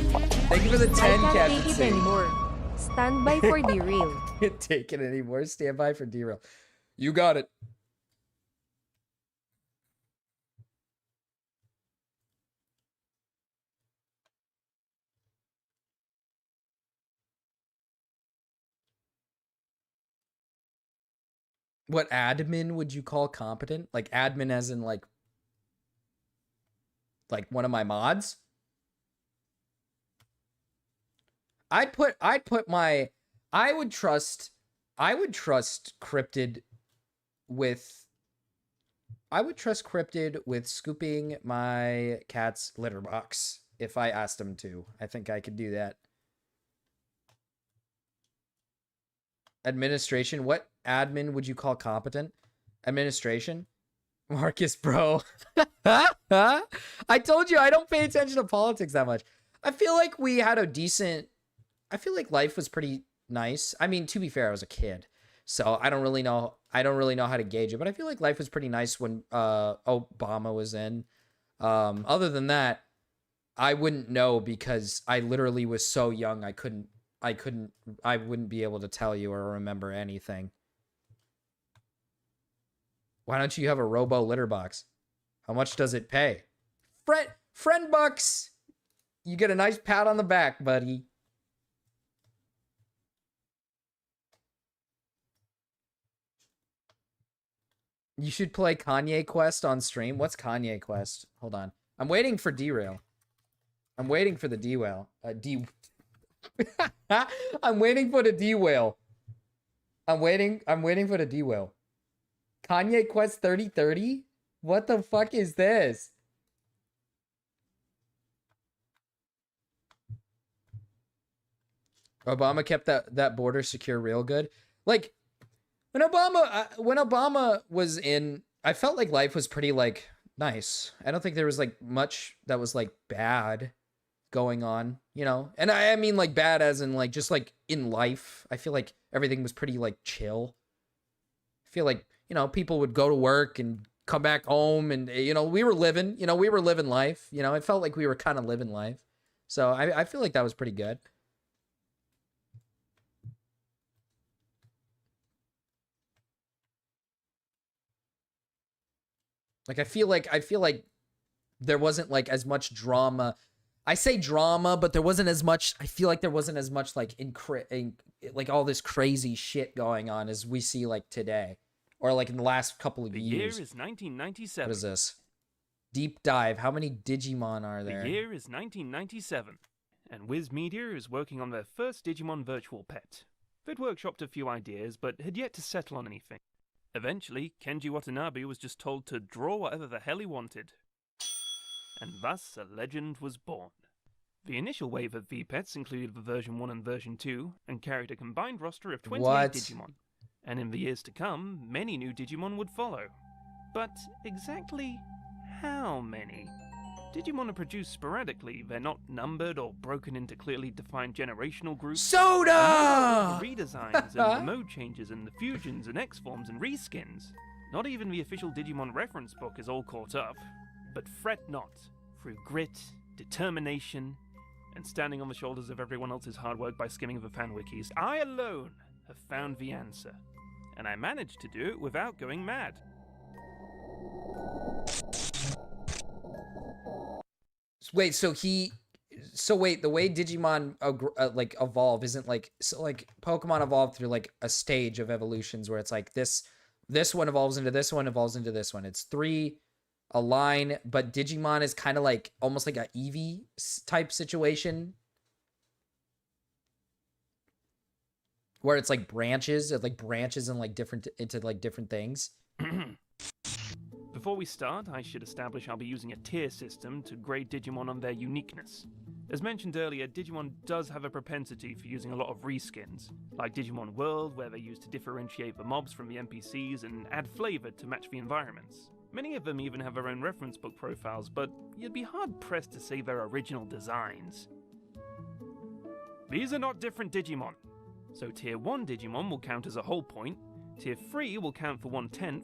S3: Thank you for the 10, Captain.
S1: I can't take it anymore. Stand by for derail.
S3: Can't take it anymore. Stand by for derail. You got it. What admin would you call competent? Like admin as in like one of my mods? I would trust Cryptid with scooping my cat's litter box if I asked him to. I think I could do that. Administration. What admin would you call competent? Administration? Marcus, bro. I told you I don't pay attention to politics that much. I feel like we had a decent... I feel like life was pretty nice. I mean, to be fair, I was a kid, so I don't really know how to gauge it, but I feel like life was pretty nice when Obama was in. Other than that, I wouldn't know because I literally was so young I wouldn't be able to tell you or remember anything. Why don't you have a robo litter box? How much does it pay? Friend bucks. You get a nice pat on the back, buddy. You should play Kanye Quest on stream. What's Kanye Quest? Hold on. I'm waiting for derail. I'm waiting for the derail. I'm waiting for the derail. I'm waiting for the derail. Kanye Quest 3030? What the fuck is this? Obama kept that border secure real good. Like when Obama was in, I felt like life was pretty like nice. I don't think there was like much that was like bad going on, you know? And I mean like bad as in like just like in life. I feel like everything was pretty like chill. I feel like, you know, people would go to work and come back home and, you know, we were living life. You know, it felt like we were kind of living life. So I feel like that was pretty good. Like, I feel like there wasn't like as much drama. I say drama, but there wasn't as much, I feel like there wasn't as much like like all this crazy shit going on as we see like today. Or like in the last couple of years.
S7: The year is 1997.
S3: What is this? Deep dive. How many Digimon are there?
S7: The year is 1997. And Wiz Media is working on their first Digimon virtual pet. They'd workshopped a few ideas, but had yet to settle on anything. Eventually, Kenji Watanabe was just told to draw whatever the hell he wanted. And thus, a legend was born. The initial wave of V-Pets included the version 1 and version 2, and carried a combined roster of 28 Digimon. And in the years to come, many new Digimon would follow. But exactly how many? Digimon are produced sporadically. They're not numbered or broken into clearly defined generational groups.
S3: Soda!
S7: All the redesigns and the mode changes and the fusions and X-forms and reskins. Not even the official Digimon reference book is all caught up. But fret not. Through grit, determination, and standing on the shoulders of everyone else's hard work by skimming the fan wikis, I alone have found the answer. And I managed to do it without going mad.
S3: Wait, the way Digimon like evolve isn't like, so like Pokemon evolve through like a stage of evolutions where it's like this one evolves into this one, evolves into this one. It's 3 a line, but Digimon is kind of like almost like a Eevee type situation where it's like branches, and like different into like different things.
S7: Before we start, I should establish I'll be using a tier system to grade Digimon on their uniqueness. As mentioned earlier, Digimon does have a propensity for using a lot of reskins, like Digimon World, where they're used to differentiate the mobs from the NPCs and add flavor to match the environments. Many of them even have their own reference book profiles, but you'd be hard-pressed to say they're original designs. These are not different Digimon. So Tier 1 Digimon will count as a whole point, Tier 3 will count for 1/10,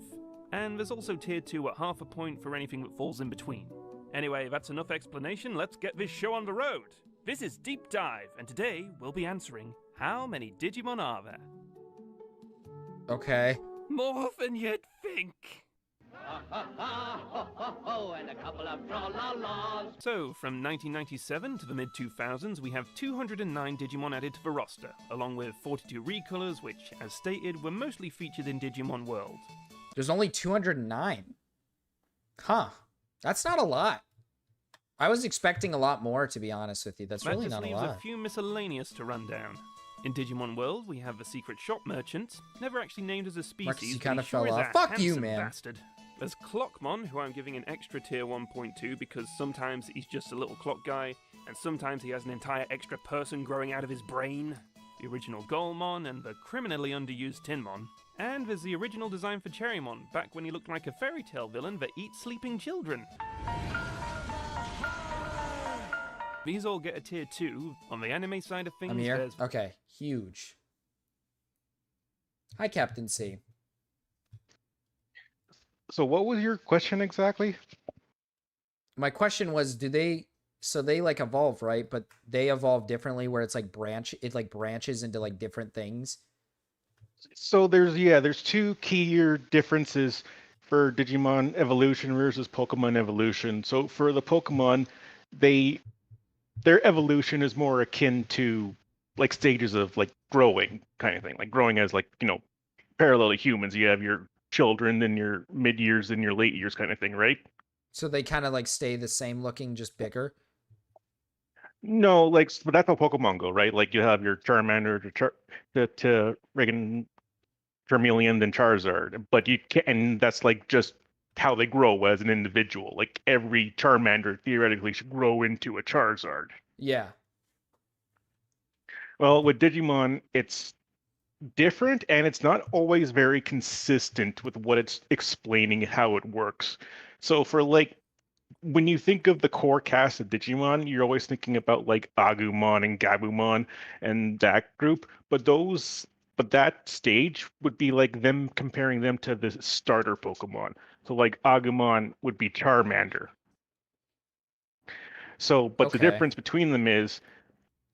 S7: and there's also Tier 2 at half a point for anything that falls in between. Anyway, that's enough explanation, let's get this show on the road! This is Deep Dive, and today we'll be answering, how many Digimon are there?
S3: Okay.
S7: More than you'd think!
S4: And a couple of tra-la-las.
S7: So, from 1997 to the mid-2000s, we have 209 Digimon added to the roster, along with 42 recolors, which, as stated, were mostly featured in Digimon World.
S3: There's only 209. Huh. That's not a lot. I was expecting a lot more, to be honest with you. That's really not a lot.
S7: That just leaves a few miscellaneous to run down. In Digimon World, we have the Secret Shop Merchant, never actually named as a species,
S3: Marcus, you
S7: but
S3: kind
S7: he
S3: of
S7: sure
S3: fell
S7: is
S3: off.
S7: a
S3: Fuck you,
S7: handsome
S3: man.
S7: bastard. There's Clockmon, who I'm giving an extra tier 1.2 because sometimes he's just a little clock guy, and sometimes he has an entire extra person growing out of his brain. The original Golemon and the criminally underused Tinmon. And there's the original design for Cherrymon, back when he looked like a fairy tale villain that eats sleeping children. These all get a tier 2. On the anime side of things,
S3: I'm here.
S7: there's...
S3: Okay, huge. Hi, Captain C.
S8: So what was your question exactly?
S3: My question was, they like evolve, right? But they evolve differently where it's like branches into like different things.
S8: So there's 2 key differences for Digimon evolution versus Pokemon evolution. So for the Pokemon, their evolution is more akin to like stages of like growing kind of thing. Like growing as like, parallel to humans. You have your children, then your mid years, then your late years kind of thing, right?
S3: So they kind of like stay the same looking, just bigger?
S8: No, but that's how Pokemon go, right? Like you have your Charmander to friggin' Charmeleon, then Charizard. But you can't, and that's like just how they grow as an individual. Like every Charmander theoretically should grow into a Charizard.
S3: Yeah.
S8: Well, with Digimon, it's different, and it's not always very consistent with what it's explaining how it works. So for like, when you think of the core cast of Digimon, you're always thinking about like Agumon and Gabumon and that group, but that stage would be like them comparing them to the starter Pokemon. So like Agumon would be Charmander. So, but the difference between them is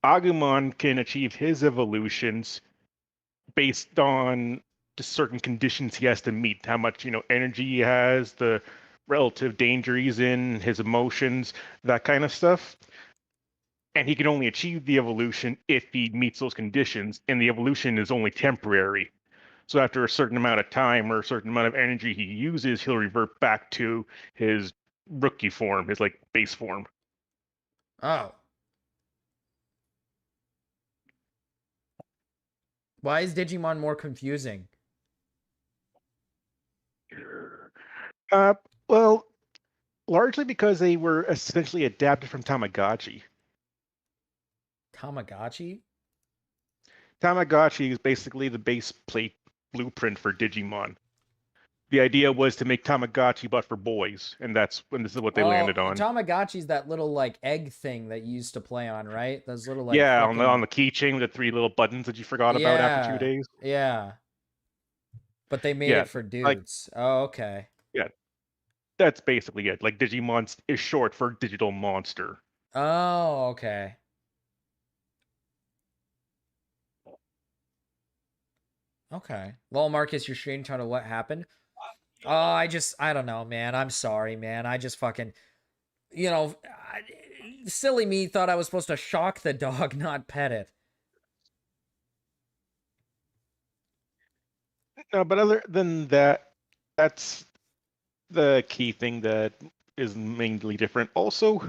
S8: Agumon can achieve his evolutions based on the certain conditions he has to meet, how much energy he has, the relative danger he's in, his emotions, that kind of stuff. And he can only achieve the evolution if he meets those conditions, and the evolution is only temporary. So after a certain amount of time or a certain amount of energy he uses, he'll revert back to his rookie form, his like base form.
S3: Oh. Why is Digimon more confusing?
S8: Well, largely because they were essentially adapted from Tamagotchi.
S3: Tamagotchi?
S8: Tamagotchi is basically the base plate blueprint for Digimon. The idea was to make Tamagotchi, but for boys, and this is what they landed on.
S3: Tamagotchi's that little like egg thing that you used to play on, right? Those little like
S8: yeah,
S3: frickin-
S8: on the keychain with the 3 little buttons that you forgot about after 2 days.
S3: Yeah. But they made it for dudes. Okay.
S8: Yeah. That's basically it. Like Digimon is short for digital monster.
S3: Oh, okay. Okay. Well, Marcus, your stream title, what happened? Oh, I don't know, man. I'm sorry, man. I just fucking, silly me thought I was supposed to shock the dog, not pet it.
S8: No, but other than that, that's the key thing that is mainly different. Also,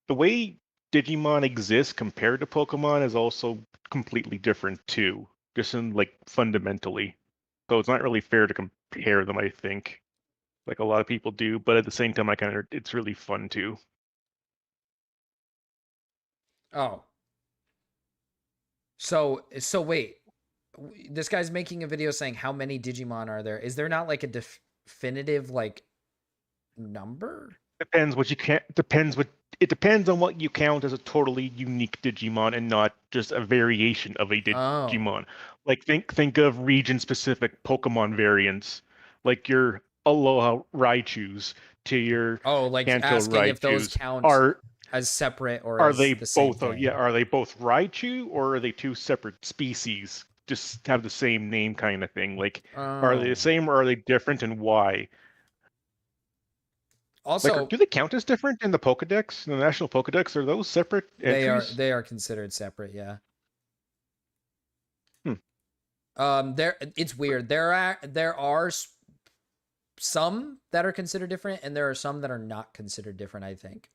S8: the way Digimon exists compared to Pokemon is also completely different too, just in like fundamentally. So it's not really fair to compare them, I think, like a lot of people do. But at the same time, it's really fun too.
S3: Oh. So wait. This guy's making a video saying how many Digimon are there? Is there not like a definitive like number?
S8: It depends on what you count as a totally unique Digimon and not just a variation of a Digimon. Like think of region specific Pokemon variants, like your Aloha Raichus to your
S3: like
S8: Kanto
S3: asking
S8: Raichus
S3: if those count as separate or
S8: are
S3: as
S8: they
S3: the same
S8: both
S3: thing?
S8: are they both Raichu or are they two separate species? Just have the same name kind of thing. Like are they the same or are they different and why?
S3: Also,
S8: like, do they count as different in the Pokedex, in the National Pokedex? Are those separate entries?
S3: They are considered separate, yeah. It's weird. There are some that are considered different, and there are some that are not considered different, I think.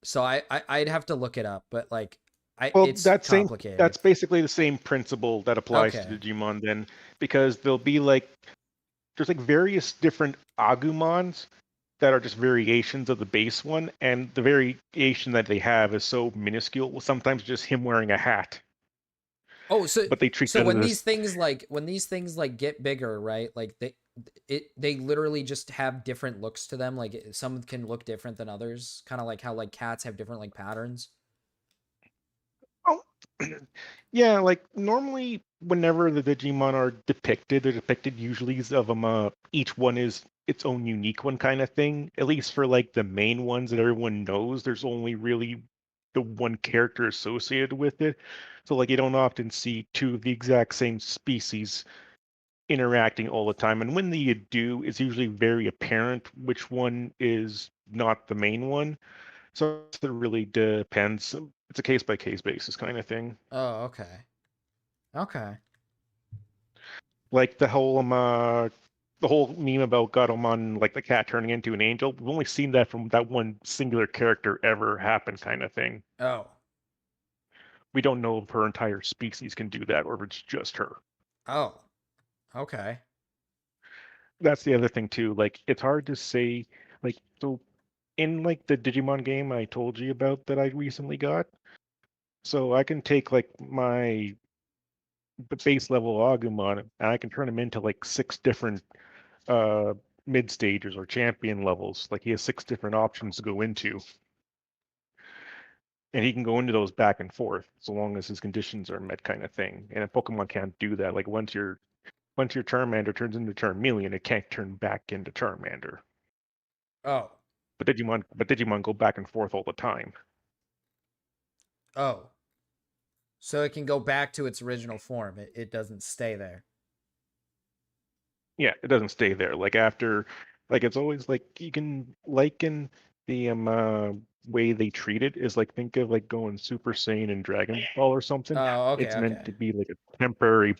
S3: So I'd have to look it up, but like it's complicated.
S8: That's basically the same principle that applies to Digimon then, because there'll be like there's like various different Agumons that are just variations of the base one, and the variation that they have is so minuscule. Sometimes just him wearing a hat.
S3: Oh, so
S8: but they treat
S3: so when these things like get bigger, right? Like they literally just have different looks to them. Like some can look different than others, kind of like how like cats have different like patterns.
S8: Oh, yeah. Like normally, whenever the Digimon are depicted, they're depicted usually of them. Each one is its own unique one, kind of thing. At least for like the main ones that everyone knows, there's only really the one character associated with it. So like you don't often see two of the exact same species interacting all the time. And when you do, it's usually very apparent which one is not the main one. So it really depends. It's a case by case basis kind of thing.
S3: Oh, okay. Okay.
S8: Like the whole meme about Gatomon, like the cat turning into an angel. We've only seen that from that one singular character ever happen, kind of thing.
S3: Oh.
S8: We don't know if her entire species can do that, or if it's just her.
S3: Oh. Okay.
S8: That's the other thing too. Like it's hard to say. Like so, in like the Digimon game I told you about that I recently got. So I can take like my base level Agumon and I can turn him into like 6 different mid stages or champion levels. Like he has 6 different options to go into. And he can go into those back and forth so long as his conditions are met, kind of thing. And a Pokemon can't do that. Like once your Charmander turns into Charmeleon, it can't turn back into Charmander.
S3: Oh.
S8: But Digimon go back and forth all the time.
S3: Oh. So it can go back to its original form. It doesn't stay there.
S8: Yeah, it doesn't stay there. Like after, like it's always like you can liken the way they treat it is like think of like going Super Saiyan and Dragon Ball or something.
S3: Oh, okay.
S8: It's meant to be like a temporary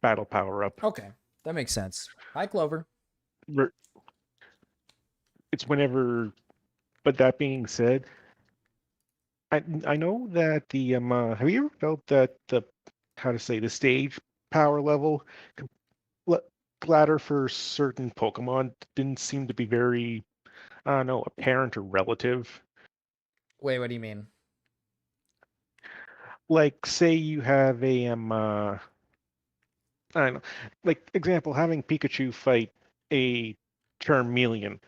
S8: battle power up.
S3: Okay, that makes sense. Hi, Clover.
S8: It's whenever. But that being said, I know that the have you ever felt that the stage power level ladder for certain Pokemon didn't seem to be very, I don't know, apparent or relative?
S3: Wait, what do you mean?
S8: Like, say you have a I don't know. Like, example, having Pikachu fight a Charmeleon.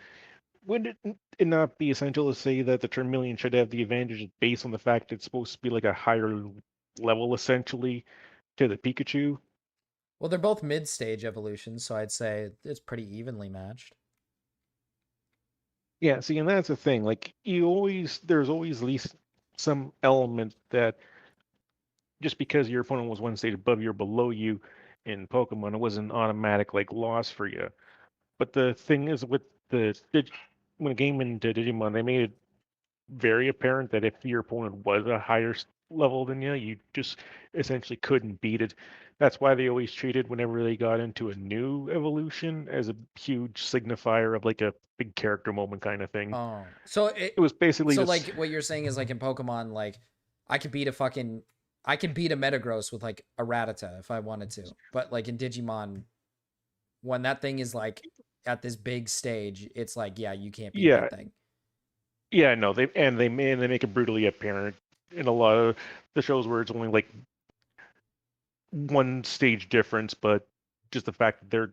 S8: Would it not be essential to say that the Charmeleon should have the advantage based on the fact that it's supposed to be like a higher level, essentially, to the Pikachu?
S3: Well, they're both mid-stage evolutions, so I'd say it's pretty evenly matched.
S8: Yeah, see, and that's the thing. Like, there's always at least some element that just because your opponent was one stage above you or below you in Pokemon, it wasn't an automatic like loss for you. But the thing is, with when it came into Digimon, they made it very apparent that if your opponent was a higher level than you, you just essentially couldn't beat it. That's why they always treated whenever they got into a new evolution as a huge signifier of like a big character moment kind of thing.
S3: Oh, so it
S8: was basically
S3: so
S8: just,
S3: like what you're saying is like in Pokemon, like I could beat a Metagross with like a Rattata if I wanted to, but like in Digimon, when that thing is like at this big stage, it's like, yeah, you can't beat that thing.
S8: Yeah, no, they make it brutally apparent in a lot of the shows where it's only like one stage difference, but just the fact that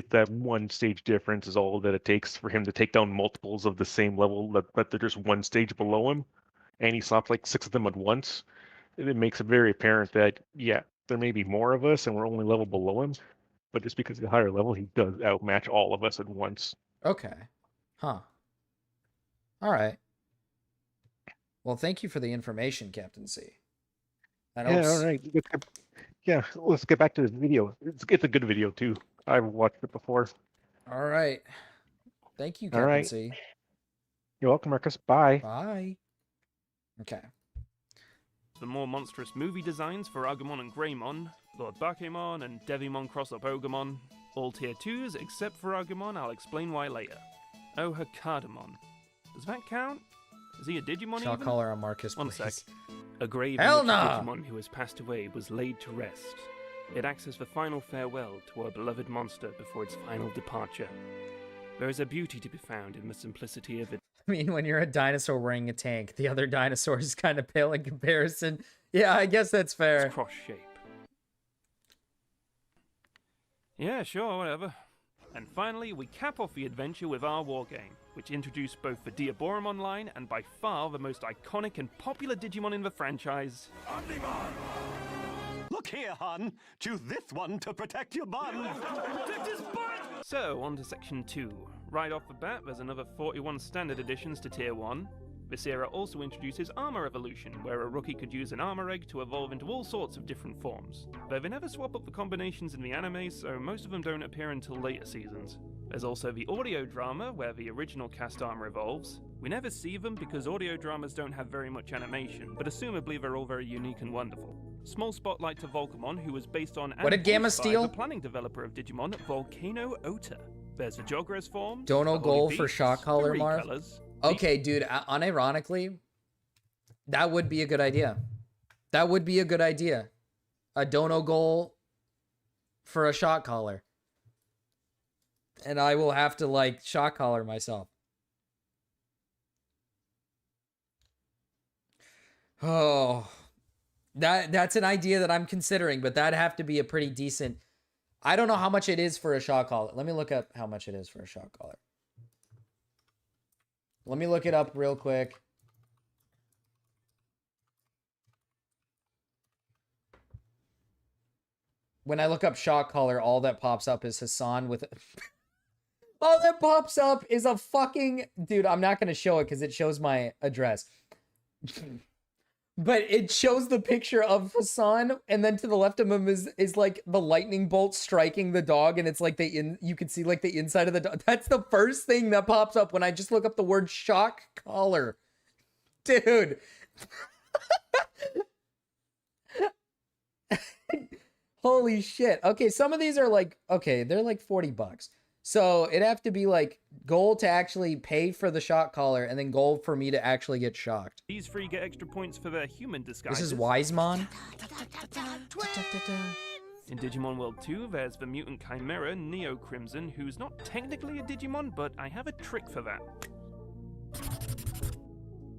S8: that one stage difference is all that it takes for him to take down multiples of the same level that they're just one stage below him, and he stops like 6 of them at once. It makes it very apparent that, yeah, there may be more of us and we're only level below him, but just because he's a higher level, he does outmatch all of us at once.
S3: Okay. Huh. All right. Well, thank you for the information, Captain C.
S8: All right. Yeah, let's get back to this video. It's a good video, too. I've watched it before.
S3: All right. Thank you, Captain C.
S8: You're welcome, Marcus. Bye.
S3: Bye. Okay.
S7: The more monstrous movie designs for Agumon and Greymon, Lord Bakemon and Devimon cross-up Ogamon, all tier 2s except for Agumon. I'll explain why later. Oh, Hakadamon. Does that count? Is he a Digimon
S3: Shall
S7: even?
S3: call her on Marcus,
S7: One
S3: please.
S7: sec. A grave
S3: Hell
S7: in which
S3: nah!
S7: a Digimon who has passed away was laid to rest. It acts as the final farewell to our beloved monster before its final departure. There is a beauty to be found in the simplicity of it.
S3: I mean, when you're a dinosaur wearing a tank, the other dinosaur is kind of pale in comparison. Yeah, I guess that's fair.
S7: Its cross shape. Yeah, sure, whatever. And finally, we cap off the adventure with our wargame, which introduced both the Diaboromon line and by far the most iconic and popular Digimon in the franchise.
S9: Look here, hon. Choose this one to protect your bun. Protect his butt!
S7: So, on to Section 2. Right off the bat, there's another 41 standard additions to Tier 1. This era also introduces Armor Evolution, where a rookie could use an armor egg to evolve into all sorts of different forms. Though they never swap up the combinations in the anime, so most of them don't appear until later seasons. There's also the audio drama, where the original cast armor evolves. We never see them because audio dramas don't have very much animation, but assumably they're all very unique and wonderful. Small spotlight to Volcamon, who was based on
S3: What did Gamma steal?
S7: the planning developer of Digimon, Volcano Ota. There's the Jogres form.
S3: Dono goal for shock collar, Marv. Okay, dude, unironically, that would be a good idea. That would be a good idea. A Dono goal for a shock collar. And I will have to, like, shock collar myself. Oh, that's an idea that I'm considering, but that'd have to be a pretty decent... I don't know how much it is for a shock collar. Let me look up how much it is for a shock collar. Let me look it up real quick. When I look up shock collar, all that pops up is Hassan with... all that pops up is a fucking... Dude, I'm not going to show it because it shows my address. But it shows the picture of Hassan, and then to the left of him is like the lightning bolt striking the dog, and it's like you can see like the inside of the dog. That's the first thing that pops up when I just look up the word shock collar. Dude. Holy shit. Okay, some of these are like, okay, they're like $40. So it'd have to be like gold to actually pay for the shock collar and then gold for me to actually get shocked.
S7: These three get extra points for their human disguises.
S3: This is Wisemon.
S7: In Digimon World 2, there's the mutant chimera Neo Crimson, who's not technically a Digimon, but I have a trick for that.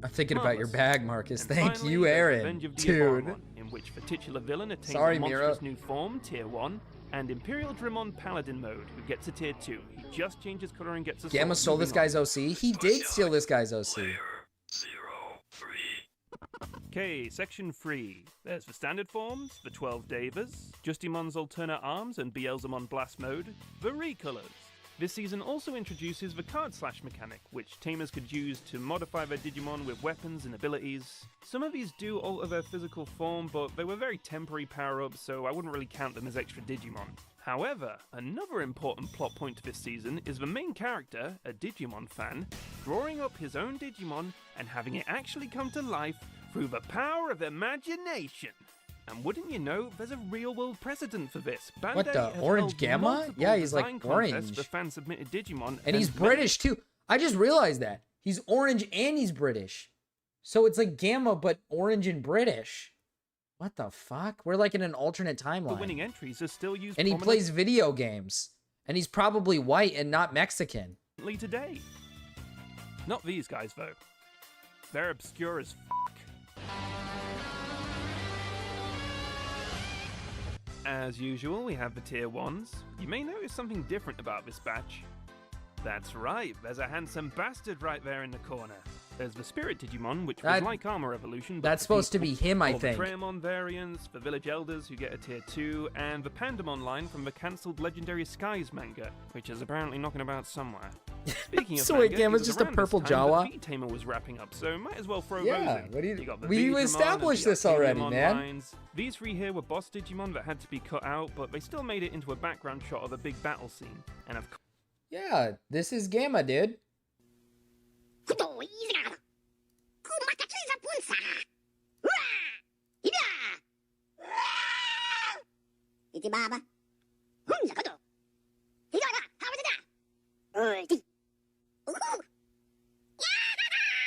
S3: I'm thinking about your bag, Marcus.
S7: And
S3: Thank
S7: finally,
S3: you,
S7: there's
S3: Aaron.
S7: Revenge of
S3: Dude.
S7: Diaboromon, in which the titular villain attains
S3: Sorry,
S7: a
S3: Mira.
S7: monstrous new form, Tier 1, and Imperial Dramon Paladin mode, who gets a tier 2. He just changes color and gets a
S3: Gamma
S7: sword.
S3: stole this
S7: Moving on.
S3: guy's OC? He did steal this guy's OC.
S7: Okay, section 3. There's the standard forms, the 12 Devas, Justimon's alternate arms and Beelzemon Blast mode, the recolors. This season also introduces the card slash mechanic, which tamers could use to modify their Digimon with weapons and abilities. Some of these do alter their physical form, but they were very temporary power-ups, so I wouldn't really count them as extra Digimon. However, another important plot point to this season is the main character, a Digimon fan, drawing up his own Digimon and having it actually come to life through the power of imagination. And wouldn't you know, there's a real-world precedent for this. Bandai
S3: What the?
S7: has
S3: Orange
S7: held
S3: Gamma?
S7: multiple
S3: Yeah, he's like
S7: design contests
S3: orange.
S7: for fan-submitted Digimon,
S3: And he's British too. I just realized that. He's orange and he's British. So it's like Gamma, but orange and British. What the fuck? We're like in an alternate
S7: the
S3: timeline.
S7: winning entries are still used
S3: And he
S7: prominently
S3: plays video games. And he's probably white and not Mexican.
S7: today. Not these guys, though. They're obscure as fuck. As usual, we have the tier 1s. You may notice something different about this batch. That's right, there's a handsome bastard right there in the corner. There's the Spirit Digimon, which was like Armor Evolution, but
S3: That's
S7: for
S3: supposed to be
S7: people.
S3: him, I
S7: All
S3: think.
S7: The Tremon variants, the Village Elders who get a tier 2, and the Pandamon line from the cancelled Legendary Skies manga, which is apparently knocking about somewhere. Speaking of
S3: So wait,
S7: manga,
S3: Gamma's
S7: it was
S3: just a
S7: around
S3: purple
S7: this time that
S3: Jawa?
S7: V-Tamer was wrapping up, so might as well throw
S3: Yeah,
S7: those in.
S3: what do you-
S7: got the
S3: we
S7: Veedramon and
S3: established
S7: the
S3: this already,
S7: Arcanimon
S3: man.
S7: lines. These three here were boss Digimon that had to be cut out, but they still made it into a background shot of a big battle scene. And of course,
S3: Yeah, this is Gamma, dude.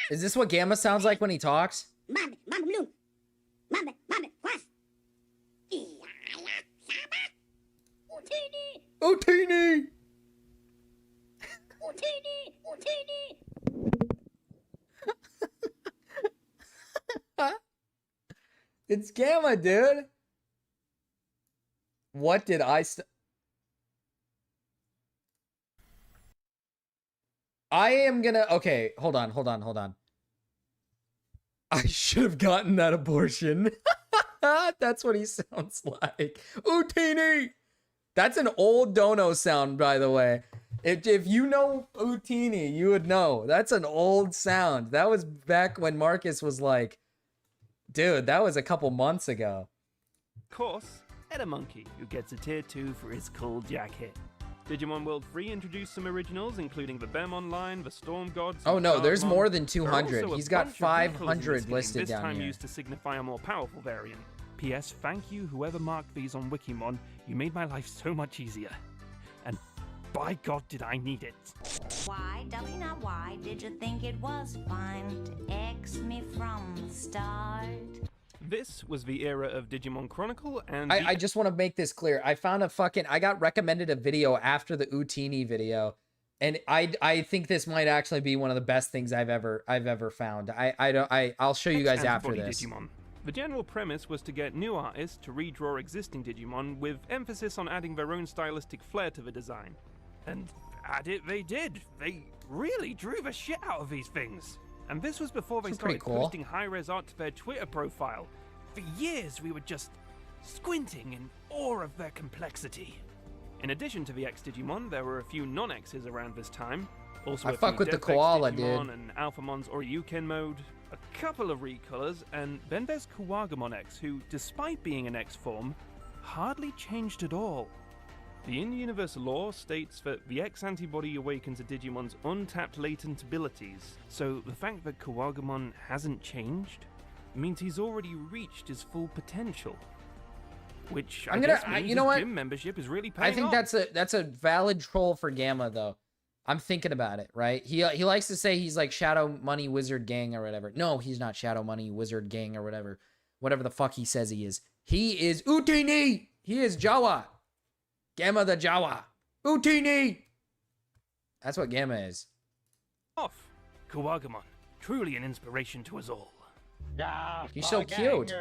S3: Is this what Gamma sounds like when he talks? Otini! It's Gamma, dude. What did I I am gonna... Okay, hold on. I should have gotten that abortion. That's what he sounds like. Utini! That's an old Dono sound, by the way. If you know Utini, you would know. That's an old sound. That was back when Marcus was like... Dude, that was a couple months ago.
S7: Edamonkey, who gets a tier 2 for his cool jacket. Digimon World 3 introduced some originals, including the Bemon line, the Storm Gods.
S3: Oh
S7: and
S3: no, there's
S7: Darkmon.
S3: more than
S7: There are
S3: 200.
S7: also a
S3: He's got
S7: bunch of recolours in this
S3: 500
S7: game,
S3: listed
S7: this
S3: down
S7: time
S3: here.
S7: used to signify a more powerful variant. P.S. Thank you, whoever marked these on Wikimon. You made my life so much easier. And by God, did I need it.
S5: Why, Now why did you think it was fine to X me from the start?
S7: This was the era of Digimon Chronicle, and
S3: I just want to make this clear. I found I got recommended a video after the Utini video, and I think this might actually be one of the best things I've ever found. I'll show you guys after
S7: Antibody
S3: this.
S7: Digimon. The general premise was to get new artists to redraw existing Digimon with emphasis on adding their own stylistic flair to the design. And add it they did. They really drew the shit out of these things. And this was before they
S3: This is pretty
S7: started
S3: cool.
S7: posting high-res art to their Twitter profile. For years, we were just squinting in awe of their complexity. In addition to the X-Digimon, there were a few non-X's around this time. Also
S3: I
S7: a
S3: fuck
S7: few
S3: with the
S7: Death
S3: koala,
S7: X-Digimon
S3: dude.
S7: and Alphamon's Oryuken mode, a couple of recolors, and then there's Kuwagamon X, who, despite being an X form, hardly changed at all. The in-universe lore states that the X antibody awakens a Digimon's untapped latent abilities, so the fact that Kuwagamon hasn't changed means he's already reached his full potential. Which I guess means
S3: you know
S7: his
S3: what?
S7: gym membership is really paying
S3: I think
S7: off.
S3: that's a valid troll for Gamma though. I'm thinking about it, right? He likes to say he's like Shadow Money Wizard Gang or whatever. No, he's not Shadow Money Wizard Gang or whatever. Whatever the fuck he says he is. He is Utini. He is Jawa. Gamma the Jawa. Utini. That's what Gamma is.
S7: Off. Kuwagamon, truly an inspiration to us all.
S3: He's so cute.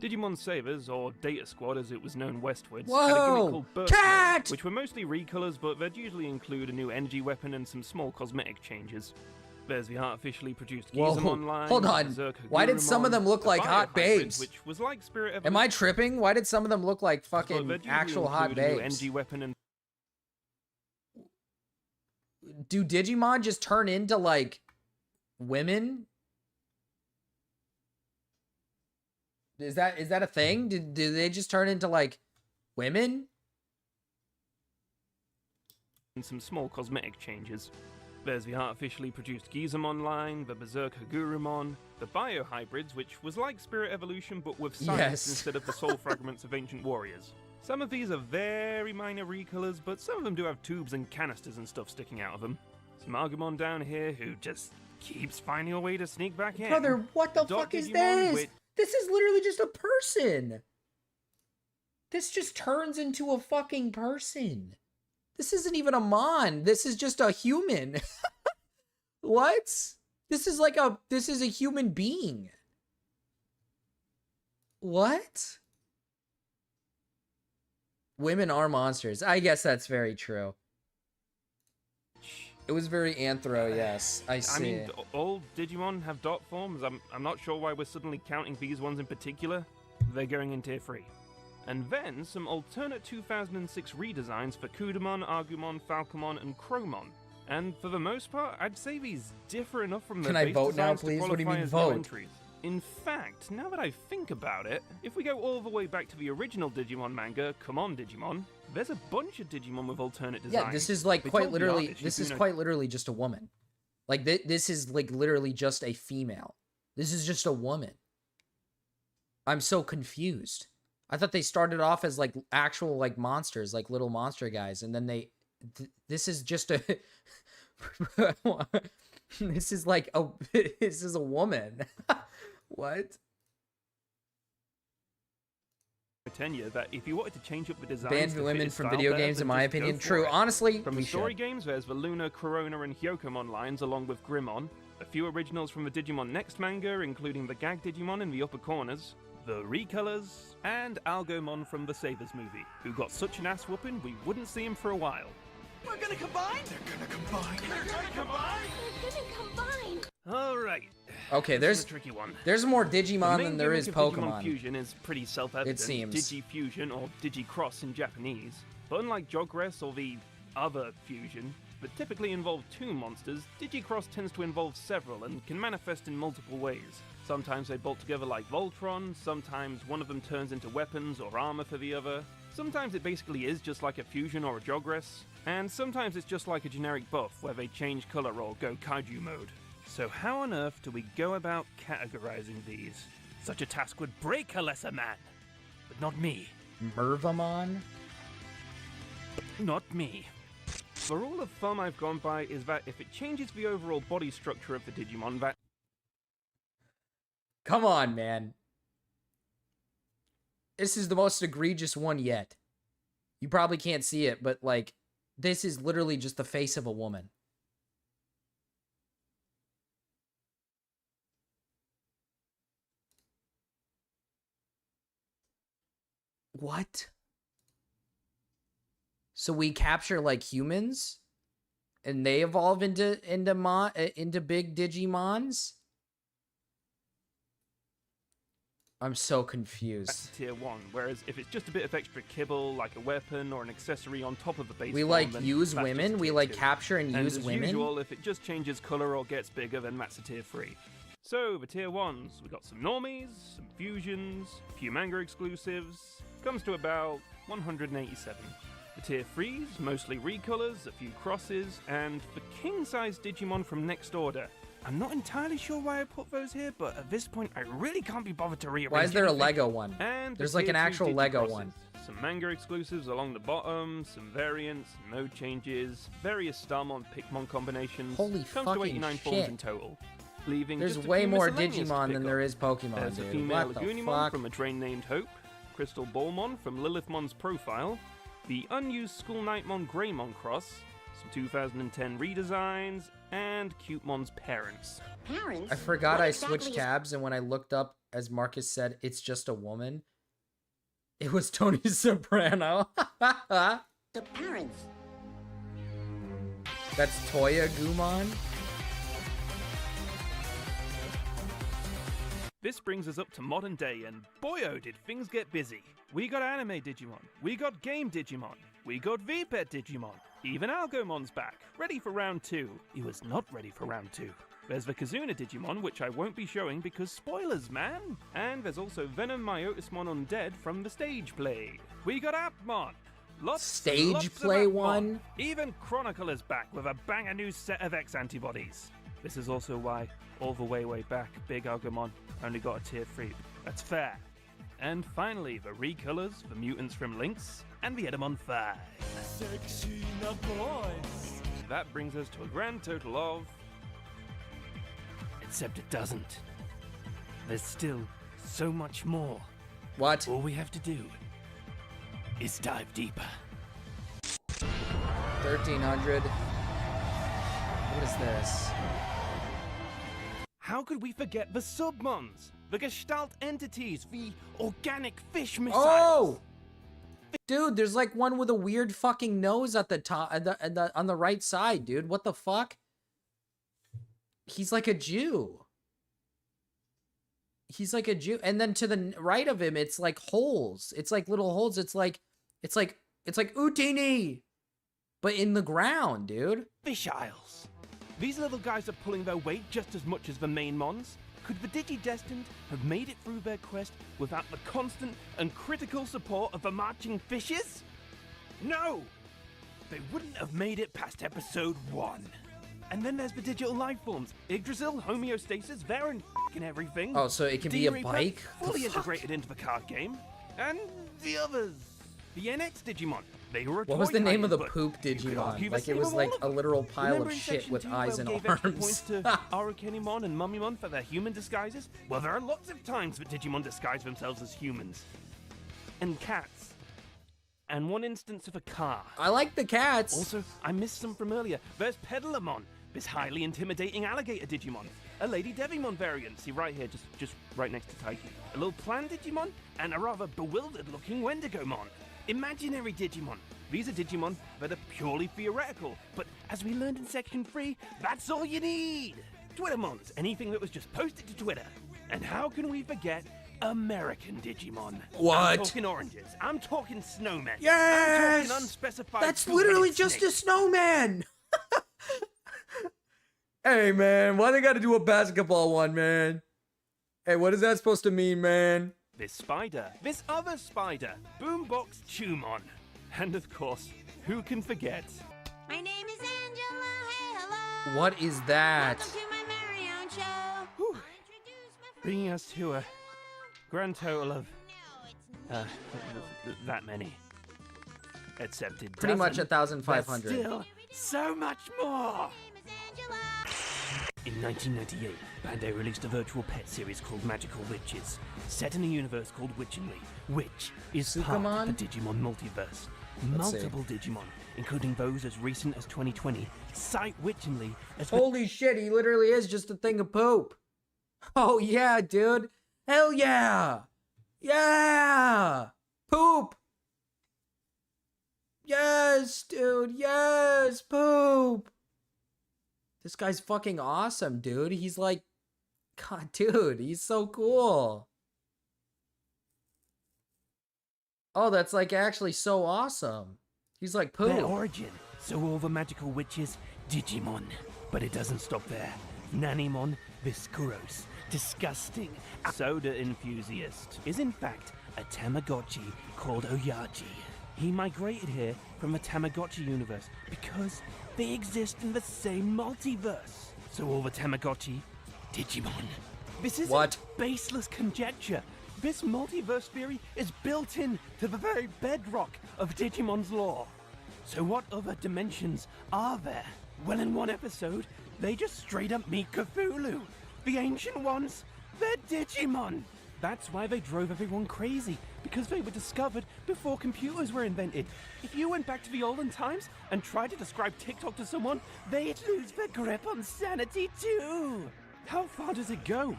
S7: Digimon Savers, or Data Squad as it was known westwards,
S3: Whoa!
S7: had a gimmick called Burst
S3: Cat!
S7: Mode, which were mostly recolors, but they'd usually include a new energy weapon and some small cosmetic changes. There's the artificially produced
S3: Whoa,
S7: Gizamon line.
S3: hold on.
S7: Berserker
S3: Why did some of them look
S7: the
S3: like hot
S7: Biohybrid,
S3: babes?
S7: Which was like Spirit
S3: Am I tripping? Why did some of them look like
S7: but
S3: fucking
S7: they'd usually
S3: actual hot
S7: include a new
S3: babes?
S7: energy weapon and
S3: Do Digimon just turn into like women? Is that a thing? Do they just turn into like women?
S7: and some small cosmetic changes. There's the artificially produced Gizamon line, the Berserker Gurumon, the Biohybrids, which was like Spirit Evolution but with science
S3: Yes.
S7: instead of the soul fragments of ancient warriors. Some of these are very minor recolors, but some of them do have tubes and canisters and stuff sticking out of them. Some Agumon down here who just keeps finding a way to sneak back in.
S3: Brother, what the
S7: Dot
S3: fuck is
S7: Digimon
S3: this?
S7: with-
S3: This is literally just a person. This just turns into a fucking person. This isn't even a mon. This is just a human. What? This is a human being. What? Women are monsters. I guess that's very true. It was very anthro, yes. I see.
S7: I mean, all Digimon have dot forms. I'm not sure why we're suddenly counting these ones in particular. They're going in tier 3. And then some alternate 2006 redesigns for Kudamon, Agumon, Falcomon, and Chromon. And for the most part, I'd say these differ enough from the
S3: Can I
S7: base
S3: vote now,
S7: designs to
S3: please? What do you
S7: qualify
S3: mean
S7: as no
S3: vote?
S7: entries. In fact, now that I think about it, if we go all the way back to the original Digimon manga, Come On Digimon, there's a bunch of Digimon with alternate designs.
S3: Yeah, this is like
S7: They
S3: quite
S7: told the
S3: literally.
S7: artist
S3: This is
S7: Shibuno-
S3: quite literally just a woman. Like this is like literally just a female. This is just a woman. I'm so confused. I thought they started off as like actual like monsters, like little monster guys, and then this is just a. This is like a. This is a woman. What?
S7: Tenure that if you wanted to change up the designs
S3: Ban
S7: to fit
S3: women
S7: his
S3: from
S7: style
S3: video
S7: better,
S3: games, in
S7: then
S3: my
S7: just go
S3: opinion.
S7: for
S3: True.
S7: it.
S3: Honestly,
S7: From
S3: we
S7: the story
S3: should.
S7: games, there's the Luna, Corona, and Hyokomon lines, along with Grimon. A few originals from the Digimon Next manga, including the Gag Digimon in the upper corners, the Recolors, and Algomon from the Savers movie, who got such an ass whooping we wouldn't see him for a while.
S9: We're gonna combine! They're gonna combine! They're gonna combine!
S5: They're gonna combine!
S7: Alright.
S3: Okay,
S7: This is
S3: there's
S7: a tricky one.
S3: There's more
S7: The
S3: Digimon
S7: main
S3: than there is
S7: gimmick of
S3: Pokemon.
S7: Digimon Fusion is pretty self-evident.
S3: It seems.
S7: Digifusion or Digicross in Japanese. But unlike Jogress or the other fusion that typically involve two monsters, Digicross tends to involve several and can manifest in multiple ways. Sometimes they bolt together like Voltron, sometimes one of them turns into weapons or armor for the other, sometimes it basically is just like a fusion or a Jogress, and sometimes it's just like a generic buff where they change color or go kaiju mode. So how on earth do we go about categorizing these? Such a task would break a lesser man, but not me.
S3: Mervamon?
S7: Not me. The rule of thumb I've gone by is that if it changes the overall body structure of the Digimon, that
S3: Come on, man. This is the most egregious one yet. You probably can't see it, but like, this is literally just the face of a woman. What? So we capture like humans, and they evolve into big Digimons. I'm so confused.
S7: that's tier 1, whereas if it's just a bit of extra kibble, like a weapon or an accessory on top of the base
S3: We
S7: form,
S3: like
S7: then
S3: use
S7: that's
S3: women.
S7: just
S3: We
S7: tier
S3: like
S7: 2.
S3: capture and use
S7: as
S3: women.
S7: usual, if it just changes color or gets bigger, then that's a tier 3. So, the tier 1s, we got some normies, some fusions, a few manga exclusives, comes to about 187. The tier 3s, mostly recolors, a few crosses, and the king-size Digimon from Next Order. I'm not entirely sure why I put those here, but at this point I really can't be bothered to rearrange
S3: Why is there a
S7: anything.
S3: Lego one?
S7: And the
S3: There's like
S7: tier
S3: an
S7: 2
S3: actual Lego
S7: Digicrosses.
S3: one.
S7: Some manga exclusives along the bottom, some variants, mode changes, various Starmon Pikmon combinations.
S3: Holy
S7: Comes
S3: fucking
S7: to 89 forms
S3: shit.
S7: in total. Leaving
S3: There's
S7: just a
S3: way
S7: few
S3: more
S7: miscellaneous to
S3: Digimon
S7: pick
S3: than
S7: up.
S3: there is Pokemon,
S7: There's a
S3: dude.
S7: female
S3: What the
S7: Lagoonimon
S3: fuck?
S7: from a train named Hope, Crystal Ballmon from Lilithmon's profile, the unused School Nightmon Greymon cross, some 2010 redesigns, and Cutemon's parents.
S5: Parents?
S3: I forgot
S5: What
S3: I
S5: exactly
S3: switched
S5: is-
S3: tabs, and when I looked up as Marcus said, it's just a woman. It was Tony Soprano.
S10: The parents.
S3: That's Toya Gumon.
S7: This brings us up to modern day, and boy oh did things get busy. We got anime Digimon, we got game Digimon, we got VPET Digimon, even Algomon's back, ready for round 2. He was not ready for round 2. There's the Kazuna Digimon, which I won't be showing because spoilers, man! And there's also Venom Myotismon Undead from the stage play. We got Appmon! Lots
S3: play
S7: of Appmon.
S3: one?
S7: Even Chronicle is back with a banger new set of X antibodies. This is also why, all the way back, Big Agumon only got a tier 3. That's fair. And finally, the recolors, the mutants from Lynx, and the Edamon 5. That brings us to a grand total of... Except it doesn't. There's still so much more.
S3: What?
S7: All we have to do is dive deeper.
S3: 1300. What is this?
S7: How could we forget the Submons, the Gestalt entities, the organic fish missiles?
S3: Oh! Dude, there's like one with a weird fucking nose at the top, on the right side, dude. What the fuck? He's like a Jew. He's like a Jew. And then to the right of him, it's like holes. It's like little holes. It's like Utini, but in the ground, dude.
S7: Fish Isles. These little guys are pulling their weight just as much as the main mons. Could the Digidestined have made it through their quest without the constant and critical support of the marching fishes? No! They wouldn't have made it past episode 1. And then there's the digital life forms. Yggdrasil, homeostasis, they're in f***ing everything.
S3: Oh, so it can be a
S7: D-Reaper,
S3: bike?
S7: fully integrated into the card game. And the others. The NX Digimon. They were a
S3: What was
S7: toy
S3: the name
S7: titan,
S3: of the
S7: but
S3: poop
S7: you could argue
S3: Digimon?
S7: the
S3: Like it
S7: same
S3: was
S7: of
S3: like
S7: all of
S3: a
S7: them.
S3: literal pile
S7: Remember
S3: of
S7: in
S3: shit
S7: section
S3: with
S7: 2
S3: eyes
S7: where
S3: and
S7: we gave extra points
S3: arms.
S7: to Arukenimon and Mummymon for their human disguises? Well, there are lots of times that Digimon disguise themselves as humans. And cats. And one instance of a car.
S3: I like the cats.
S7: Also, I missed some from earlier. There's Pedalamon, this highly intimidating alligator Digimon. A Lady Devimon variant, see right here, just right next to Taiki. A little Plan Digimon, and a rather bewildered-looking Wendigomon. Imaginary Digimon. These are Digimon that are purely theoretical, but as we learned in Section 3, that's all you need! Twittermons, anything that was just posted to Twitter. And how can we forget American Digimon?
S3: What?
S7: I'm talking oranges. I'm talking snowmen.
S3: Yes!
S7: I'm talking unspecified.
S3: That's
S7: two-headed
S3: literally just a
S7: snakes.
S3: snowman! Hey, man, why they gotta do a basketball one, man? Hey, what is that supposed to mean, man?
S7: This spider, this other spider, Boombox Chumon. And of course, who can forget?
S5: My name is Angela. Hey, hello.
S3: What is that?
S5: Welcome to my very own show.
S7: Bringing us to a grand total of that many. Except it
S3: Pretty much
S7: doesn't.
S3: 1,500.
S7: There's still so much more. In 1998, Bandai released a virtual pet series called Magical Witches, set in a universe called Witchenly, which is part of the Digimon multiverse.
S3: Let's see.
S7: Multiple Digimon, including those as recent as 2020, cite Witchenly as
S3: Holy shit, he literally is just a thing of poop. Oh yeah, dude. Hell yeah. Yeah. Poop. Yes, dude. Yes, poop. This guy's fucking awesome, dude. He's like, God, dude, he's so cool. Oh, that's like actually so awesome. He's like poop.
S7: their origin. So all the magical witches, Digimon. But it doesn't stop there. Nanimon, this gross, disgusting soda enthusiast, is in fact a Tamagotchi called Oyaji. He migrated here from the Tamagotchi universe because they exist in the same multiverse. So all the Tamagotchi, Digimon. This isn't baseless conjecture. This multiverse theory is built in to the very bedrock of Digimon's lore. So what other dimensions are there? Well, in one episode, they just straight up meet Cthulhu. The Ancient Ones, they're Digimon. That's why they drove everyone crazy, because they were discovered before computers were invented. If you went back to the olden times and tried to describe TikTok to someone, they'd lose their grip on sanity too. How far does it go?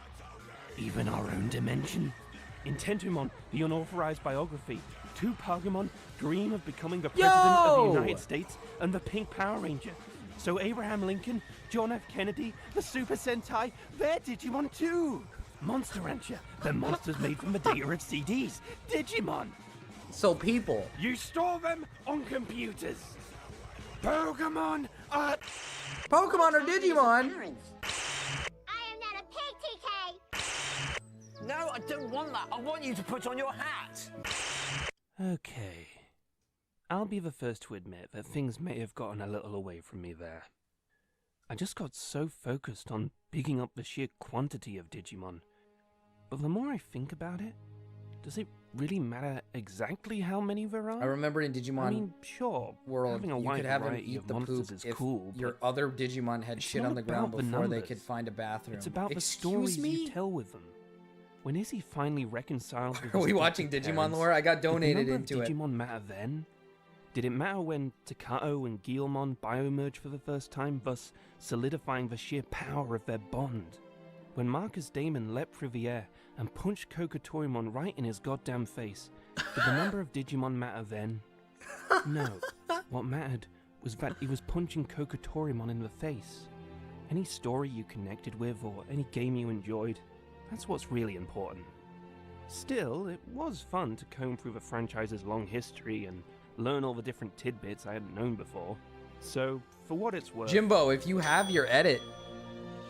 S7: Even our own dimension? In Tentomon, the unauthorized biography, two Pagumon dream of becoming the President of the United States and the Pink Power Ranger. So Abraham Lincoln, John F. Kennedy, the Super Sentai, they're Digimon too! Monster Rancher, they're monsters made from the data of CDs. Digimon!
S3: So people.
S7: You store them on computers. Pokemon are...
S3: Pokemon or Digimon?
S10: I am not a pig, TK!
S11: No, I don't want that. I want you to put on your hat.
S7: Okay. I'll be the first to admit that things may have gotten a little away from me there. I just got so focused on picking up the sheer quantity of Digimon. But the more I think about it, does it really matter exactly how many there are?
S3: I remember in Digimon
S7: I mean, sure,
S3: World,
S7: having a
S3: you
S7: wide
S3: could have them
S7: variety
S3: eat
S7: of
S3: the
S7: monsters
S3: poop
S7: is
S3: if
S7: cool,
S3: your
S7: but
S3: other Digimon had
S7: it's
S3: shit
S7: not
S3: on the ground
S7: about the
S3: before they
S7: numbers.
S3: could find a bathroom.
S7: It's about
S3: Excuse
S7: the stories
S3: me?
S7: you tell with them. When Izzy finally reconciled with
S3: Are
S7: his
S3: we watching
S7: adopted
S3: Digimon
S7: parents,
S3: lore? I got
S7: did the
S3: donated
S7: number
S3: into
S7: of
S3: it.
S7: Digimon matter then? Did it matter when Takato and Guilmon biomerged for the first time, thus solidifying the sheer power of their bond? When Marcus Damon leapt through the air and punched Kokotorimon right in his goddamn face, did the number of Digimon matter then? No. What mattered was that he was punching Kokotorimon in the face. Any story you connected with or any game you enjoyed, that's what's really important. Still, it was fun to comb through the franchise's long history and learn all the different tidbits I hadn't known before. So, for what it's worth...
S3: Jimbo, if you have your edit...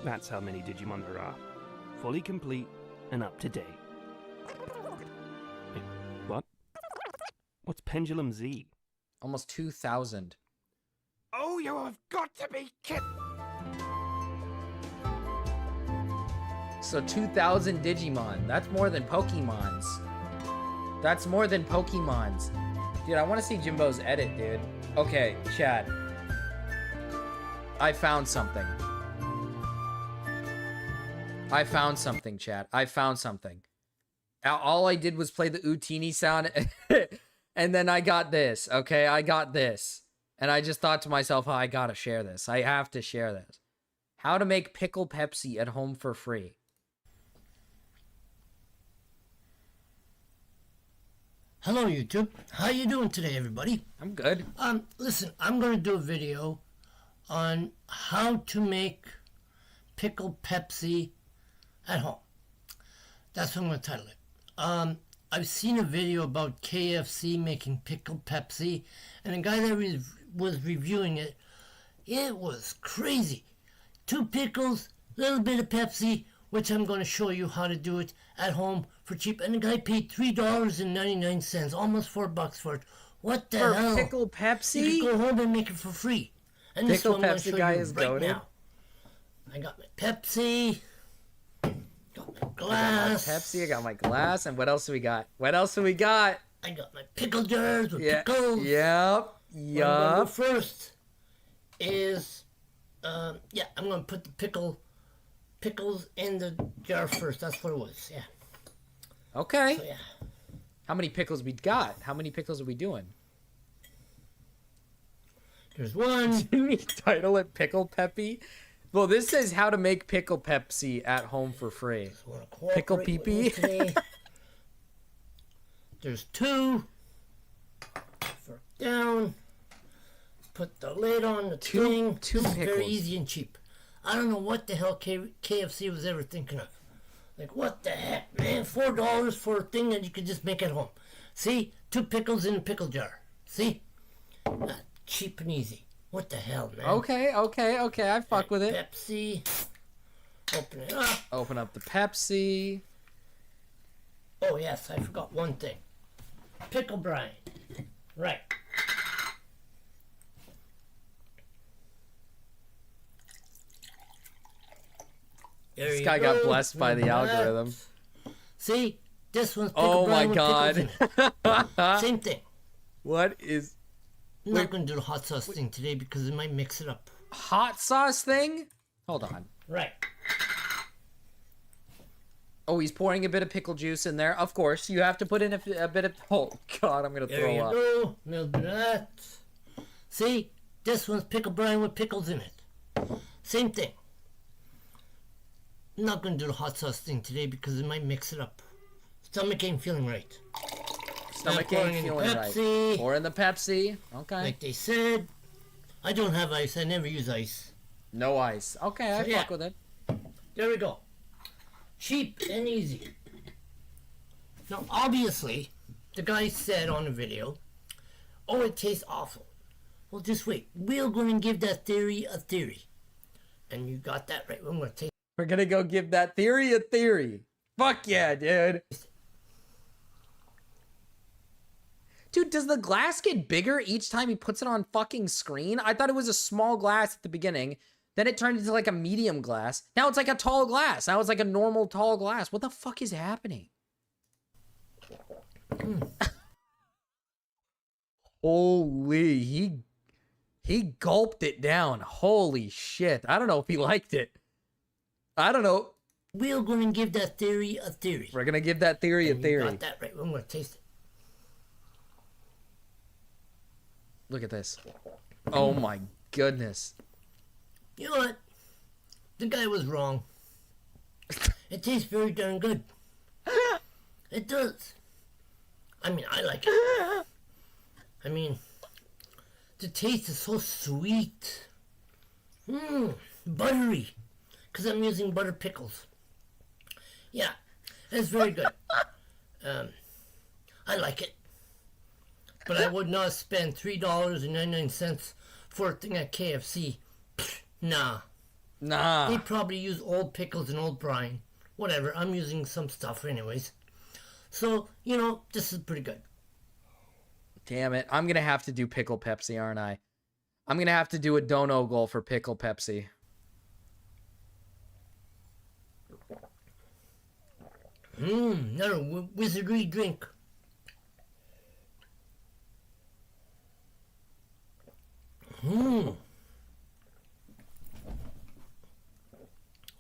S7: That's how many Digimon there are. Fully complete and up to date. Wait, what? What's Pendulum Z?
S3: Almost 2,000.
S7: Oh, you have got to be kidding!
S3: So 2,000 Digimon. That's more than Pokemons. That's more than Pokemons. Dude, I want to see Jimbo's edit, dude. Okay, Chad. I found something. I found something, Chad. I found something. All I did was play the Utini sound, and then I got this, okay? I got this. And I just thought to myself, oh, I gotta share this. I have to share this. How to make pickle Pepsi at home for free.
S12: Hello, YouTube. How you doing today, everybody?
S3: I'm good.
S12: Listen, I'm going to do a video on how to make pickle Pepsi at home. That's what I'm going to title it. I've seen a video about KFC making pickle Pepsi, and the guy that was reviewing it, it was crazy. 2 pickles, little bit of Pepsi, which I'm going to show you how to do it at home for cheap. And the guy paid $3.99, almost $4 for it. What the hell?
S3: For pickle Pepsi?
S12: You can go home and make it for free. And this
S3: Pickle
S12: one I'm gonna
S3: Pepsi
S12: show
S3: guy
S12: you
S3: is
S12: right
S3: goated.
S12: now. I got my Pepsi. Got my glass.
S3: I got my Pepsi, I got my glass, and what else do we got? What else do we got?
S12: I got my pickle jars with pickles.
S3: Yep.
S12: What I'm gonna do
S3: Yup.
S12: first is, I'm gonna put the pickles in the jar first. That's what it was. Yeah.
S3: Okay.
S12: So, yeah.
S3: How many pickles we got? How many pickles are we doing?
S12: There's one.
S3: Didn't we title it Pickle Peppy? Well, this says how to make pickle Pepsi at home for free. Pickle pee-pee?
S12: There's 2. For down. Put the lid on the thing.
S3: Two
S12: This is very
S3: pickles.
S12: easy and cheap. I don't know what the hell KFC was ever thinking of. Like, what the heck, man? $4 for a thing that you could just make at home. See? 2 pickles in a pickle jar. See? Cheap and easy. What the hell, man?
S3: Okay. I fuck with it.
S12: Pepsi. Open it up.
S3: Open up the Pepsi.
S12: Oh, yes, I forgot one thing. Pickle brine. Right.
S3: This guy got blessed by the algorithm.
S12: See? This one's pickle
S3: Oh my
S12: brine with pickles in
S3: god.
S12: it. Same thing.
S3: What is...
S12: I'm not going to do the hot sauce thing today because it might mix it up.
S3: Hot sauce thing? Hold on.
S12: Right.
S3: Oh, he's pouring a bit of pickle juice in there. Of course, you have to put in a bit of... Oh, God, I'm going to
S12: There
S3: throw
S12: you
S3: up.
S12: go. A little bit of that. See? This one's pickle brine with pickles in it. Same thing. I'm not going to do the hot sauce thing today because it might mix it up. Stomach ain't feeling right.
S3: Stomach ain't feeling right. Or in the Pepsi. Okay.
S12: Like they said, I don't have ice. I never use ice.
S3: No ice. Okay, I fuck with it.
S12: There we go. Cheap and easy. Now, obviously, the guy said on the video, oh, it tastes awful. Well, just wait. We're going to give that theory a theory. And you got that right.
S3: We're going to go give that theory a theory. Fuck yeah, dude. Dude, does the glass get bigger each time he puts it on fucking screen? I thought it was a small glass at the beginning. Then it turned into like a medium glass. Now it's like a tall glass. Now it's like a normal tall glass. What the fuck is happening? Holy, he gulped it down. Holy shit. I don't know if he liked it. I don't know.
S12: We're going to give that theory a theory.
S3: We're going to give that theory a theory.
S12: You got that right. I'm going to taste it.
S3: Look at this. Oh my goodness.
S12: You know what? The guy was wrong. It tastes very darn good. It does. I mean, I like it. I mean, the taste is so sweet. Buttery. Because I'm using butter pickles. Yeah, it's very good. I like it. But I would not spend $3.99 for a thing at KFC. Nah.
S3: Nah.
S12: They probably use old pickles and old brine. Whatever, I'm using some stuff anyways. So, you know, this is pretty good.
S3: Damn it. I'm going to have to do pickle Pepsi, aren't I? I'm going to have to do a dono goal for pickle Pepsi.
S12: Another wizardry drink.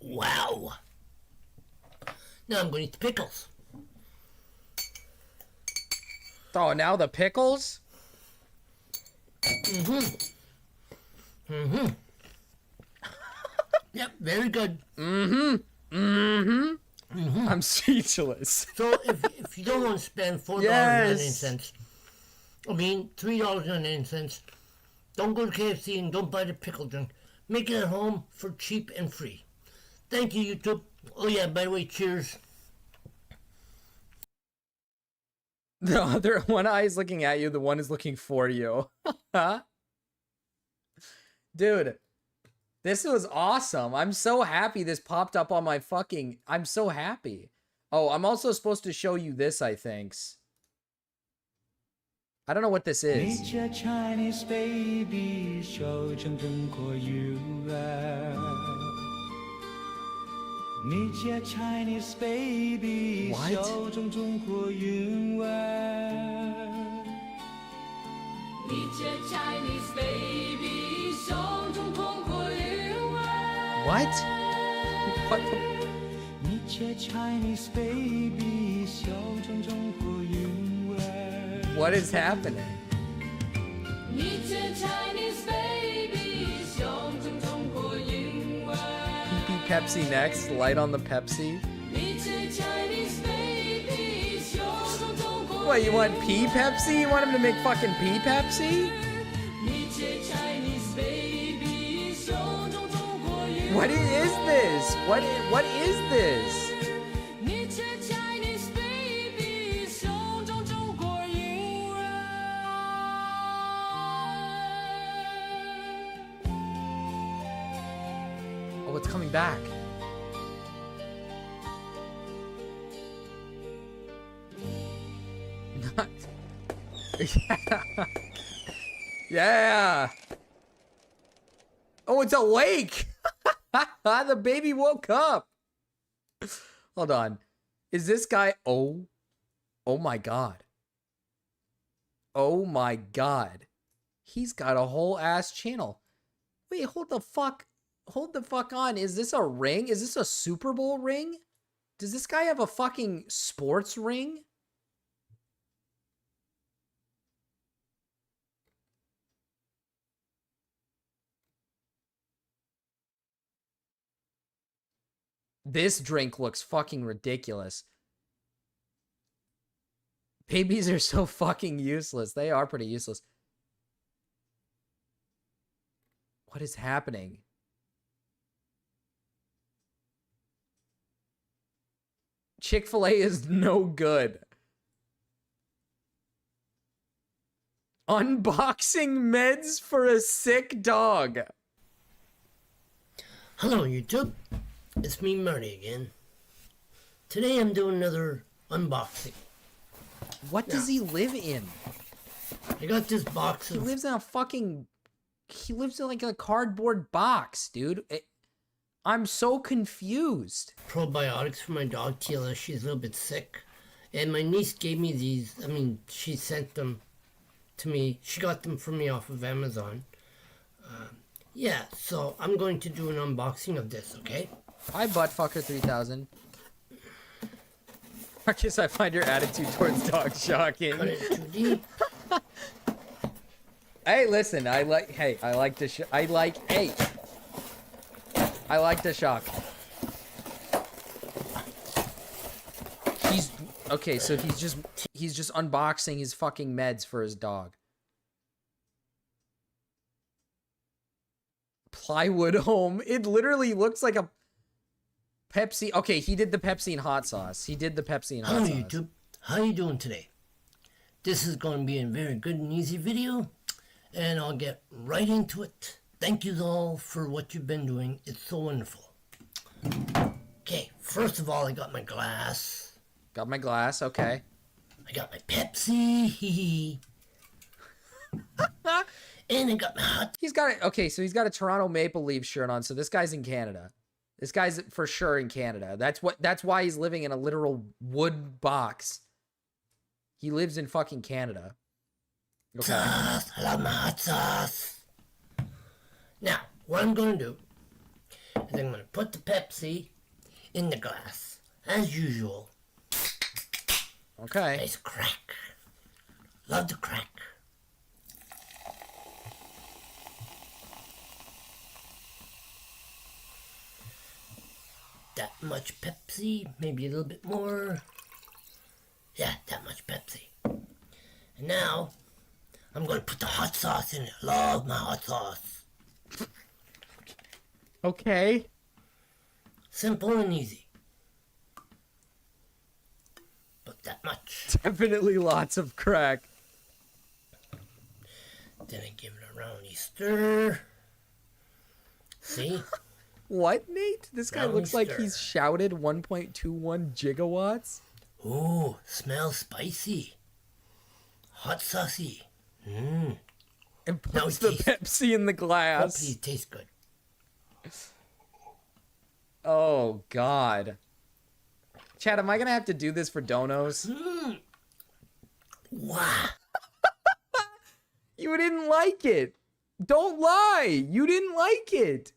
S12: Wow. Now I'm going to eat the pickles.
S3: Oh, now the pickles?
S12: Yep, very good.
S3: I'm speechless.
S12: So if you don't want to spend $4.99, I mean $3.99, don't go to KFC and don't buy the pickle drink. Make it at home for cheap and free. Thank you, YouTube. Oh yeah, by the way, cheers.
S3: The other one eye is looking at you, the one is looking for you. Dude, this was awesome. I'm so happy this popped up on my fucking... I'm so happy. Oh, I'm also supposed to show you this, I think. I don't know what this is.
S13: Chinese baby, 手中中国鱼儿。你家 Chinese baby， 手中中国鱼儿。你家 Chinese baby， 手中中国鱼儿。
S3: What? What the...
S13: 你家 Chinese baby， 手中中国鱼儿。
S3: What is happening?
S13: 你家 Chinese baby， 手中中国鱼儿。
S3: PP Pepsi next. Light on the Pepsi. What, you want P Pepsi? You want him to make fucking P Pepsi? What is this? What is this? Oh, it's coming back. Yeah. Oh, it's awake. The baby woke up. Hold on. Is this guy... Oh my God. Oh my God. He's got a whole ass channel. Wait, hold the fuck on. Is this a ring? Is this a Super Bowl ring? Does this guy have a fucking sports ring? This drink looks fucking ridiculous. Babies are so fucking useless. They are pretty useless. What is happening? Chick-fil-A is no good. Unboxing meds for a sick dog.
S12: Hello, YouTube. It's me, Marty, again. Today I'm doing another unboxing.
S3: What does he live in?
S12: I got this box
S3: He
S12: of...
S3: lives in a fucking... He lives in like a cardboard box, dude. I'm so confused.
S12: Probiotics for my dog, Tila. She's a little bit sick. And my niece gave me these. I mean, she sent them to me. She got them for me off of Amazon. Yeah, so I'm going to do an unboxing of this, okay?
S3: Hi, Buttfucker3000. Marcus, I find your attitude towards dogs shocking.
S12: Cut it too deep.
S3: Hey, listen, I like to shock. Okay, so he's just unboxing his fucking meds for his dog. Plywood home. It literally looks like a Pepsi. Okay, he did the Pepsi and hot sauce. Hello,
S12: YouTube. How you doing today? This is going to be a very good and easy video, and I'll get right into it. Thank you all for what you've been doing. It's so wonderful. Okay, first of all, I got my glass.
S3: Got my glass, okay.
S12: I got my Pepsi. And I got my hot...
S3: He's got it. Okay, so he's got a Toronto Maple Leafs shirt on. So this guy's in Canada. This guy's for sure in Canada. That's why he's living in a literal wood box. He lives in fucking Canada. Okay.
S12: Sauce. I love my hot sauce. Now, what I'm going to do is I'm going to put the Pepsi in the glass, as usual.
S3: Okay.
S12: Nice crack. Love the crack. That much Pepsi, maybe a little bit more. Yeah, that much Pepsi. And now, I'm going to put the hot sauce in it. Love my hot sauce.
S3: Okay.
S12: Simple and easy. But that much.
S3: Definitely lots of crack.
S12: Then I give it a roundy stir. See?
S3: What, Nate? This guy
S12: Roundy
S3: looks like
S12: stir.
S3: he's shouted 1.21 gigawatts.
S12: Ooh, smells spicy. Hot saucy. Mmm.
S3: And puts the Pepsi in the glass.
S12: Hopefully it tastes good.
S3: Oh, God. Chad, am I going to have to do this for donos?
S12: Mmm. Wow.
S3: You didn't like it. Don't lie. You didn't like it.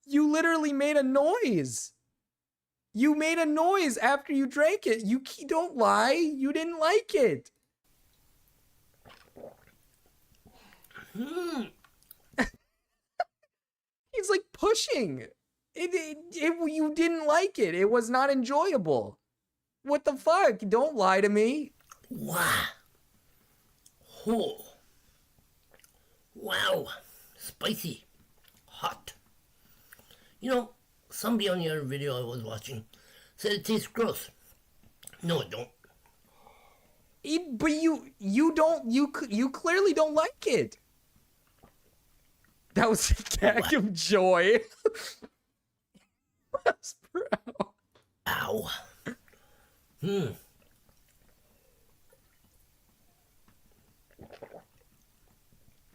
S3: You literally made a noise. You made a noise after you drank it. You don't lie. You didn't like it. He's like pushing. You didn't like it. It was not enjoyable. What the fuck? Don't lie to me.
S12: Wow. Oh. Wow. Spicy. Hot. You know, somebody on the other video I was watching said it tastes gross. No, it don't.
S3: But you clearly don't like it. That was a gag of joy.
S12: Ow.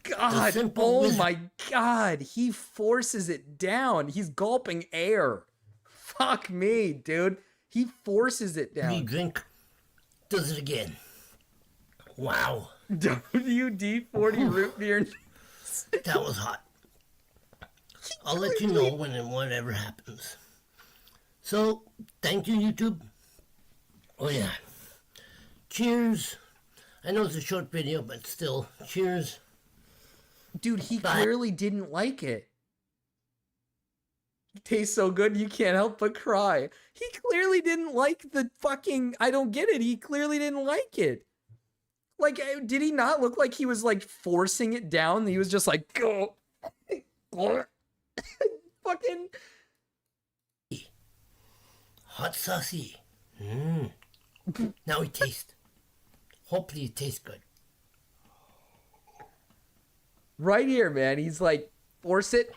S3: God, oh my God, he forces it down. He's gulping air. Fuck me, dude. He forces it down.
S12: Drink. Does it again. Wow.
S3: WD-40 root beer.
S12: That was hot. I'll let you know when and whatever happens. So, thank you, YouTube. Oh, yeah. Cheers. I know it's a short video, but still, cheers.
S3: Dude, he clearly didn't like it. Tastes so good you can't help but cry. He clearly didn't like the fucking... I don't get it. He clearly didn't like it. Like, did he not look like he was, like, forcing it down? He was just like, go. Fucking...
S12: Hot saucy. Now we taste. Hopefully it tastes good.
S3: Right here, man. He's like, force it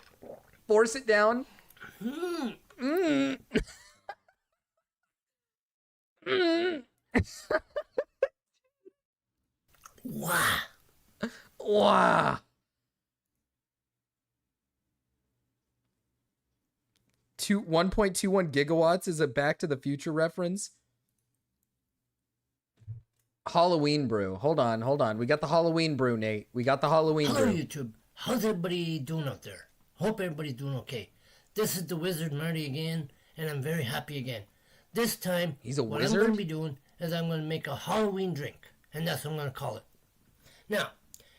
S3: down.
S12: Wow.
S3: Wow. 1.21 gigawatts is a Back to the Future reference. Halloween brew. Hold on. We got the Halloween brew, Nate. We got the Halloween
S12: Hello,
S3: brew.
S12: YouTube. How's everybody doing out there? Hope everybody's doing okay. This is the Wizard Marty again, and I'm very happy again. This time,
S3: He's a
S12: what
S3: wizard?
S12: I'm going to be doing is I'm going to make a Halloween drink, and that's what I'm going to call it. Now,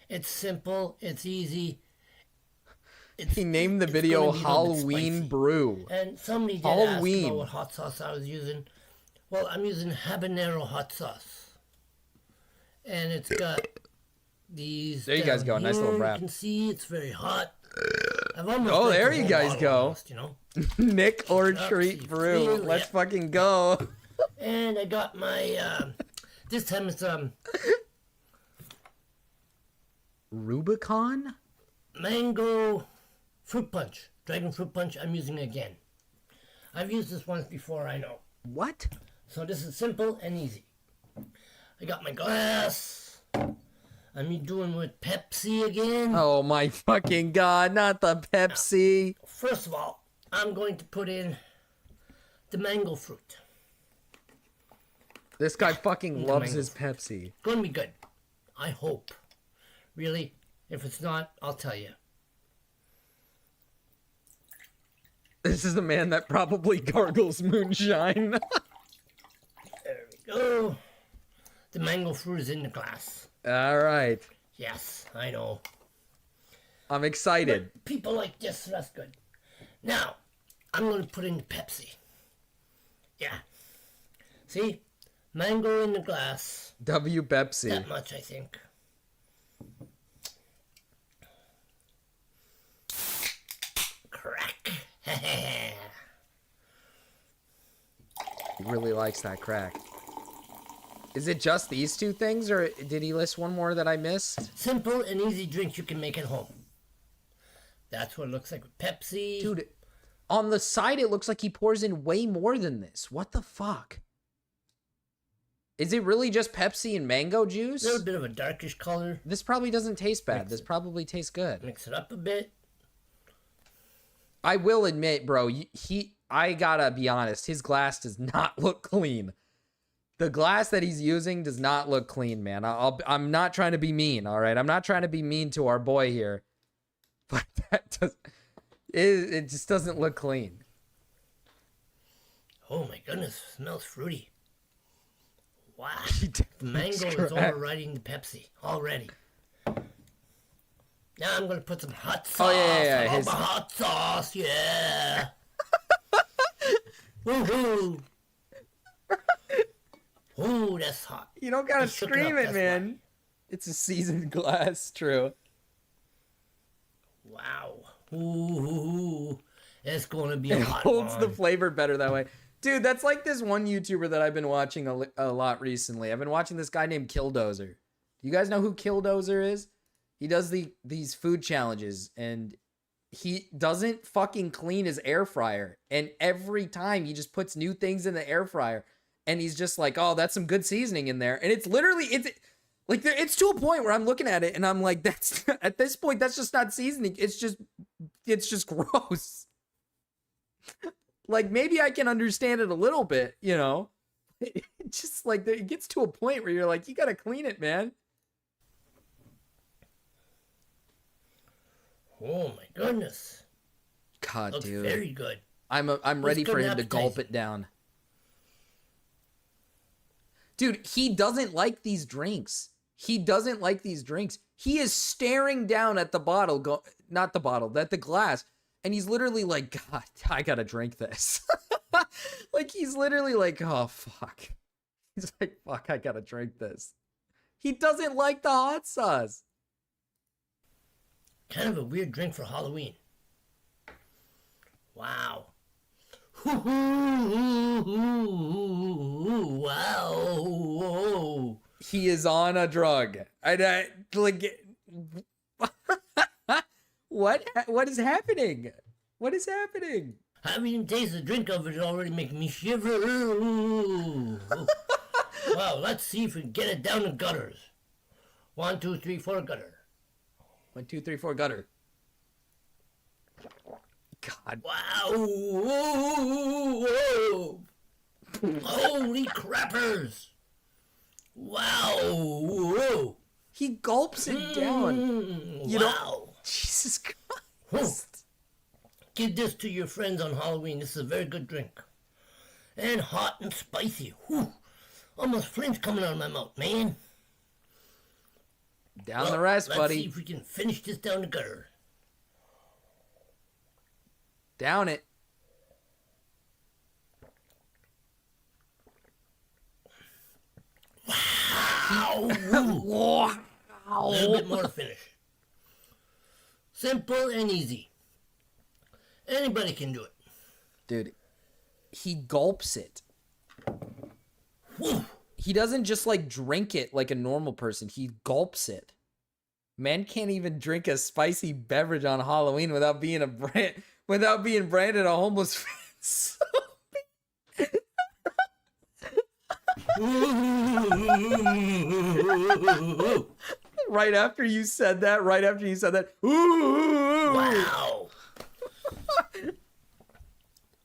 S12: it's simple, it's easy.
S3: He named the video Halloween brew.
S12: And somebody did ask about what hot sauce I was using. Well, I'm using habanero hot sauce. And it's got these...
S3: There you guys go, nice little wrap.
S12: You can see it's very hot. I've almost
S3: Oh,
S12: drank
S3: there
S12: the
S3: you
S12: whole
S3: guys
S12: bottle
S3: go.
S12: almost, you know?
S3: Nick or
S12: Up,
S3: treat
S12: see,
S3: brew.
S12: feel,
S3: Let's
S12: yeah.
S3: fucking go.
S12: And I got my... this time it's...
S3: Rubicon?
S12: Mango fruit punch. Dragon fruit punch I'm using again. I've used this once before, I know.
S3: What?
S12: So this is simple and easy. I got my glass. I'm doing with Pepsi again.
S3: Oh my fucking god, not the Pepsi.
S12: First of all, I'm going to put in the mango fruit.
S3: This guy fucking
S12: the
S3: loves
S12: mango
S3: his Pepsi.
S12: Gonna be good. I hope. Really, if it's not, I'll tell you.
S3: This is the man that probably gargles moonshine.
S12: There we go. The mango fruit is in the glass.
S3: Alright.
S12: Yes, I know.
S3: I'm excited.
S12: But people like this, so that's good. Now, I'm going to put in the Pepsi. Yeah. See? Mango in the glass.
S3: W Pepsi.
S12: That much, I think. Crack.
S3: He really likes that crack. Is it just these two things, or did he list one more that I missed?
S12: Simple and easy drinks you can make at home. That's what it looks like with Pepsi.
S3: Dude, on the side it looks like he pours in way more than this. What the fuck? Is it really just Pepsi and mango juice?
S12: A little bit of a darkish color.
S3: This probably doesn't taste bad. This probably tastes good.
S12: Mix it up a bit.
S3: I will admit, bro, I gotta be honest, his glass does not look clean. The glass that he's using does not look clean, man. I'm not trying to be mean, all right? I'm not trying to be mean to our boy here. But it just doesn't look clean.
S12: Oh my goodness, smells fruity. Wow. The mango is overriding the Pepsi already. Now I'm going to put some hot sauce.
S3: Oh, yeah.
S12: I love my hot sauce, yeah. Woohoo. Ooh, that's hot.
S3: You don't gotta
S12: Just shook
S3: scream
S12: up,
S3: it,
S12: that's
S3: man. It's a seasoned glass, true.
S12: Wow. Ooh, it's going to be
S3: It
S12: a hot
S3: holds
S12: one.
S3: the flavor better that way. Dude, that's like this one YouTuber that I've been watching a lot recently. I've been watching this guy named Killdozer. You guys know who Killdozer is? He does these food challenges, and he doesn't fucking clean his air fryer. And every time he just puts new things in the air fryer, and he's just like, "Oh, that's some good seasoning in there." And it's literally it's to a point where I'm looking at it and I'm like, "That's at this point, that's just not seasoning. It's just gross." Like, maybe I can understand it a little bit, you know? It just like it gets to a point where you're like, you gotta clean it, man.
S12: Oh my goodness.
S3: God,
S12: Looks
S3: dude.
S12: very good.
S3: I'm ready for him to gulp it down. Dude, he doesn't like these drinks. He doesn't like these drinks. He is staring down at the bottle, not the bottle, at the glass, And he's literally like, God, I gotta drink this. Like, he's literally like, oh, fuck. He's like, fuck, I gotta drink this. He doesn't like the hot sauce.
S12: Kind of a weird drink for Halloween. Wow. Wow.
S3: He is on a drug. What is happening? What is happening?
S12: I haven't even tasted the drink of it already making me shiver. Well, let's see if we can get it down the gutters. 1, 2, 3, 4 gutter.
S3: 1, 2, 3, 4 gutter. God.
S12: Wow. Whoa. Holy crappers. Wow. Whoa.
S3: He gulps it down. You know, Jesus Christ.
S12: Give this to your friends on Halloween. This is a very good drink. And hot and spicy. Whew. Almost flames coming out of my mouth, man.
S3: Down the rest, buddy.
S12: Let's see if we can finish this down the gutter.
S3: Down it.
S12: Wow. Wow. A little bit more to finish. Simple and easy. Anybody can do it.
S3: Dude, he gulps it.
S12: Whew.
S3: He doesn't just like drink it like a normal person. He gulps it. Men can't even drink a spicy beverage on Halloween without being branded a homeless Right after you said that.
S12: Wow.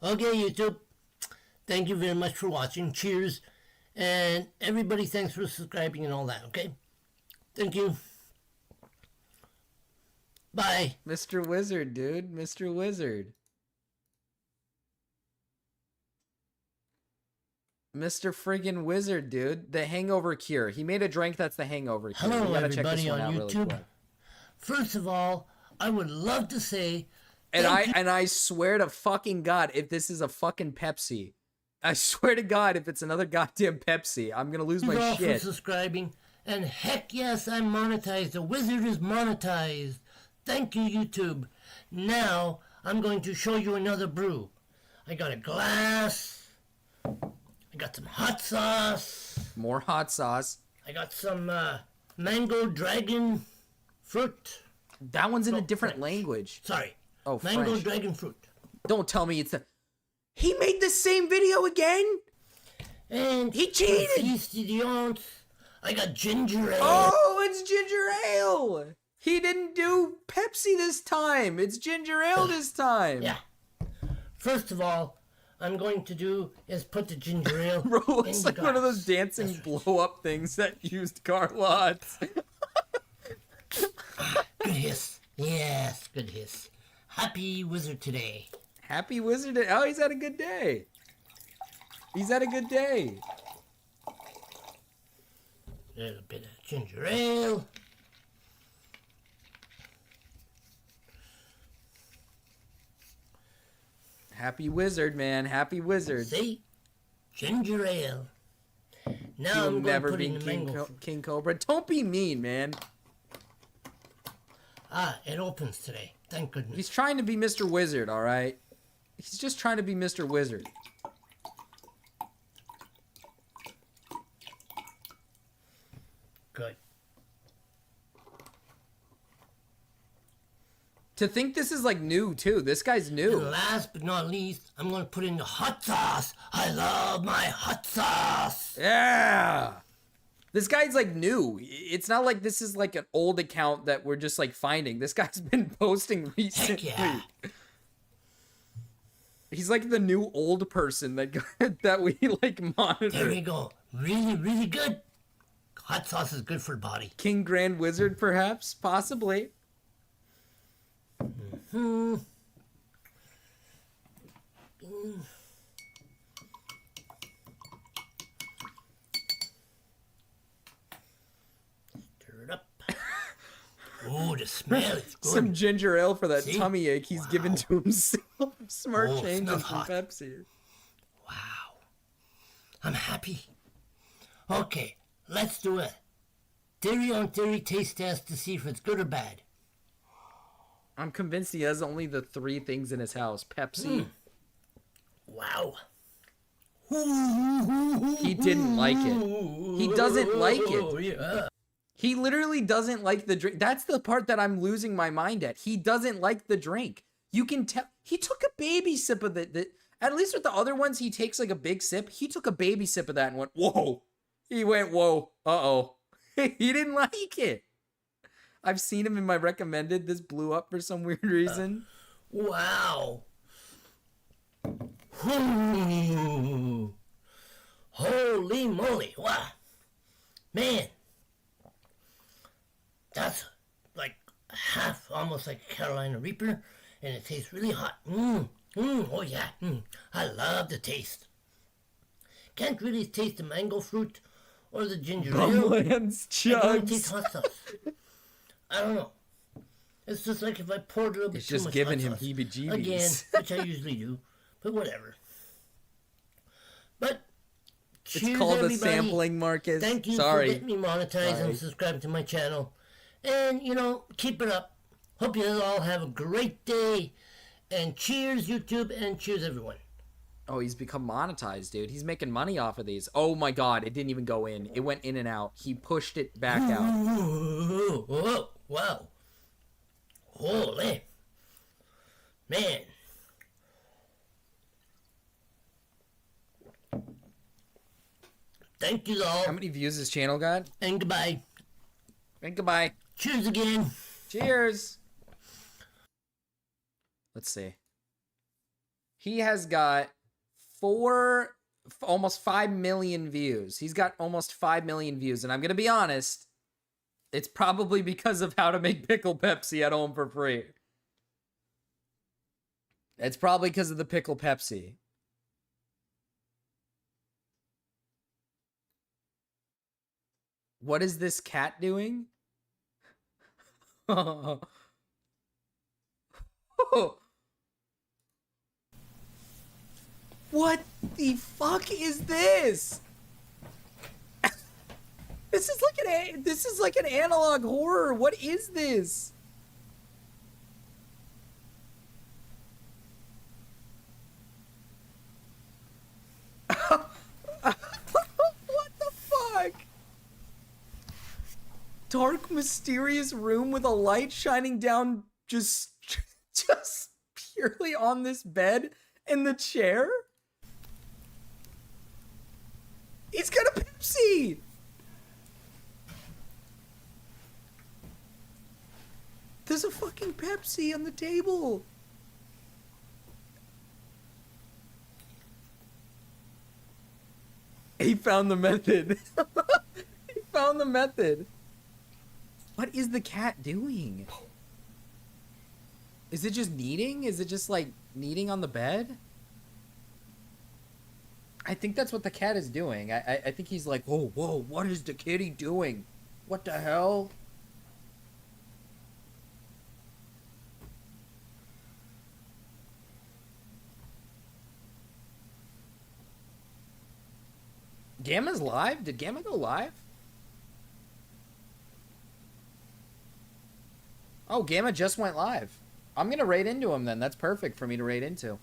S12: Okay, YouTube. Thank you very much for watching. Cheers. And everybody, thanks for subscribing and all that, okay? Thank you. Bye.
S3: Mr. Wizard, dude. Mr. Wizard. Mr. friggin' Wizard, dude. The hangover cure. He made a drink that's the hangover cure.
S12: Hello,
S3: We gotta check this
S12: everybody
S3: one
S12: on
S3: out really
S12: YouTube.
S3: quick.
S12: First of all, I would love to say...
S3: And I swear to fucking God, if this is a fucking Pepsi, I swear to God, if it's another goddamn Pepsi, I'm gonna lose my
S12: all
S3: shit.
S12: for subscribing. And heck yes, I'm monetized. The Wizard is monetized. Thank you, YouTube. Now, I'm going to show you another brew. I got a glass. I got some hot sauce.
S3: More hot sauce.
S12: I got some mango dragon fruit.
S3: That one's in a different language.
S12: Sorry.
S3: Oh,
S12: mango
S3: French.
S12: dragon fruit.
S3: Don't tell me it's the... He made the same video again?
S12: And
S3: he cheated.
S12: I got ginger ale.
S3: Oh, it's ginger ale. He didn't do Pepsi this time. It's ginger ale this time.
S12: Yeah. First of all, I'm going to do is put the ginger ale.
S3: Bro, looks
S12: in
S3: like
S12: the
S3: one of
S12: glass.
S3: those dancing blow-up things that used car lots.
S12: Good hiss. Yes, good hiss. Happy Wizard today.
S3: Happy Wizard. Oh, he's had a good day. He's had a good day.
S12: A little bit of ginger ale.
S3: Happy Wizard, man. Happy Wizard.
S12: See? Ginger ale. Now
S3: He'll
S12: I'm going to
S3: never
S12: put
S3: be
S12: in the mango fruit.
S3: King Cobra. Don't be mean, man.
S12: Ah, it opens today. Thank goodness.
S3: He's trying to be Mr. Wizard, all right? He's just trying to be Mr. Wizard.
S12: Good.
S3: To think this is like new too. This guy's new.
S12: And last but not least, I'm going to put in the hot sauce. I love my hot sauce.
S3: Yeah. This guy's like new. It's not like this is like an old account that we're just like finding. This guy's been posting recently.
S12: Heck yeah.
S3: He's like the new old person that that we like monitor.
S12: There we go. Really, really good. Hot sauce is good for the body.
S3: King Grand Wizard, perhaps? Possibly.
S12: Hmm. Stir it up. Oh, the smell is good.
S3: Some ginger ale for that
S12: See?
S3: tummy ache he's given to himself. Smart
S12: Oh,
S3: changes
S12: smells
S3: from
S12: hot.
S3: Pepsi.
S12: I'm happy. Okay, let's do a theory on theory taste test to see if it's good or bad.
S3: I'm convinced he has only the 3 things in his house. Pepsi.
S12: Wow.
S3: He didn't like it. He doesn't like
S12: Oh,
S3: it.
S12: yeah.
S3: He literally doesn't like the drink. That's the part that I'm losing my mind at. He doesn't like the drink. You can tell. He took a baby sip of it. At least with the other ones, he takes like a big sip. He took a baby sip of that and went, whoa. He went, whoa. Uh-oh. He didn't like it. I've seen him in my recommended. This blew up for some weird reason.
S12: Wow. Holy moly. Wow. Man. That's like half, almost like a Carolina Reaper, and it tastes really hot. Oh yeah. I love the taste. Can't really taste the mango fruit or the ginger ale.
S3: Bumlands
S12: I don't taste
S3: chugs.
S12: hot sauce. I don't know. It's just like if I poured a little bit
S3: It's
S12: too
S3: just
S12: much
S3: giving
S12: hot
S3: him
S12: sauce.
S3: heebie-jeebies.
S12: Again, which I usually do, but whatever. But cheers,
S3: It's called
S12: everybody.
S3: a sampling, Marcus.
S12: Thank you
S3: Sorry.
S12: for letting me monetize
S3: Sorry.
S12: and subscribe to my channel. And, you know, keep it up. Hope you all have a great day. And cheers, YouTube, and cheers, everyone.
S3: Oh, he's become monetized, dude. He's making money off of these. Oh my god, it didn't even go in. It went in and out. He pushed it back out.
S12: Whoa, wow. Holy. Man. Thank you all.
S3: How many views his channel got?
S12: And goodbye.
S3: And goodbye.
S12: Cheers again.
S3: Cheers. Let's see. He has got almost 5 million views. He's got almost 5 million views. And I'm going to be honest, it's probably because of how to make pickle Pepsi at home for free. It's probably because of the pickle Pepsi. What is this cat doing? What the fuck is this? This is like an analog horror. What is this? What the fuck? Dark, mysterious room with a light shining down just purely on this bed and the chair? He's got a Pepsi! There's a fucking Pepsi on the table! He found the method. He found the method. What is the cat doing? Is it just kneading? Is it just like kneading on the bed? I think that's what the cat is doing. I think he's like, oh, whoa, what is the kitty doing? What the hell? Gamma's live? Did Gamma go live? Oh, Gamma just went live. I'm gonna raid into him then. That's perfect for me to raid into.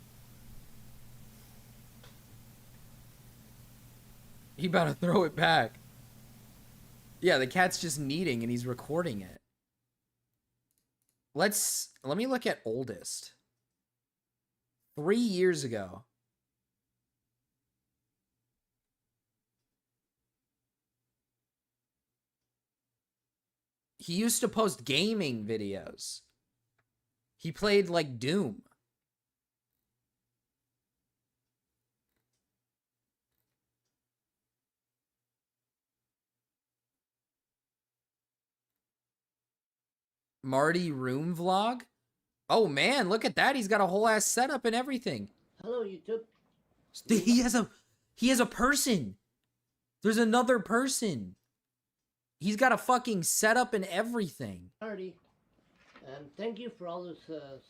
S3: He about to throw it back. Yeah, the cat's just kneading and he's recording it. Let me look at oldest. 3 years ago. He used to post gaming videos. He played like Doom. Marty room vlog? Oh man, look at that. He's got a whole ass setup and everything.
S12: Hello, YouTube.
S3: He has a person. There's another person. He's got a fucking setup and everything.
S12: Marty. Thank you for all those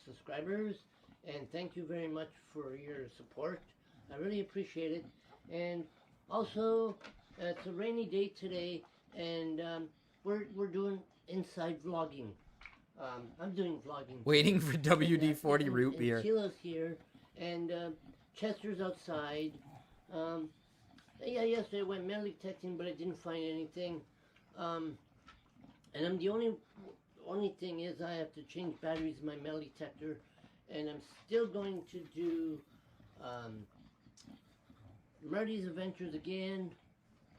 S12: subscribers, and thank you very much for your support. I really appreciate it. And also, it's a rainy day today, and we're doing inside vlogging. I'm doing vlogging.
S3: Waiting for WD-40 root
S12: and
S3: beer.
S12: Chilo's here, and Chester's outside. Yeah, yesterday I went metal detecting, but I didn't find anything. And I'm the only thing is I have to change batteries in my metal detector, and I'm still going to do Marty's Adventures again.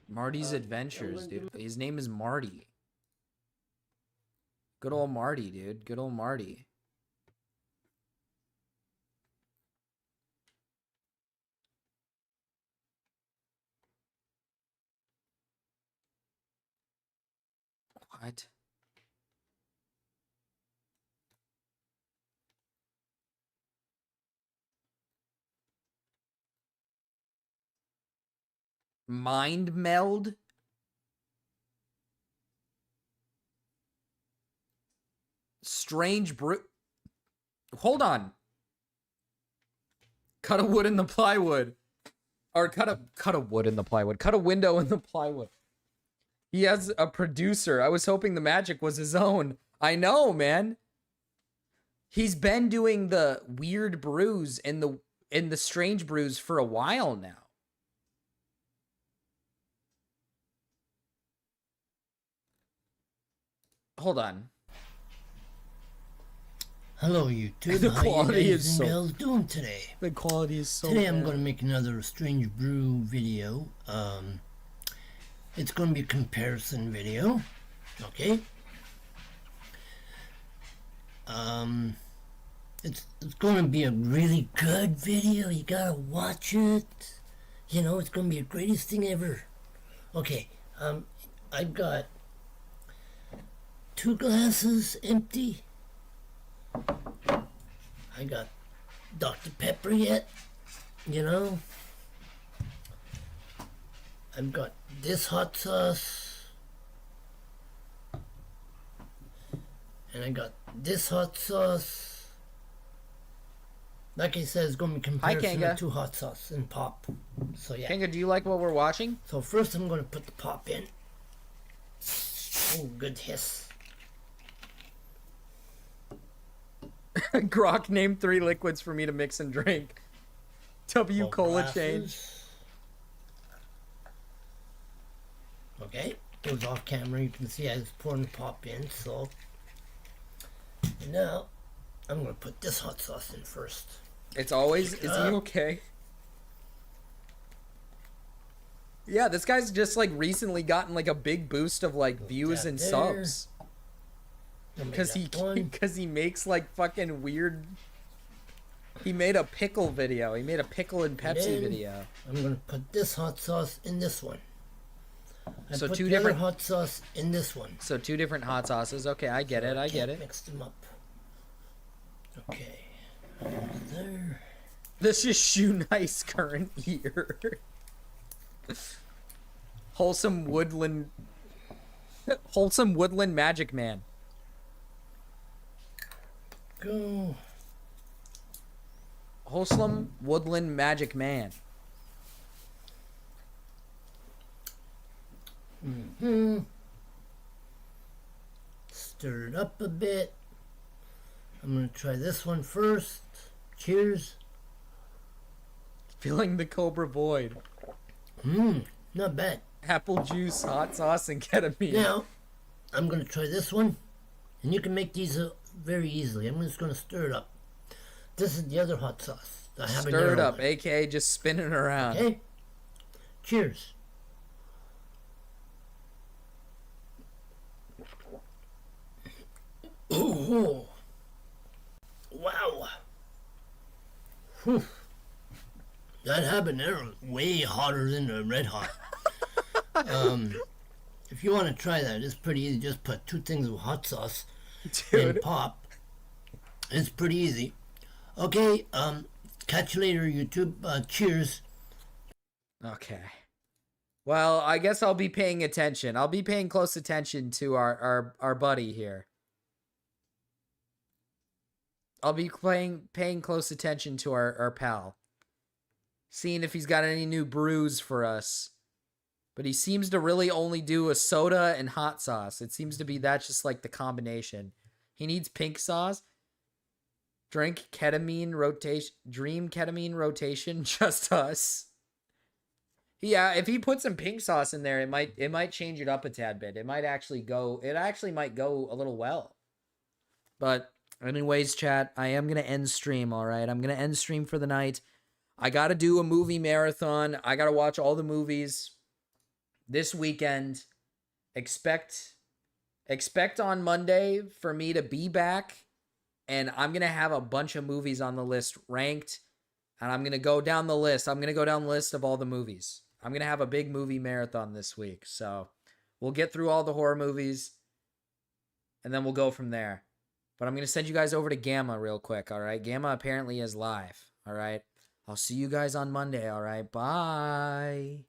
S3: Marty's Adventures, dude. His name is Marty. Good old Marty, dude. Good old Marty. What? Mind meld? Strange brew. Hold on. Cut a wood in the plywood. Or cut a wood in the plywood. Cut a window in the plywood. He has a producer. I was hoping the magic was his own. I know, man. He's been doing the weird brews and the strange brews for a while now. Hold on.
S12: Hello, YouTube.
S3: The
S12: How
S3: quality
S12: you
S3: is
S12: guys and
S3: so-
S12: girls doing today?
S3: The quality is so
S12: Today I'm
S3: bad.
S12: going to make another Strange Brew video. It's going to be a comparison video. Okay. It's going to be a really good video. You gotta watch it. You know, it's going to be the greatest thing ever. Okay. I've got 2 glasses empty. I got Dr. Pepper yet, you know. I've got this hot sauce. And I got this hot sauce. Like I said, it's going to be comparison
S3: Kanga.
S12: of 2 hot sauce and pop. So yeah.
S3: Kanga, do you like what we're watching?
S12: So first I'm going to put the pop in. Oh, good hiss.
S3: Grok named 3 liquids for me to mix and drink. W cola change.
S12: Okay, it was off camera. You can see I was pouring the pop in. So now I'm gonna put this hot sauce in first.
S3: It's always. Is he okay? Yeah, this guy's just like recently gotten like a big boost of like views and
S12: there.
S3: subs. Because he makes like fucking weird. He made a pickle video. He made a pickle and Pepsi
S12: Then
S3: video.
S12: I'm gonna put this hot sauce in this one. I
S3: So
S12: put
S3: 2
S12: the
S3: different
S12: other hot sauce in this one.
S3: So 2 different hot sauces. Okay, I get it. I get it.
S12: Mix them up. Okay. There.
S3: This is Shoe Nice current year. Wholesome woodland magic man.
S12: Go.
S3: Wholesome woodland magic man.
S12: Stir it up a bit. I'm gonna try this one first. Cheers.
S3: Filling the Cobra void.
S12: Not bad.
S3: Apple juice, hot sauce, and ketamine.
S12: Now, I'm gonna try this one, and you can make these very easily. I'm just gonna stir it up. This is the other hot sauce. I have
S3: Stir it up, aka just spinning around.
S12: Okay. Cheers. Oh, wow. Whew. That habanero is way hotter than the red hot. If you want to try that, it's pretty easy. Just put 2 things of hot sauce and pop. It's pretty easy. Okay, catch you later, YouTube. Cheers.
S3: Okay. Well, I guess I'll be paying attention. I'll be paying close attention to our buddy here. paying close attention to our pal. Seeing if he's got any new brews for us. But he seems to really only do a soda and hot sauce. It seems to be that's just like the combination. He needs pink sauce. Dream ketamine rotation, just us. Yeah, if he put some pink sauce in there, it might change it up a tad bit. It actually might go a little well. But anyways, chat, I am going to end stream, all right? I'm going to end stream for the night. I got to do a movie marathon. I got to watch all the movies this weekend. Expect on Monday for me to be back, and I'm going to have a bunch of movies on the list ranked, and I'm going to go down the list. I'm going to go down the list of all the movies. I'm going to have a big movie marathon this week, so we'll get through all the horror movies, and then we'll go from there. But I'm going to send you guys over to Gamma real quick, all right? Gamma apparently is live, all right? I'll see you guys on Monday, all right? Bye.